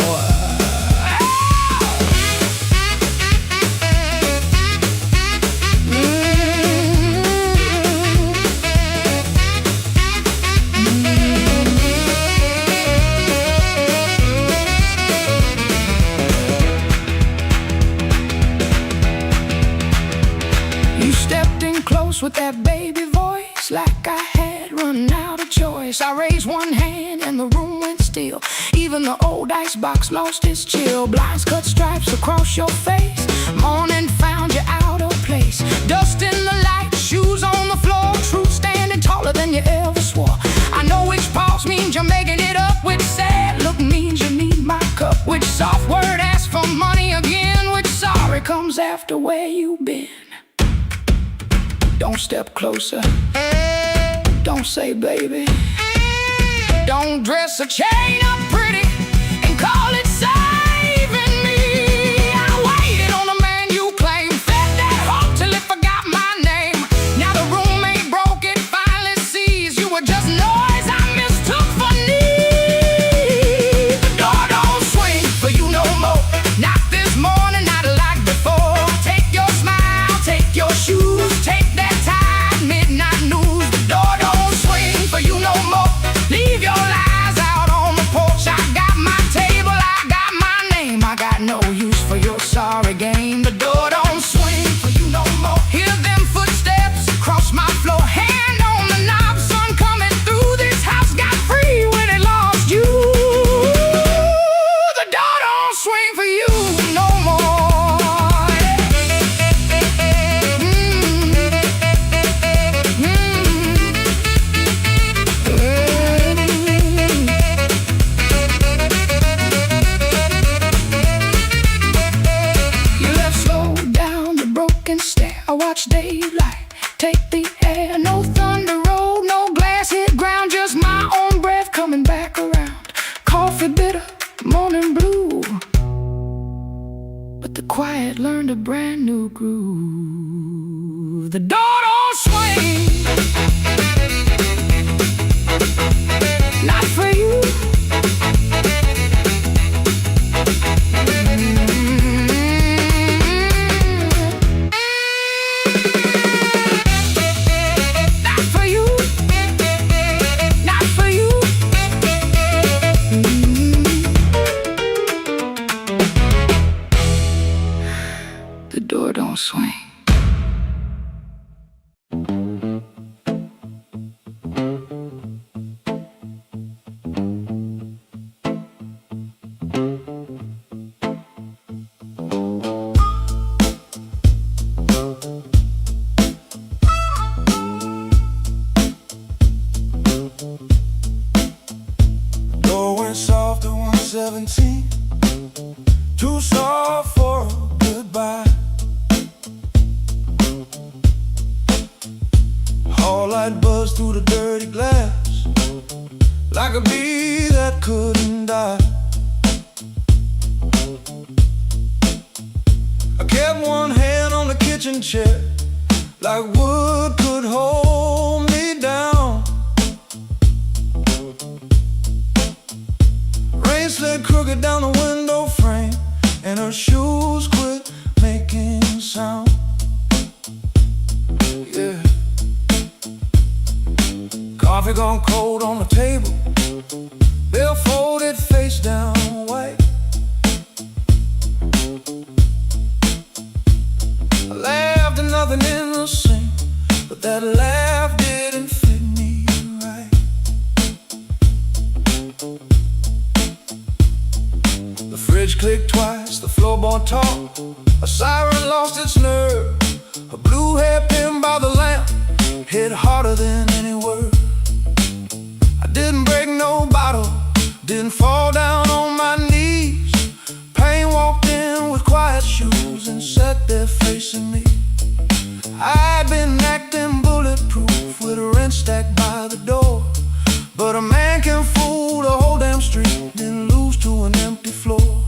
You stepped in close with that baby voice, like I had run out of choice. I raised one hand and the room went still. Even the old icebox lost its chill. Blinds cut stripes across your face, morning found you out of place. Dust in the light, shoes on the floor, truth standing taller than you ever swore. I know which pause means you're making it up, which sad look means you need my cup, which soft word asks for money again, which sorry comes after where you've been. Don't step closer, don't say baby, don't dress a chain up pretty and call it saving me. I waited on the man you claim, fed that hope till it forgot my name. Now the room ain't broke, it finally sees you were just noise I mistook for need. The door don't swing for you no more, not this morning, not like before. Take your smile, take your shoes, take that time, midnight news. The door don't swing for you no more, leave your lies out on the porch. I got my table, I got my name, I got no use for your sorry game. The door don't swing for you no more. Hear them footsteps cross my floor, hand on the knob, sun coming through this house. Got free when it lost you. The door don't swing for you no more. You left slow down the broken stair. I watched daylight take the air. No thunder rolled, no glass hit ground, just my own breath coming back around. Coffee bitter, morning blue, but the quiet learned a brand new groove. The door don't swing like a bee that couldn't die. I kept one hand on the kitchen chair, like wood could hold me down. Rain slid crooked down the window frame, and her shoes quit making sound. Yeah. Coffee gone cold on the table, bill folded face down white. I laughed and nothing innocent, but that laugh didn't fit me right. The fridge clicked twice, the floorboard talked, a siren lost its nerve. A blue hairpin by the lamp hit harder than any word. I didn't break no bottle, didn't fall down on my knees. Pain walked in with quiet shoes and sat there facing me. I'd been acting bulletproof with a rent stacked by the door, but a man can fool the whole damn street, then lose to an empty floor.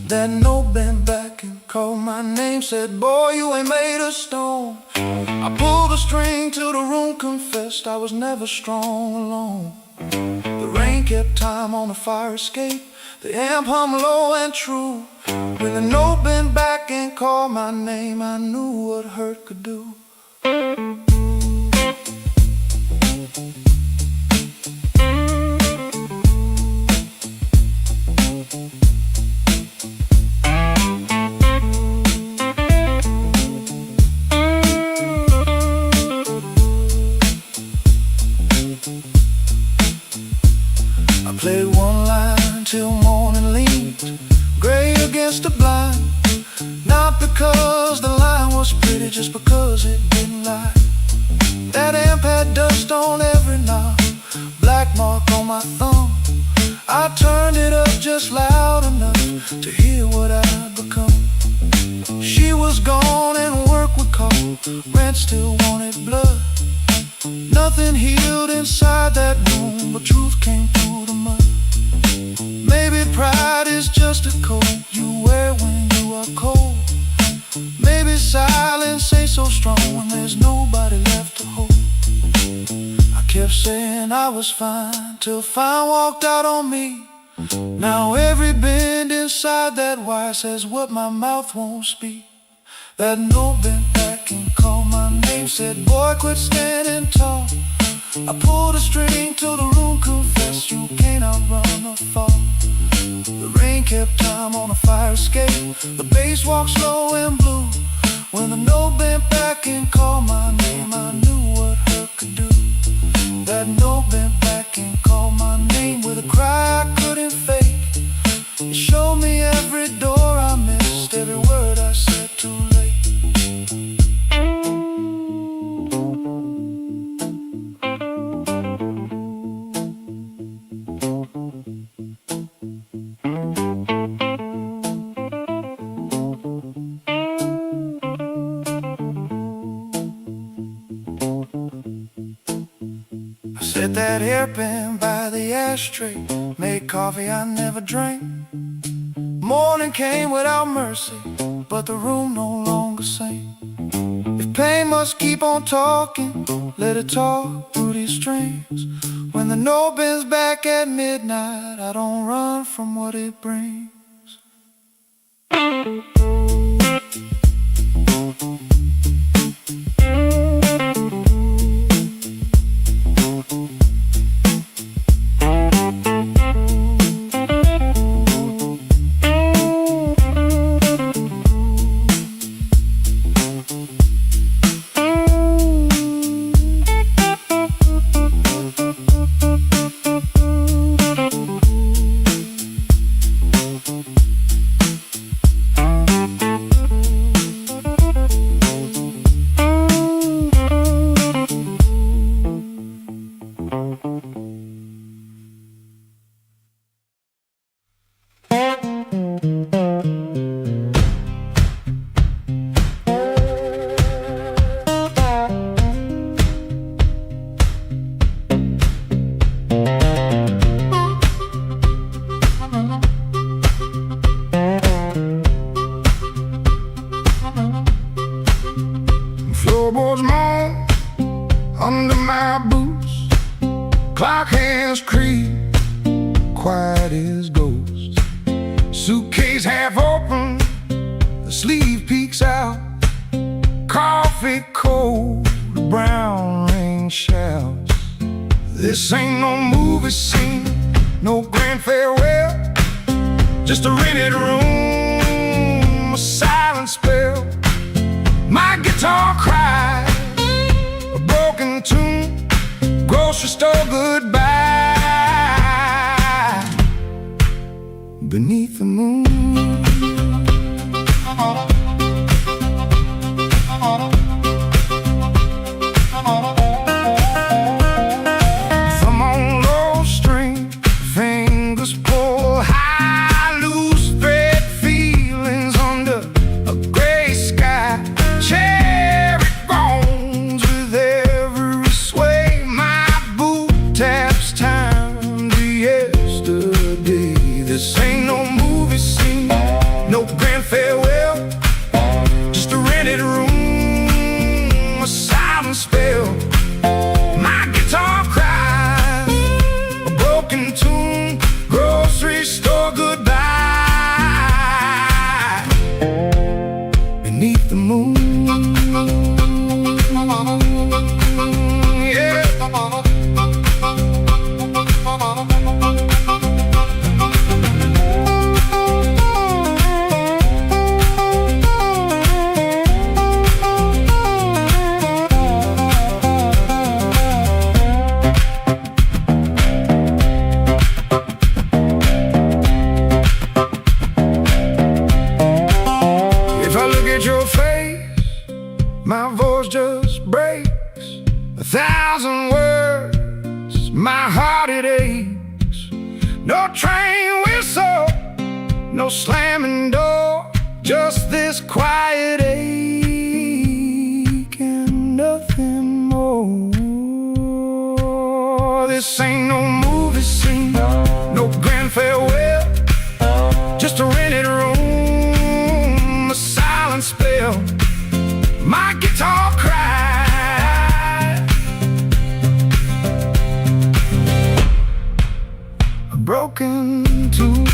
That note bent back and called my name, said, boy, you ain't made of stone. I pulled the string till the room confessed I was never strong alone. The rain kept time on the fire escape, the amp hummed low and true. When the note bent back and called my name, I knew what hurt could do. I played one line till morning leaned gray against the blind. Not because the line was pretty, just because it didn't lie. That amp had dust on every knob, black mark on my thumb. I turned it up just loud enough to hear what I'd become. She was gone and work would call, rent still wanted blood. Nothing healed inside that room, but truth came through the mud. Maybe pride is just a coat you wear when you are cold. Maybe silence ain't so strong when there's nobody left to hold. I kept saying I was fine, till fine walked out on me. Now every bend inside that wire says what my mouth won't speak. That note bent back and called my name, said, boy, quit standing tall. I pulled a string till the room confessed you can't outrun a fall. The rain kept time on a fire escape, the bass walked slow and blue. When the note bent back and called my name, I knew what hurt could do. That note bent back and called my name with a cry I couldn't fake. It showed me every door I missed, every word I said too late. Set that hairpin by the ashtray, made coffee I never drank. Morning came without mercy, but the room no longer sang. If pain must keep on talking, let it talk through these strings. When the note bends back at midnight, I don't run from what it brings. Clock hands creep, quiet as ghosts. Suitcase half open, the sleeve peeks out. Coffee cold, brown rain shouts. This ain't no movie scene, no grand farewell. Just a rented room, a silent spell. My guitar cries, a broken tune, grocery store goodbye. Beneath the moon, thumb on low string, fingers pull high, loose thread feelings under a gray sky. Cherry bones with every sway, my boot taps time to yesterday. This ain't no movie scene, no grand farewell. Just a rented room, a silent spell. My guitar cries, a broken tune, grocery store goodbye. Beneath the moon, yeah. If I look at your face, my voice just breaks. 1,000 words, my heart it aches. No train whistle, no slamming door, just this quiet ache and nothing more. This ain't no movie scene, no grand farewell. Just a rented room, a silent spell. My guitar cries, a broken tune.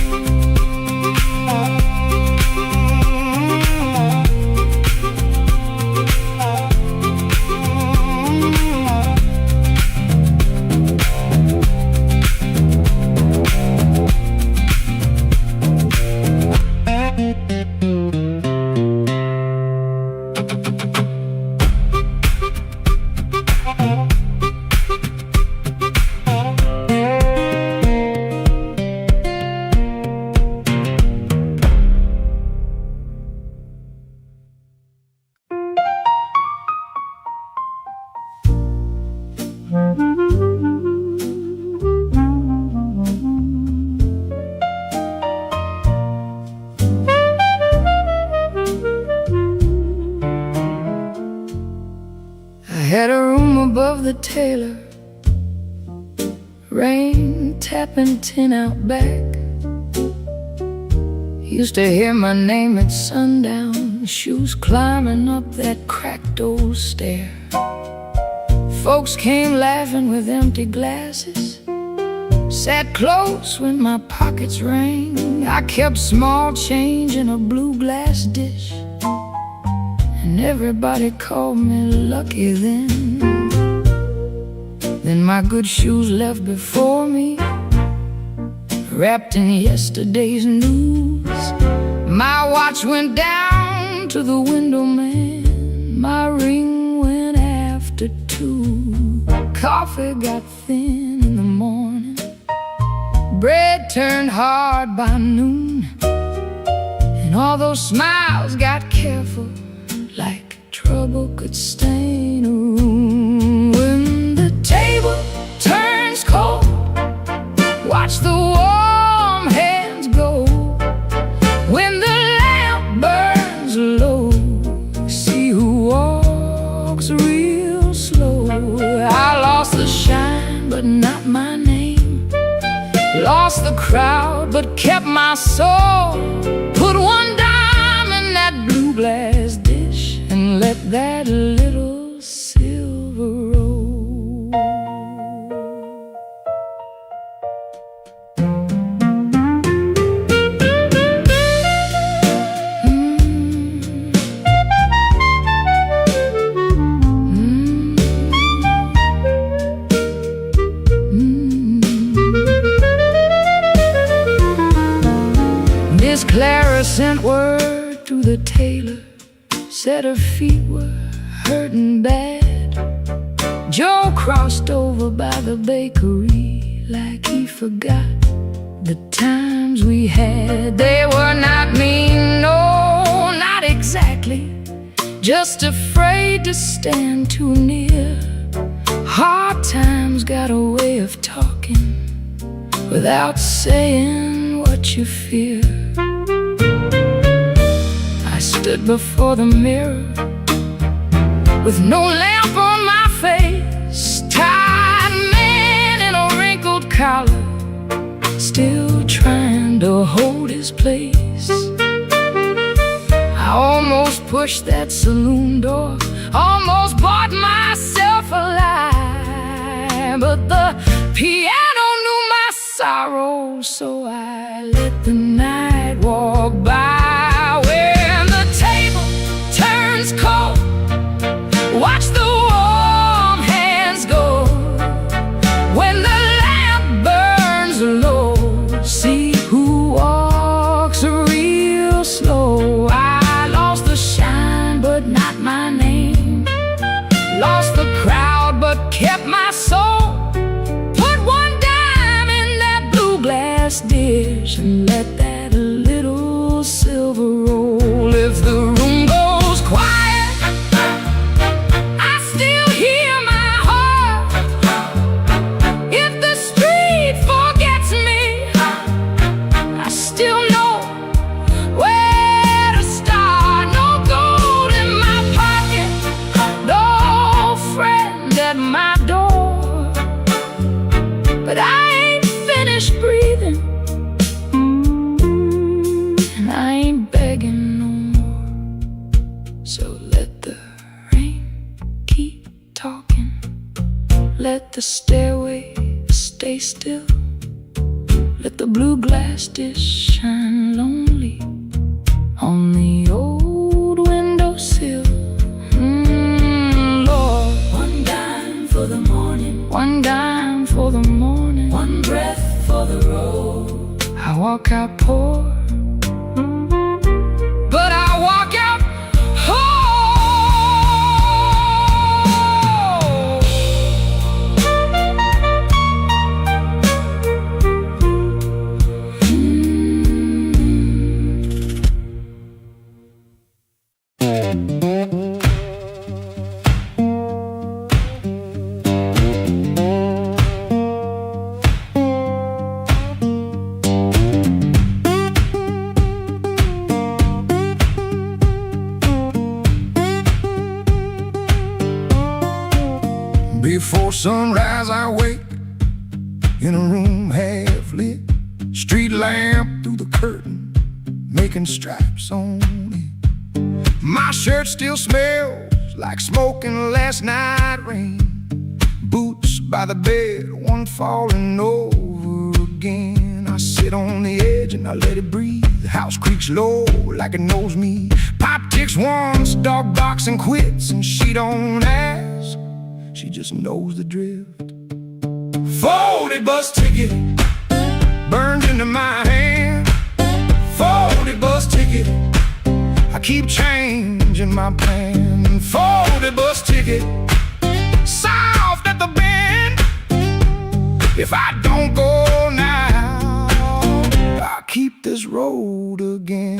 I had a room above the tailor, rain tapping tin out back. Used to hear my name at sundown, shoes climbing up that cracked old stair. Folks came laughing with empty glasses, sat close when my pockets rang. I kept small change in a blue glass dish, and everybody called me lucky then. Then my good shoes left before me, wrapped in yesterday's news. My watch went down to the window man, my ring went after 2. Coffee got thin in the morning, bread turned hard by noon, and all those smiles got careful, like trouble could stain a room. When the table turns cold, watch the warm hands go. When the lamp burns low, see who walks real slow. I lost the shine, but not my name. Lost the crowd, but kept my soul. Put one dime in that blue glass dish and let that little silver roll. Clara sent word to the tailor, said her feet were hurting bad. Joe crossed over by the bakery like he forgot the times we had. They were not mean, no, not exactly, just afraid to stand too near. Hard times got a way of talking without saying what you fear. I stood before the mirror with no lamp on my face, tired man in a wrinkled collar, still trying to hold his place. I almost pushed that saloon door, almost bought myself a lie, but the piano knew my sorrow, so I let the night walk by. When the table turns cold, watch the warm hands go. When the lamp burns low, see who walks real slow. I lost the shine, but not my name. Lost the crowd, but kept my soul. Put one dime in that blue glass dish and let that little silver roll. If the room goes quiet, I still hear my heart. If the street forgets me, I still know where to start. No gold in my pocket, no friend at my door, but I ain't finished breathing, and I ain't begging no more. So let the rain keep talking, let the stairway stay still, let the blue glass dish shine lonely on the old windowsill. Lord, one dime for the morning, one dime for the morning, one breath for the road. I walk out poor, but I walk out whole. Before sunrise I wake in a room half lit, street lamp through the curtain, making stripes on it. My shirt still smells like smoking last night rain. Boots by the bed, one falling over again. I sit on the edge and I let it breathe. The house creaks low like it knows me. Pop ticks once, dog barks and quits, and she don't ask, she just knows the drift. Folded bus ticket burned into my hand. Folded bus ticket, I keep changing my plan. Folded bus ticket, soft at the bend. If I don't go now, I'll keep this road again.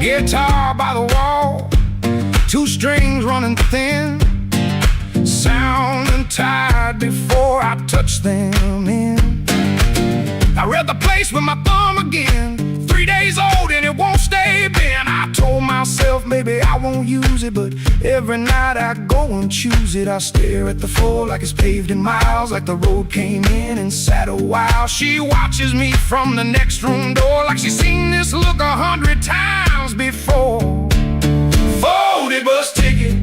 Guitar by the wall, two strings running thin, sounding tired before I touch them in. I read the place with my thumb again, 3 days old and it won't stay bent. I told myself maybe I won't use it, but every night I go and choose it. I stare at the floor like it's paved in miles, like the road came in and sat a while. She watches me from the next room door like she's seen this look 100 times before. Folded bus ticket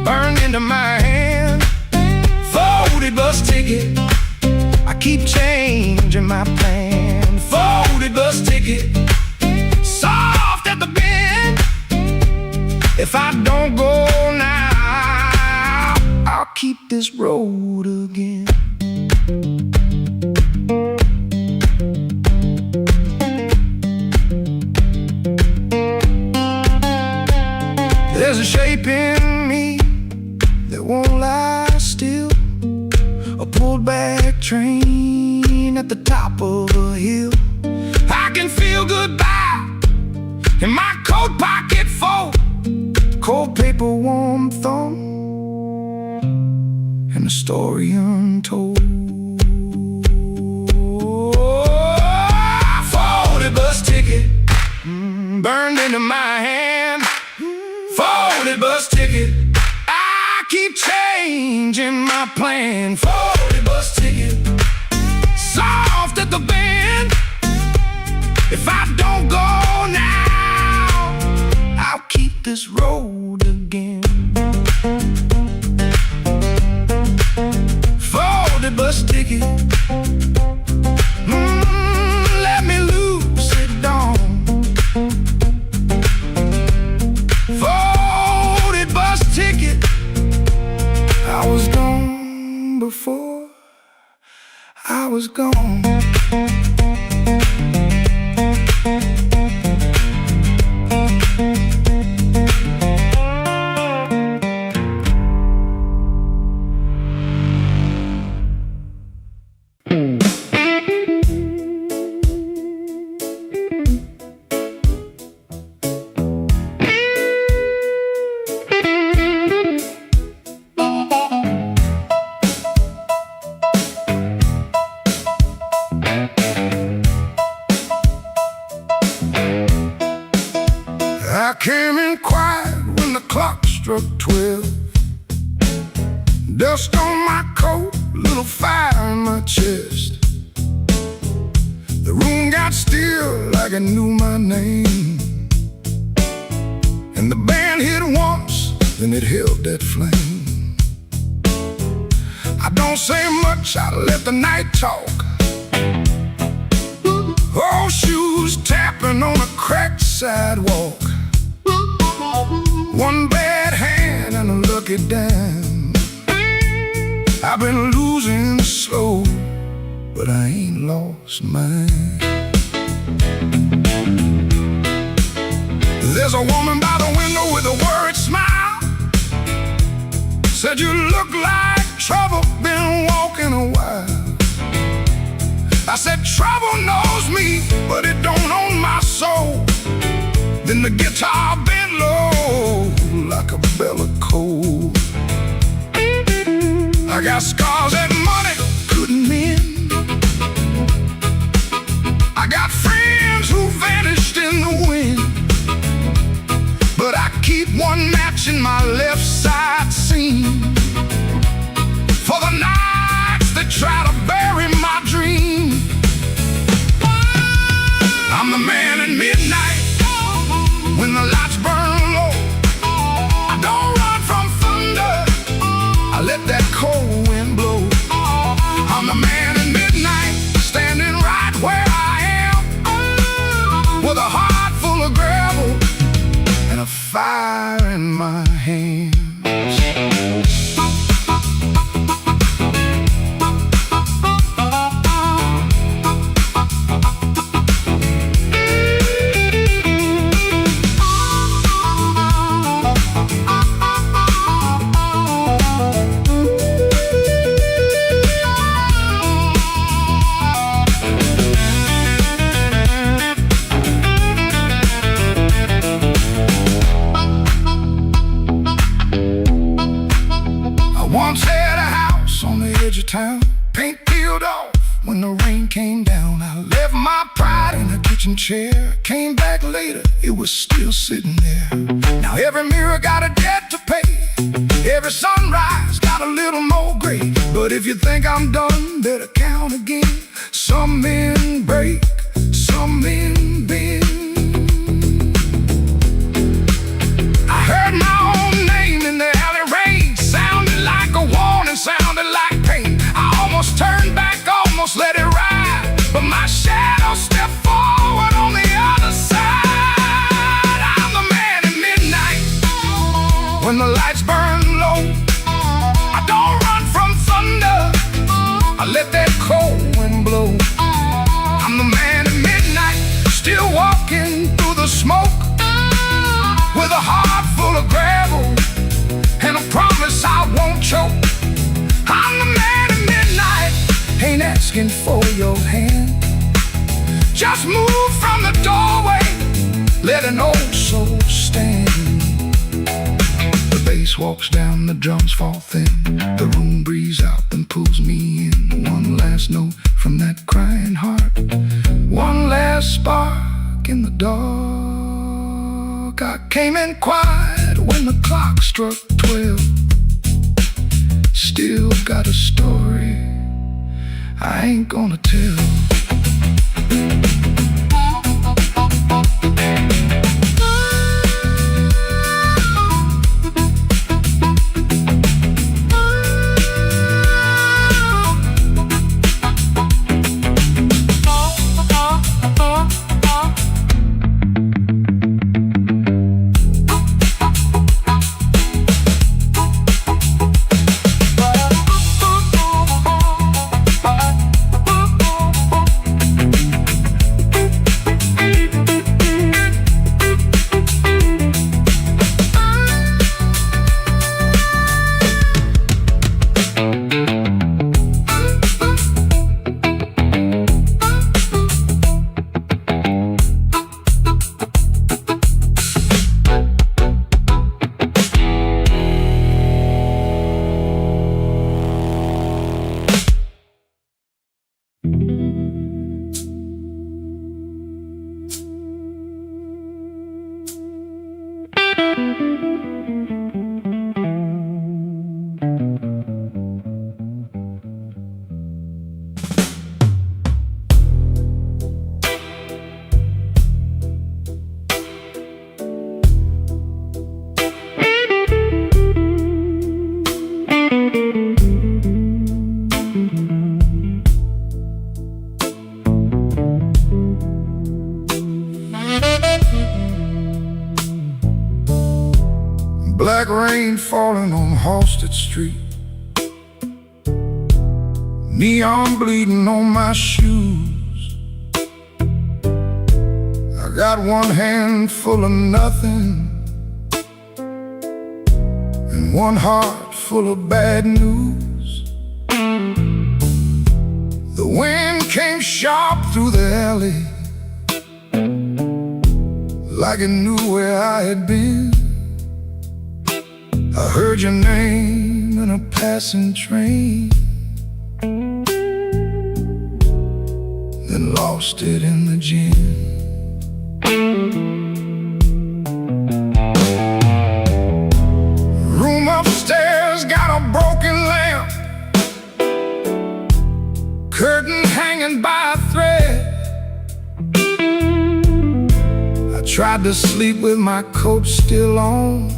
burned into my hand. Folded bus ticket, I keep changing my plan. Folded bus ticket, soft at the bend. If I don't go now, keep this road again. There's a shape in me that won't lie still, a pulled back train at the top of a hill. I can feel goodbye in my coat pocket full, cold paper, warm thumb, and a story untold. 40 bus ticket burned into my hand. 40 bus ticket, I keep changing my plan. 40 bus ticket, soft at the bend. If I don't go now, I'll keep this road again. 40 bus ticket, let me loose it down. 40 bus ticket, I was gone before I was gone. I came in quiet when the clock struck 12. Dust on my coat, little fire in my chest. The room got still like it knew my name, and the band hit once, then it held that flame. I don't say much, I let the night talk. Old shoes tapping on a cracked sidewalk. One bad hand and a lucky dime. I've been losing slow, but I ain't lost mine. There's a woman by the window with a worried smile. Said you look like trouble, been walking a while. I said trouble knows me, but it don't own my soul. Then the guitar bent low like a bell of coal. I got scars that money couldn't mend. I got friends who vanished in the wind, but I keep one match in my left side seam for the nights that try to bury my dream. I'm the man at midnight when the lights burn low. I don't run from thunder, I let that cold wind blow. I'm the man at midnight, standing right where I am, with a heart full of gravel and a fire in my hands. Once had a house on the edge of town, paint peeled off when the rain came down. I left my pride in a kitchen chair, came back later, it was still sitting there. Now every mirror got a debt to pay, every sunrise got a little more gray. But if you think I'm done, better count again. Some men break, some men bend. I heard my own name in the alley rain, sounded like a warning, sounded like pain. I almost turned back, almost let it ride, but my shadow stepped forward on the other side. I'm the man at midnight when the lights burn low. I don't run let that cold wind blow. I'm the man at midnight, still walking through the smoke, with a heart full of gravel and a promise I won't choke. I'm the man at midnight, ain't asking for your hand. Just move from the doorway, let an old soul stand. The bass walks down, the drums fall thin, the room breathes out, then pulls me in. One last note from that crying heart, one last spark in the dark. I came in quiet when the clock struck 12. Still got a story I ain't gonna tell. Black rain falling on Halsted Street, neon bleeding on my shoes. I got one hand full of nothing and one heart full of bad news. The wind came sharp through the alley, like it knew where I had been. I heard your name in a passing train, then lost it in the gin. Room upstairs got a broken lamp, curtain hanging by a thread. I tried to sleep with my coat still on,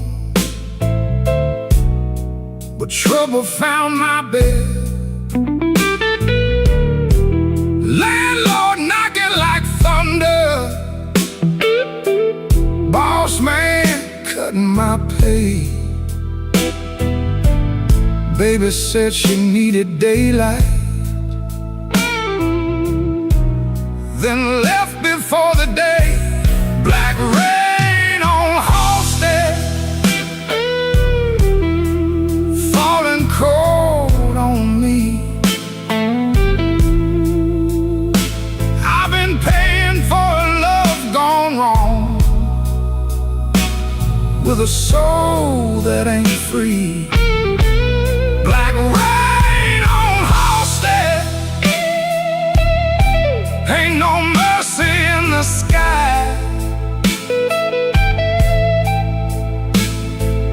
but trouble found my bed. Landlord knocking like thunder, boss man cutting my pay. Baby said she needed daylight, then left before the day. Black rain on Halsted, falling cold on me. I've been paying for a love gone wrong, with a soul that ain't free. Black rain on Halsted, ain't no mercy in the sky.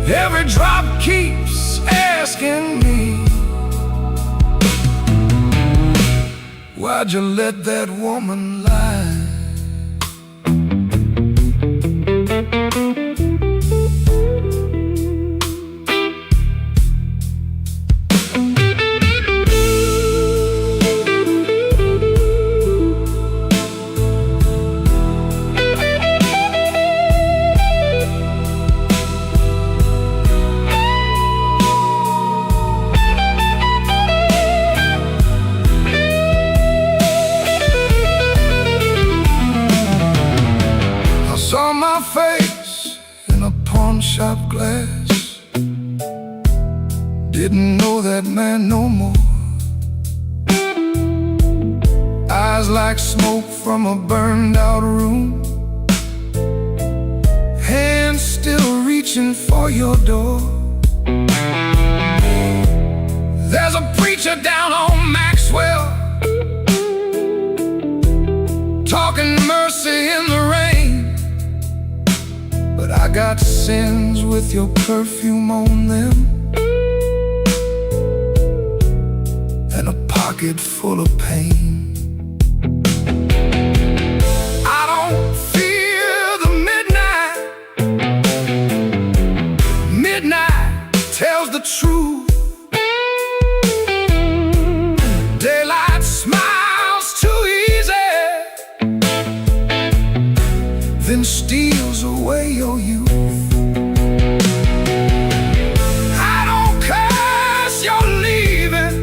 Every drop keeps asking me, why'd you let that woman lie? face in a pawn shop glass. Didn't know that man no more. Eyes like smoke from a burned out room. Hands still reaching for your door. There's a preacher down on Maxwell, talking mercy in the rain. But I got sins with your perfume on them, and a pocket full of pain. I don't fear the midnight. Midnight tells the truth. Daylight smiles too easy, then steals away your youth. I don't curse your leaving,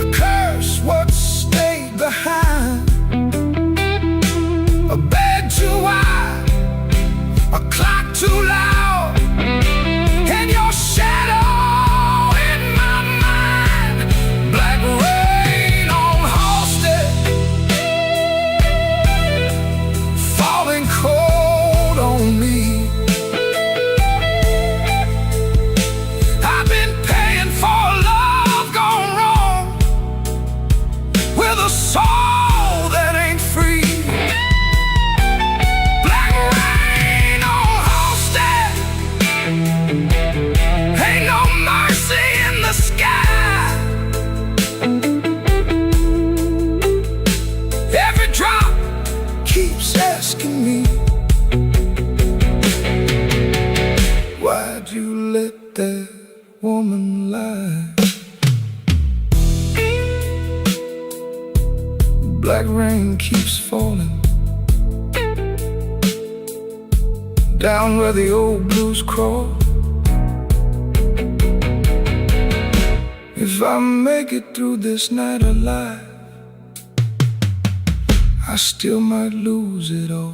I curse what stayed behind. A bed too wide, a clock too loud, and your shadow in my mind. Black rain on Halsted, falling cold on me. I've been paying for love gone wrong, with a soul that ain't free. Black rain on Halsted, ain't no mercy in the sky. Every drop keeps asking me, why'd you let that woman lie? Black rain keeps falling down where the old blues crawl. If I make it through this night alive, I still might lose it all.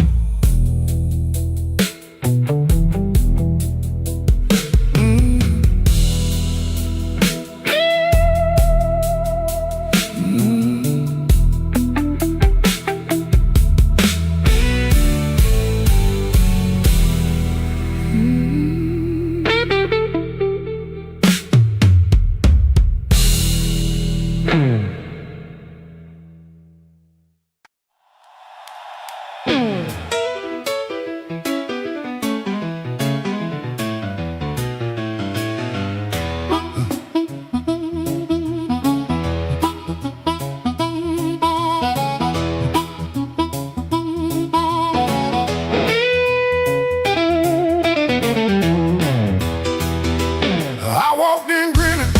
I walked in grinning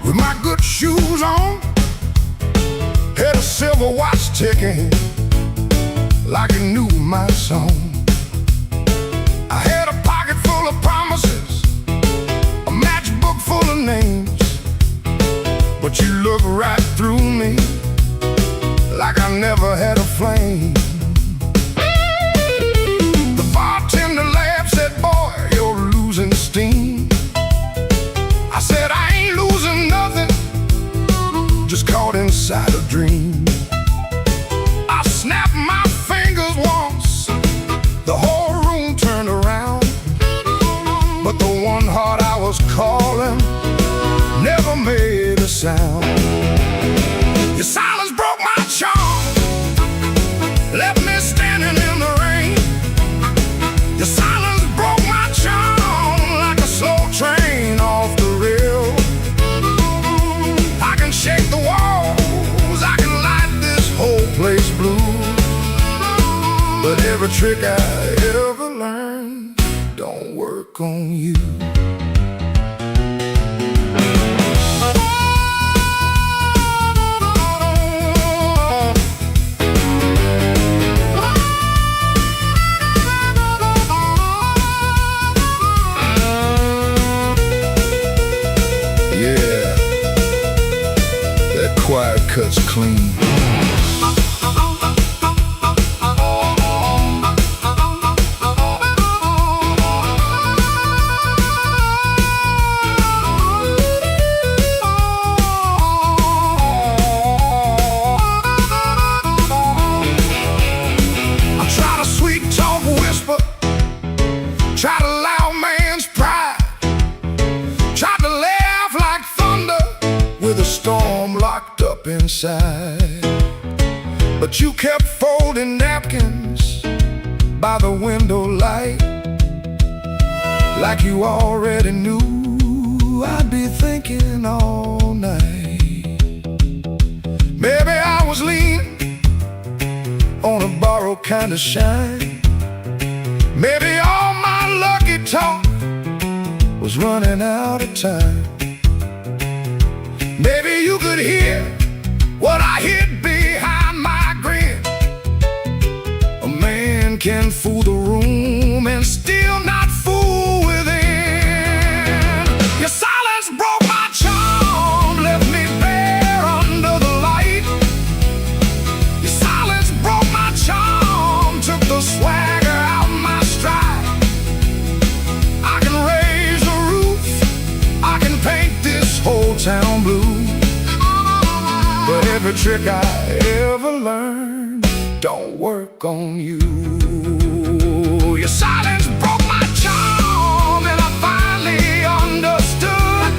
with my good shoes on, had a silver watch ticking like it knew my song. I had a pocket full of promises, a matchbook full of names, but you look right through me like I never had a flame. The bartender laughed, said, boy, you're losing steam. I said, I ain't losing nothing, just caught inside a dream. I snapped my fingers once, the whole room turned around, but the one heart I was calling never made a sound. Your silence broke my charm, left me standing in the rain. Your silence broke my charm like a slow train off the rail. I can shake the walls, I can light this whole place blue, but every trick I ever learned don't work on you. Cuts clean. inside. But you kept folding napkins by the window light, like you already knew I'd be thinking all night. Maybe I was leaning on a borrowed kind of shine. Maybe all my lucky talk was running out of time. Maybe you could hear what I hid behind my grin. A man can fool the room and still not fool within. Your silence broke my charm, left me bare under the light. Your silence broke my charm, took the swagger out my stride. I can raise a roof, I can paint this whole town blue, but every trick I ever learned don't work on you. Your silence broke my charm, and I finally understood.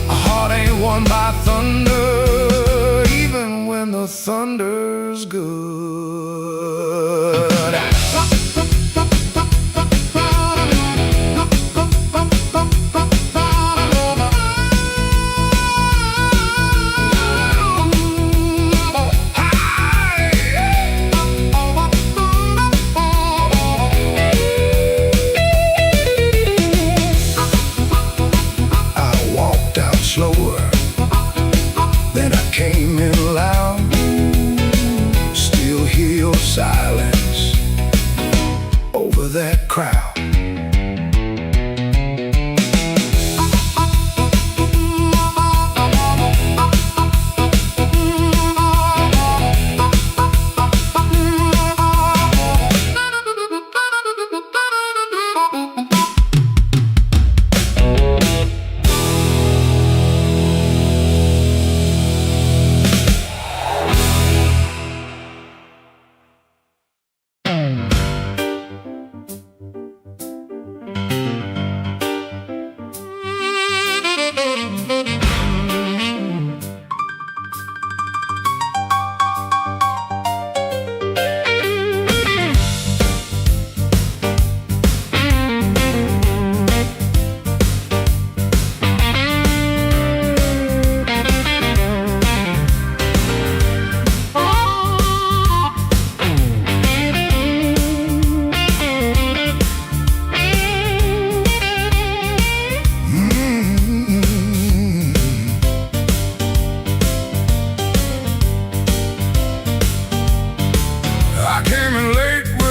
A heart ain't won by thunder, even when the thunder's good. Slower, then I came in loud. Still hear your silence over that crowd.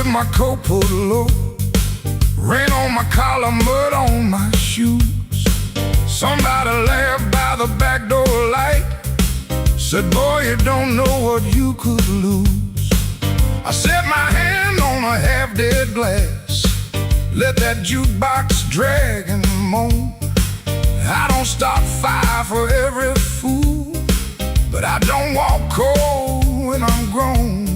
My coat pulled low, rain on my collar, mud on my shoes. Somebody laughed by the back door light, said, boy, you don't know what you could lose. I set my hand on a half-dead glass, let that jukebox drag and moan. I don't start fire for every fool, but I don't walk cold when I'm grown.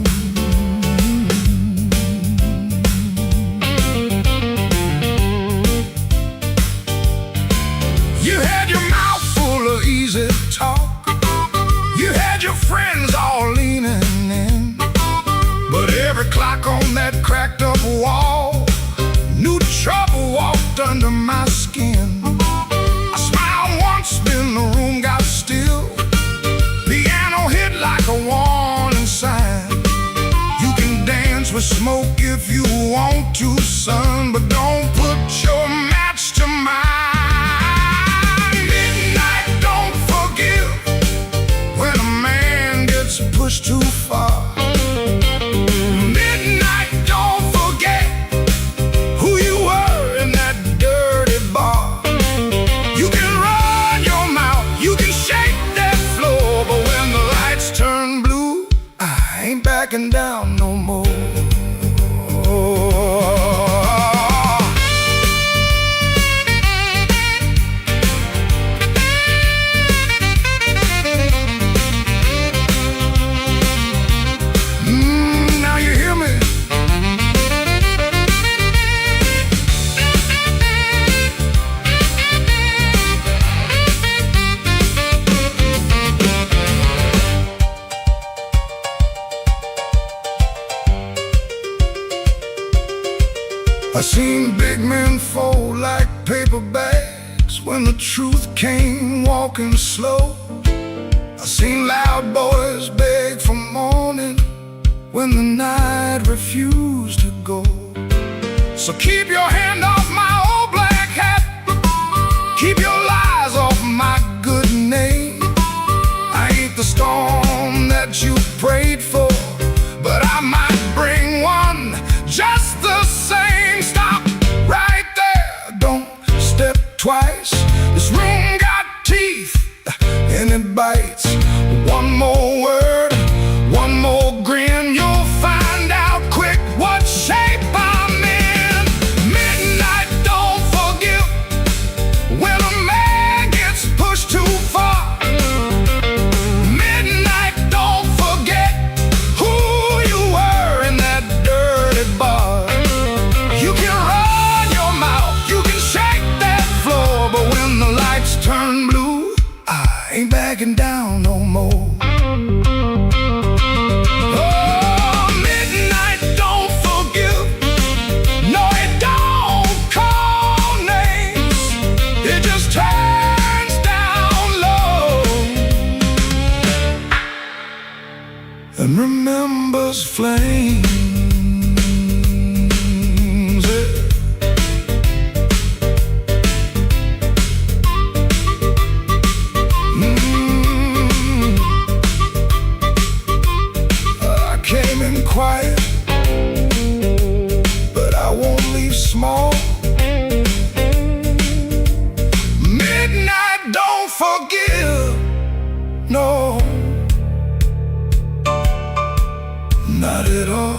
You had your mouth full of easy talk, you had your friends all leaning in, but every clock on that cracked up wall knew trouble walked under my skin. I smiled once, then the room got still. Piano hit like a warning sign. You can dance with smoke if you want to, son, but don't put your match to mine. Pushed too far. Midnight, don't forget who you were in that dirty bar. You can run your mouth, you can shake that floor, but when the lights turn blue, I ain't backing down no more. I seen big men fold like paper bags when the truth came walking slow. I seen loud boys beg for morning when the night refused to go. So keep your hand off my old black hat, keep your lies off my good name. I ain't the storm that you prayed for, but I might bring one just the same. Stop right there, don't step twice. This room got teeth and it bites. One more word, one more grin, you'll find out quick what shape I'm in. Midnight don't forgive when a man gets pushed too far. Midnight don't forget who you were in that dirty bar. You can run your mouth, you can shake that floor, but when the lights turn blue, I ain't backing down no more. Oh, midnight don't forgive. No, it don't call names. It just turns down low and remembers flames. Quiet, but I won't leave small. Midnight don't forgive, no, not at all.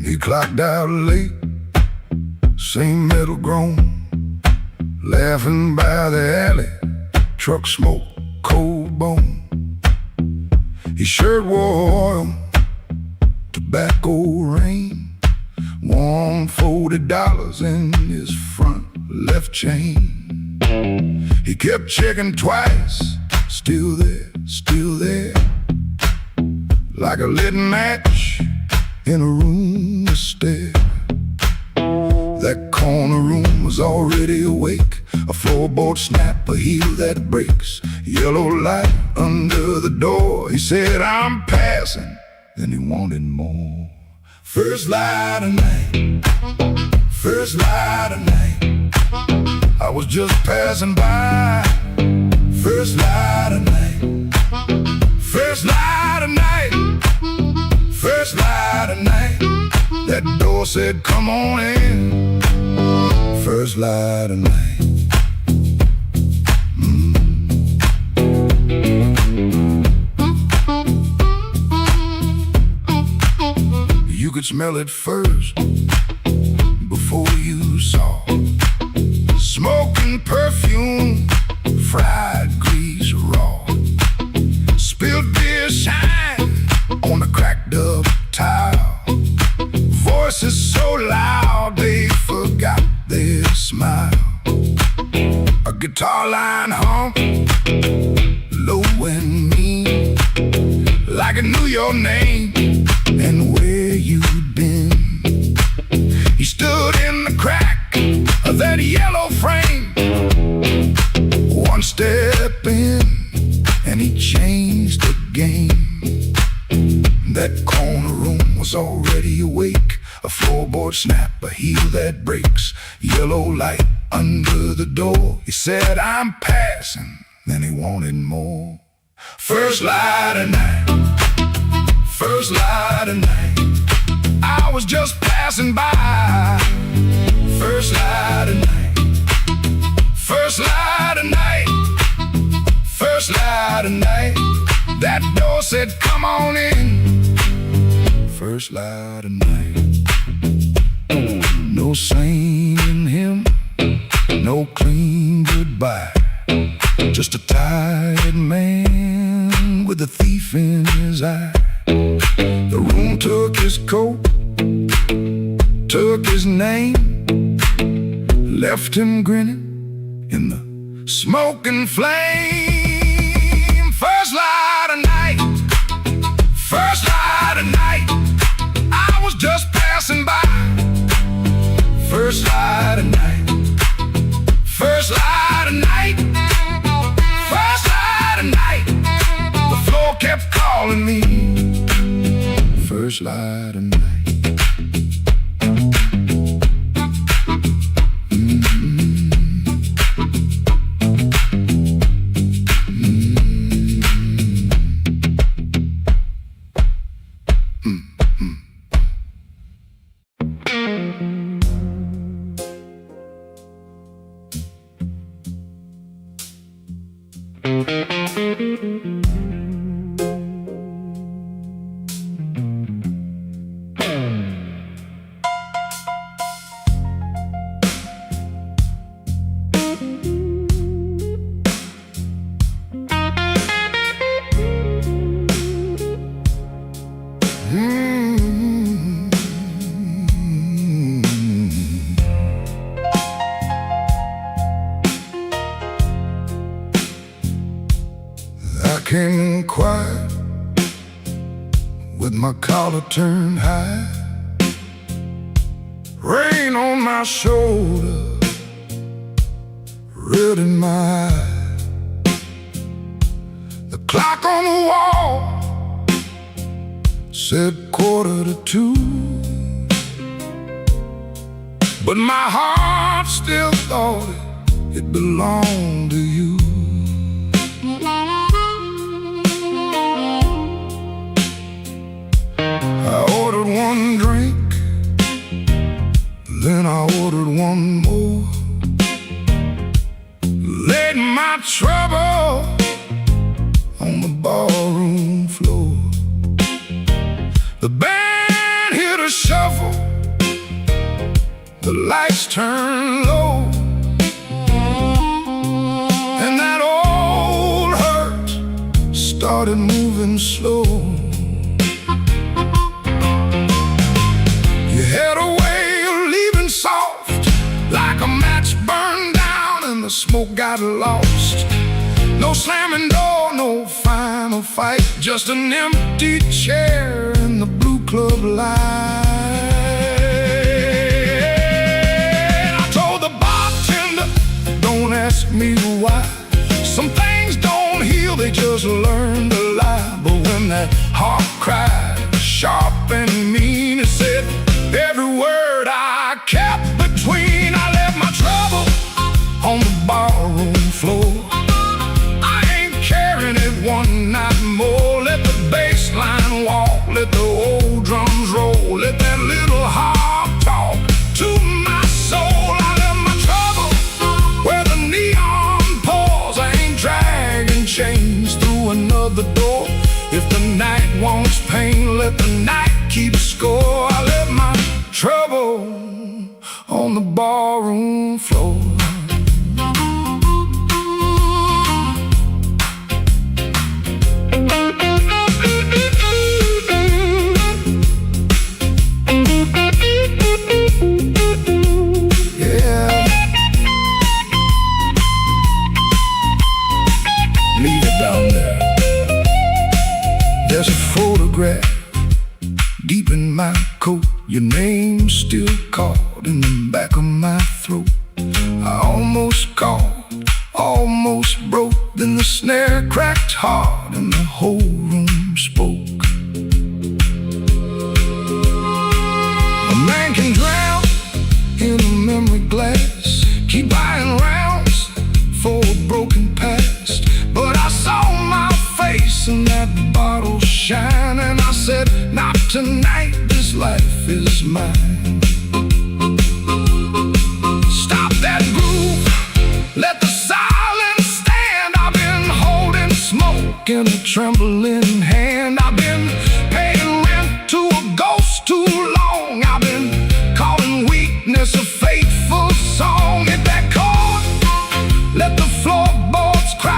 He clocked out late, same metal groan, laughing by the alley, truck smoke, cold bone. His shirt wore oil, tobacco rain, warm $40 in his front left chain. He kept checking twice, still there, like a lit match in a room of stare. That corner room was already awake, a floorboard snap, a heel that breaks, yellow light under the door. He said, I'm passing, then he wanted more. First light of night, first light of night, I was just passing by. First light of night, first light of night, first light of night. That door said, come on in. First light of night. You could smell it first before you saw. Smoking perfume, fried grease raw. Spilled beer shine on a cracked up tile. Voices so loud they forgot their smile. A guitar line hump, low and mean, like it knew your name and where you'd been. He stood in the crack of that yellow frame, one step in and he changed the game. That corner room was already awake, a floorboard snap, a heel that breaks, yellow light under the door. He said, I'm passing, then he wanted more. First light of night, first light of night, I was just passing by. First light of night, first light of night, first light of night. That door said, come on in. First light of night. No saint in him, no clean goodbye. Just a tired man with a thief in his eye. The room took his coat, took his name, left him grinning in the smoking flame. First light of night, first light of night, I was just passing by. First light of night, first light of night, first light of night, the floor kept calling me. First light of night. Came in quiet with my collar turned high, rain on my shoulder, red in my eye. The clock on the wall said 1:45, but my heart still thought it belonged to you. I ordered one drink, then I ordered one more. Laid my trouble on the ballroom floor. The band hit a shuffle, the lights turned low, and that old hurt started moving slow. Had a way of leaving soft, like a match burned down and the smoke got lost. No slamming door, no final fight, just an empty chair in the blue club light. I told the bartender, don't ask me why. Some things don't heal, they just learn to lie. But when that heart cried sharp and mean, it said every word I kept between. I left my trouble on the barroom floor. I ain't carrying it one night more. Let the bass line walk, let the old drums roll, let that little harp talk to my soul. I left my trouble where the neon pours. I ain't dragging chains through another door. If the night wants pain, let the night keep score. I left my trouble on the barroom floor. Yeah, leave it down there. There's a photograph deep in my coat, your name still caught in the back of my throat. I almost called, almost broke, then the snare cracked hard and the whole room spoke. A man can drown in a memory glass, keep buying rounds for a broken past. But I saw my face in that bottle shine, and I said, not tonight, this life is mine. Stop that groove, let the silence stand. I've been holding smoke in a trembling hand. I've been paying rent to a ghost too long. I've been calling weakness a fateful song. Hit that chord, let the floorboards cry.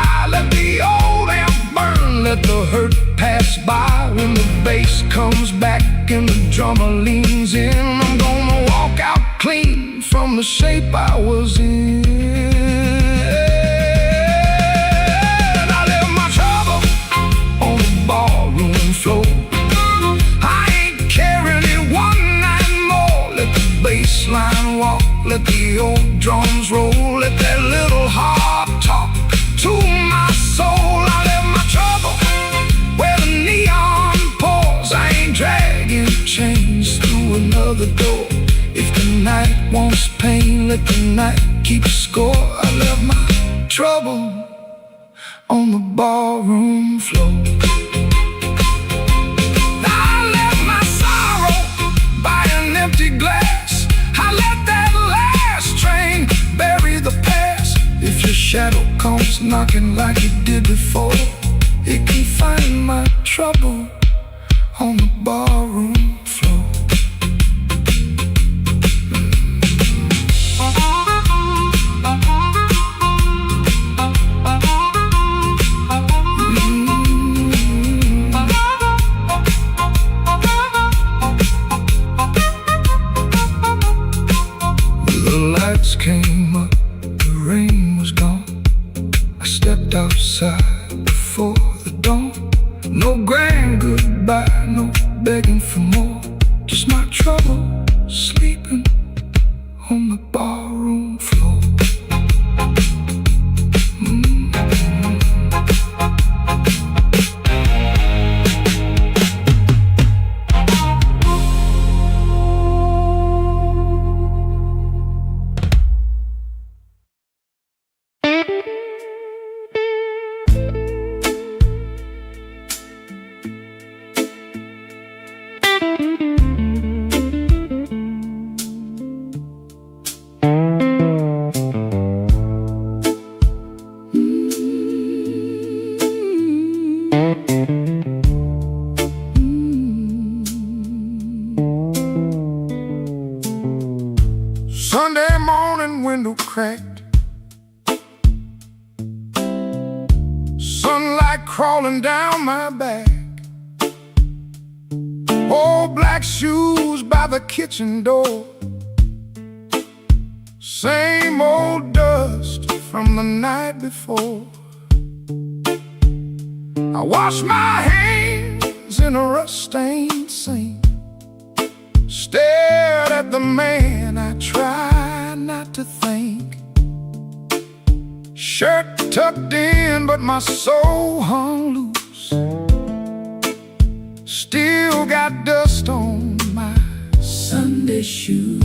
let the hurt pass by. When the bass comes back and the drummer leans in, I'm gonna walk out clean from the shape I was in. I left my trouble on the ballroom floor. I ain't carrying it one night more. Let the bass line walk, let the old drums roll, let that little heart talk to my soul. I left my trouble where the neon pours. I ain't dragging chains through another door. If the night wants pain, let the night keep score. I left my trouble on the ballroom floor. I left my sorrow by an empty glass. I let that last train bury the past. If your shadow comes knocking like it did before, it can find my trouble on the ballroom floor. The lights came up, the rain was gone. I stepped outside before the dawn. No grand goodbye, no begging for more. Just my trouble sleeping on the ballroom floor. Sunday morning, window cracked, sunlight crawling down my back. Old black shoes by the kitchen door, same old dust from the night before. I wash my hands in a rust-stained sink, stared at the man I try not to think. Shirt tucked in, but my soul hung loose. Still got dust on my Sunday shoes.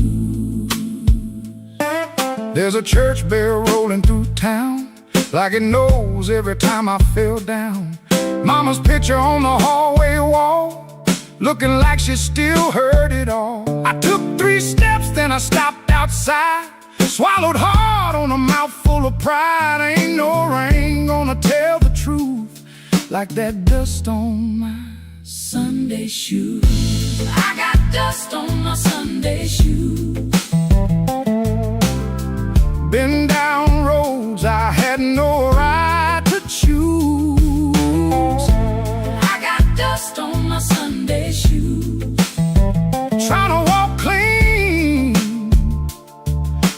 There's a church bell rolling through town, like it knows every time I fell down. Mama's picture on the hallway wall, looking like she still heard it all. I took 3 steps, then I stopped outside, swallowed hard on a mouthful of pride. Ain't no rain gonna tell the truth like that dust on my Sunday shoes. I got dust on my Sunday shoes. Been down roads I had no right to choose. I got dust on my Sunday shoes. Trying to walk clean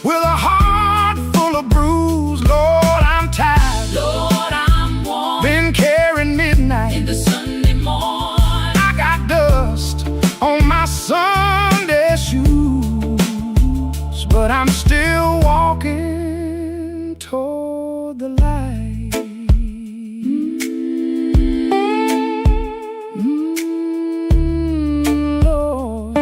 with a heart full of bruise. Lord, I'm tired. Lord, I'm worn. Been carrying midnight into Sunday morning. I got dust on my Sunday shoes, but I'm still walking toward the light. Lord.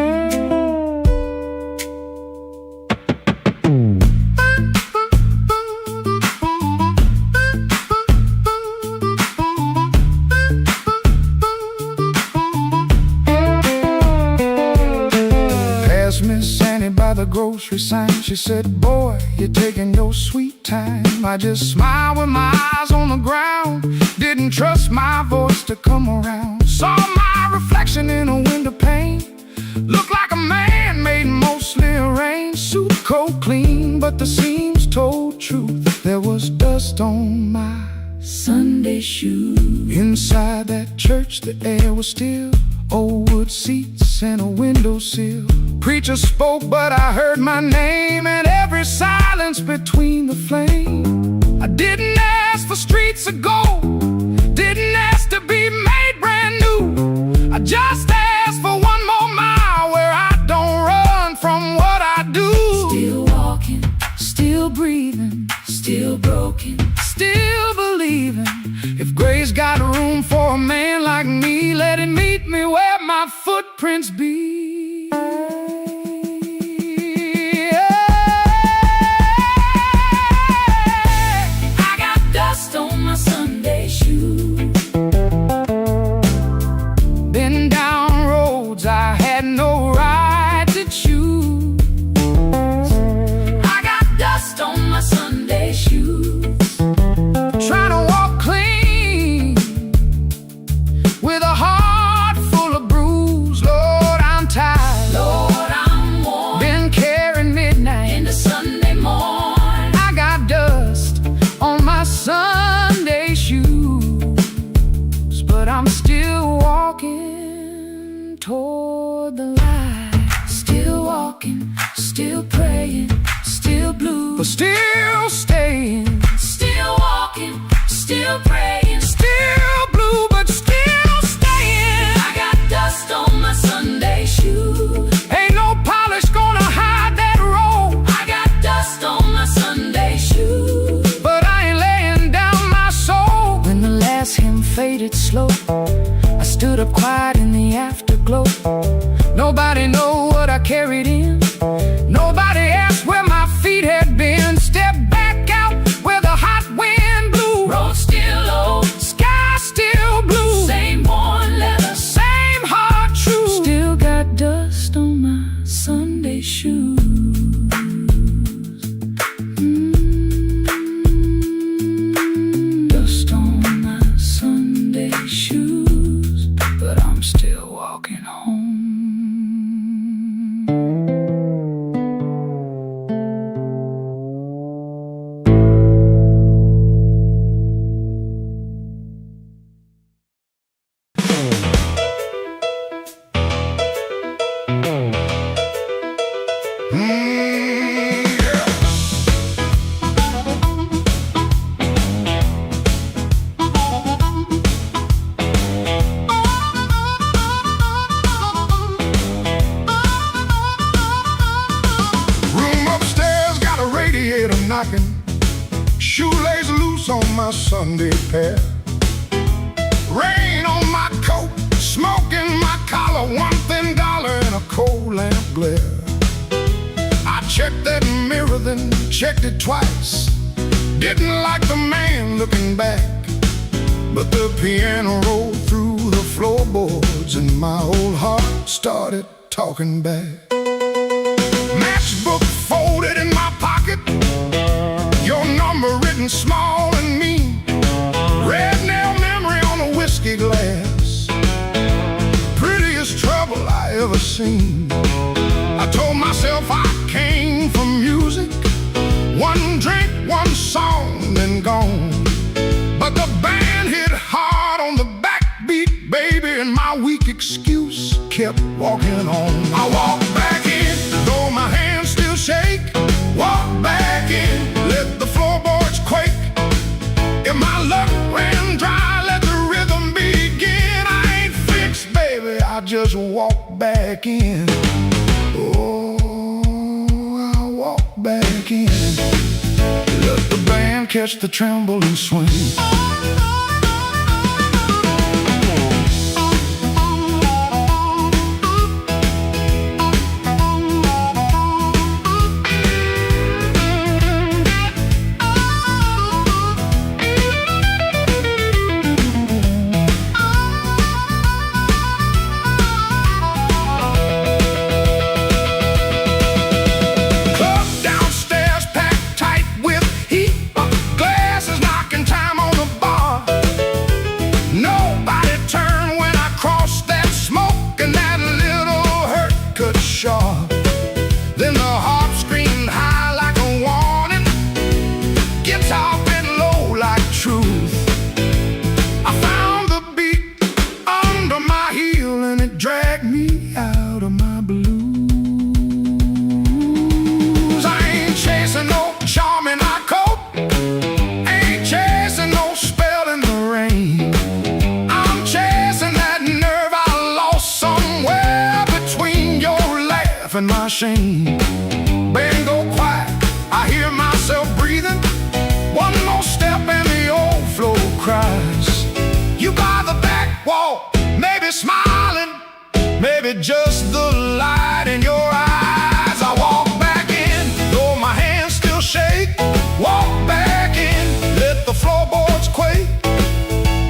Passed Miss Annie by the grocery sign. She said, boy, you're taking your sweet time. I just smiled with my eyes on the ground, didn't trust my voice to come around. Saw my reflection in a window pane, looked like a man made mostly arranged. Suit coat clean, but the seams told truth. There was dust on my Sunday shoes. Inside that church the air was still, old wood seats and a windowsill. Preacher spoke but I heard my name, and every silence between the flame. I didn't ask for streets of gold, didn't ask to be made brand new. I just asked for one more mile where I don't run from what I do. Still walking, still breathing, still broken, Still believing, if grace got room for a man like me, let it meet me where my footprints be. I got dust on my Sunday shoes. Been down roads I had no right to choose. I got dust on my Sunday shoes. Trying to walk clean with a heart full of bruise. Lord, I'm tired. Lord, I'm worn. Been carrying midnight into Sunday morn. I got dust on my Sunday shoes, but I'm still walking toward the light. Still walking, still praying, still blue, but still staying. still walking, still praying, Still blue, but still staying. I got dust on my Sunday shoes. Ain't no polish gonna hide that road, I got dust on my Sunday shoes. but I ain't laying down my soul. When the last hymn faded slow, I stood up quiet in the afterglow. Nobody know what I carried in. Nobody asked where my feet had been. Stepped back out where the hot wind blew. Road still old, Sky still blue. same worn leather. Same heart true. Still got dust on my Sunday shoes. Dust on my Sunday shoes, but I'm still walking home. Room upstairs got a radiator knocking, shoelace loose on my Sunday pair. Rain on my coat, smoke in my collar, one thin dollar and a cold lamp glare. I checked that mirror, then checked it twice. Didn't like the man looking back, but the piano rolled through the floorboards and my old heart started talking back. Matchbook folded in my pocket, your number written small and mean. Red nail memory on a whiskey glass, prettiest trouble I ever seen. I told myself I came for music, one drink, one song, then gone. But the band hit hard on the backbeat, baby, and my weak excuse kept walking on. I walked back in, though my hands still shake. Walk back in, let the floorboards quake. If my luck ran dry, let the rhythm begin. I ain't fixed, baby, I just walk back in. Oh, I walk back in. Let the band catch the tremble and swing. Glasses knocking time on the bar. and my shame. Band go quiet, I hear myself breathing. One more step and the old floor cries. You by the back wall, maybe smiling, maybe just the light in your eyes. I walk back in, though my hands still shake. Walk back in, let the floorboards quake.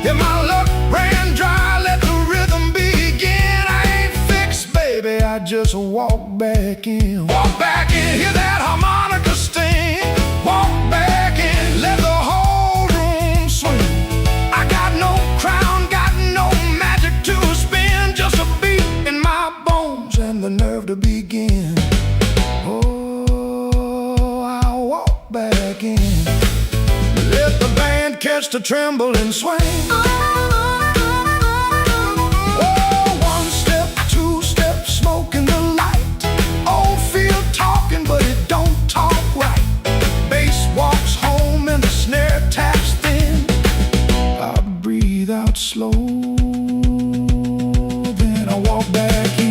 If my luck ran dry, let the rhythm begin. I ain't fixed, baby, I just walk back in. Walk back in, hear that harmonica sting. Walk back in, let the whole room swing. I got no crown, got no magic to spin. Just a beat in my bones and the nerve to begin. Oh, I walk back in. Let the band catch the tremble and swing. Oh, one step, two steps, smoke in the light. Old field talking, but it don't talk right. Bass walks home and the snare taps thin. I breathe out slow, then I walk back in.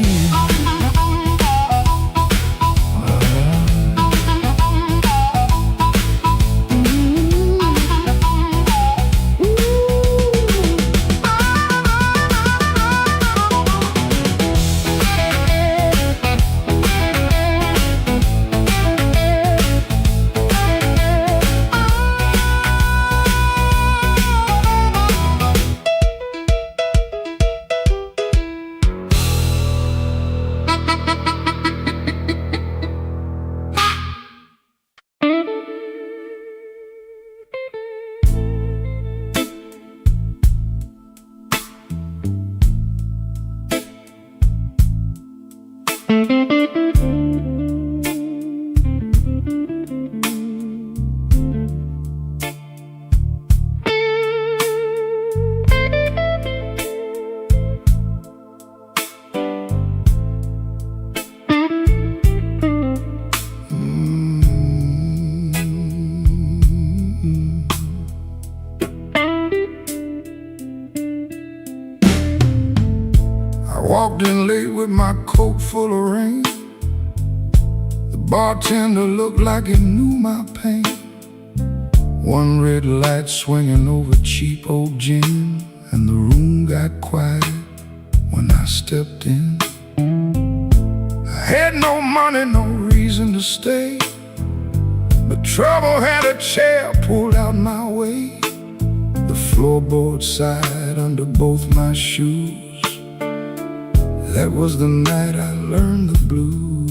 Walked in late with my coat full of rain. The bartender looked like he knew my pain. One red light swinging over cheap old gin, and the room got quiet when I stepped in. I had no money, no reason to stay, but trouble had a chair pulled out my way. The floorboard side under both my shoes. That was the night I learned the blues.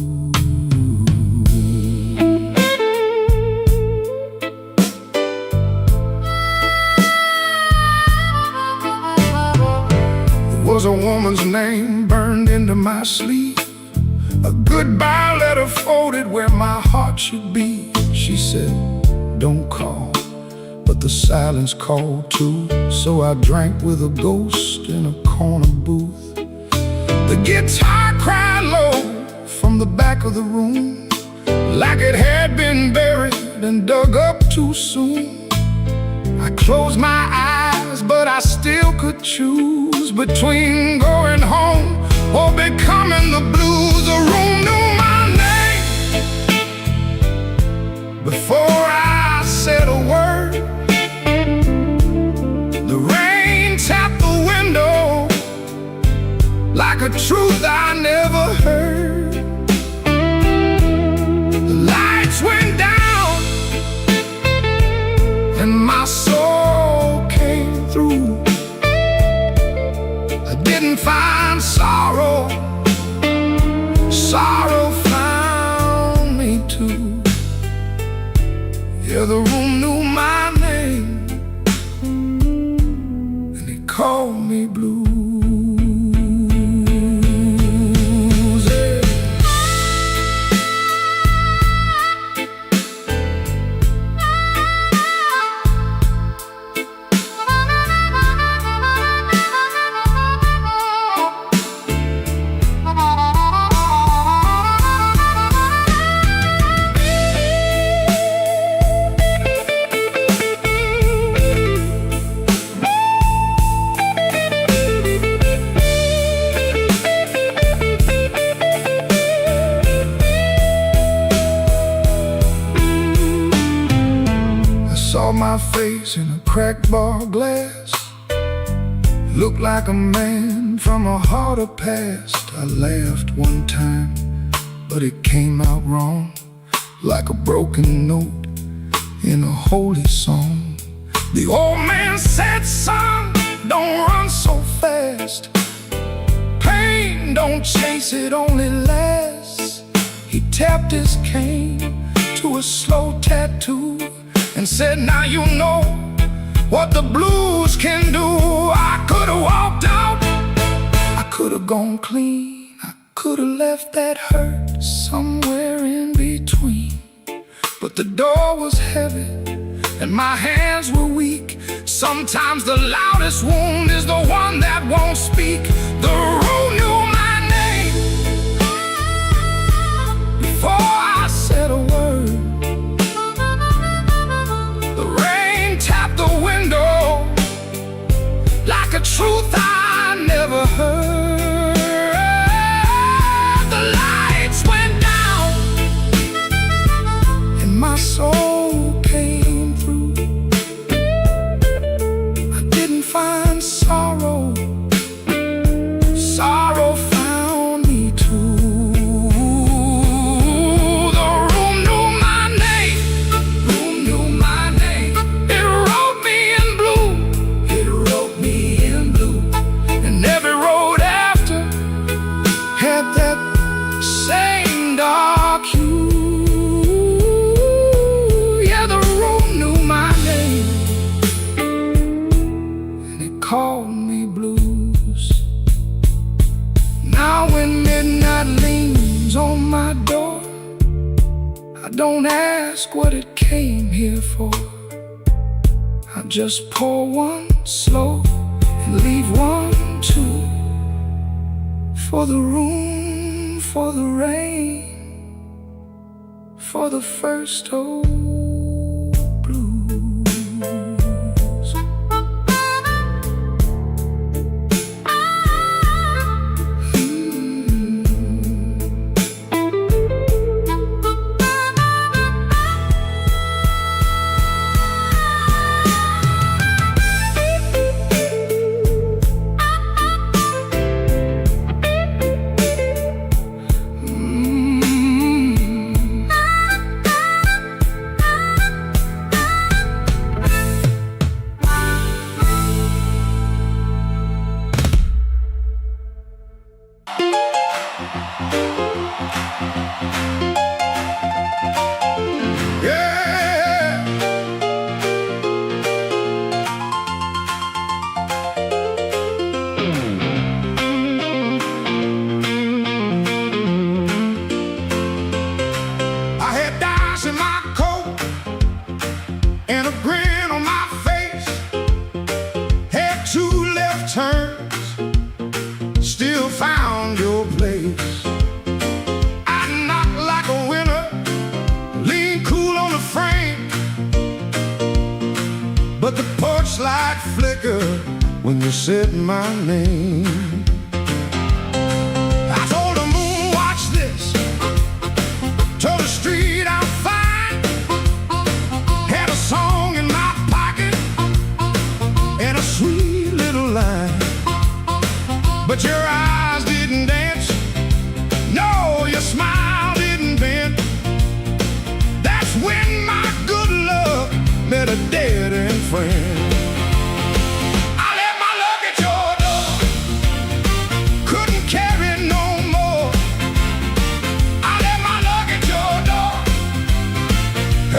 There was a woman's name burned into my sleeve, a goodbye letter folded where my heart should be. She said, don't call, but the silence called too. So I drank with a ghost in a corner booth. The guitar cried low from the back of the room, like it had been buried and dug up too soon. I closed my eyes, but I still could choose between going home or becoming the blues. The room knew my name before I said a word. The rain tapped the window like a truth I never heard. The lights went down and my soul came through. I didn't find sorrow, sorrow found me too. Yeah, the room knew my name and he called me blue. face in a cracked bar glass. Looked like a man from a harder past. I laughed one time, but it came out wrong, like a broken note in a holy song. The old man said, son, don't run so fast. Pain, don't chase it, only lasts. He tapped his cane to a slow tattoo and said, now you know what the blues can do. I could've walked out, I could've gone clean, I could've left that hurt somewhere in between. But the door was heavy and my hands were weak. Sometimes the loudest wound is the one that won't speak. The room knew my name before I said a word. The rain tapped the window like a truth I never heard. The lights went down and my soul came through. I didn't find sorrow, sorrow found me too. The room knew my name, room knew my name. It wrote me in blue, it wrote me in blue. And every road after had that same dark hue. Yeah, the room knew my name and it called me blues. Now when midnight leans on my door, I don't ask what it came here for. I just pour one slow and leave one too. For the room, for the rain, for the first old blues. Yeah. I had dice in my coat and a grin on my face. Had two left turns, still found your place. I knocked like a winner, lean cool on the frame, but the porch light flickered when you said my name. I told the moon, watch this. Told the street I'm fine. Had a song in my pocket and a sweet little line, but your eyes didn't dance. No, your smile didn't bend. That's when my good luck met a dead-end friend.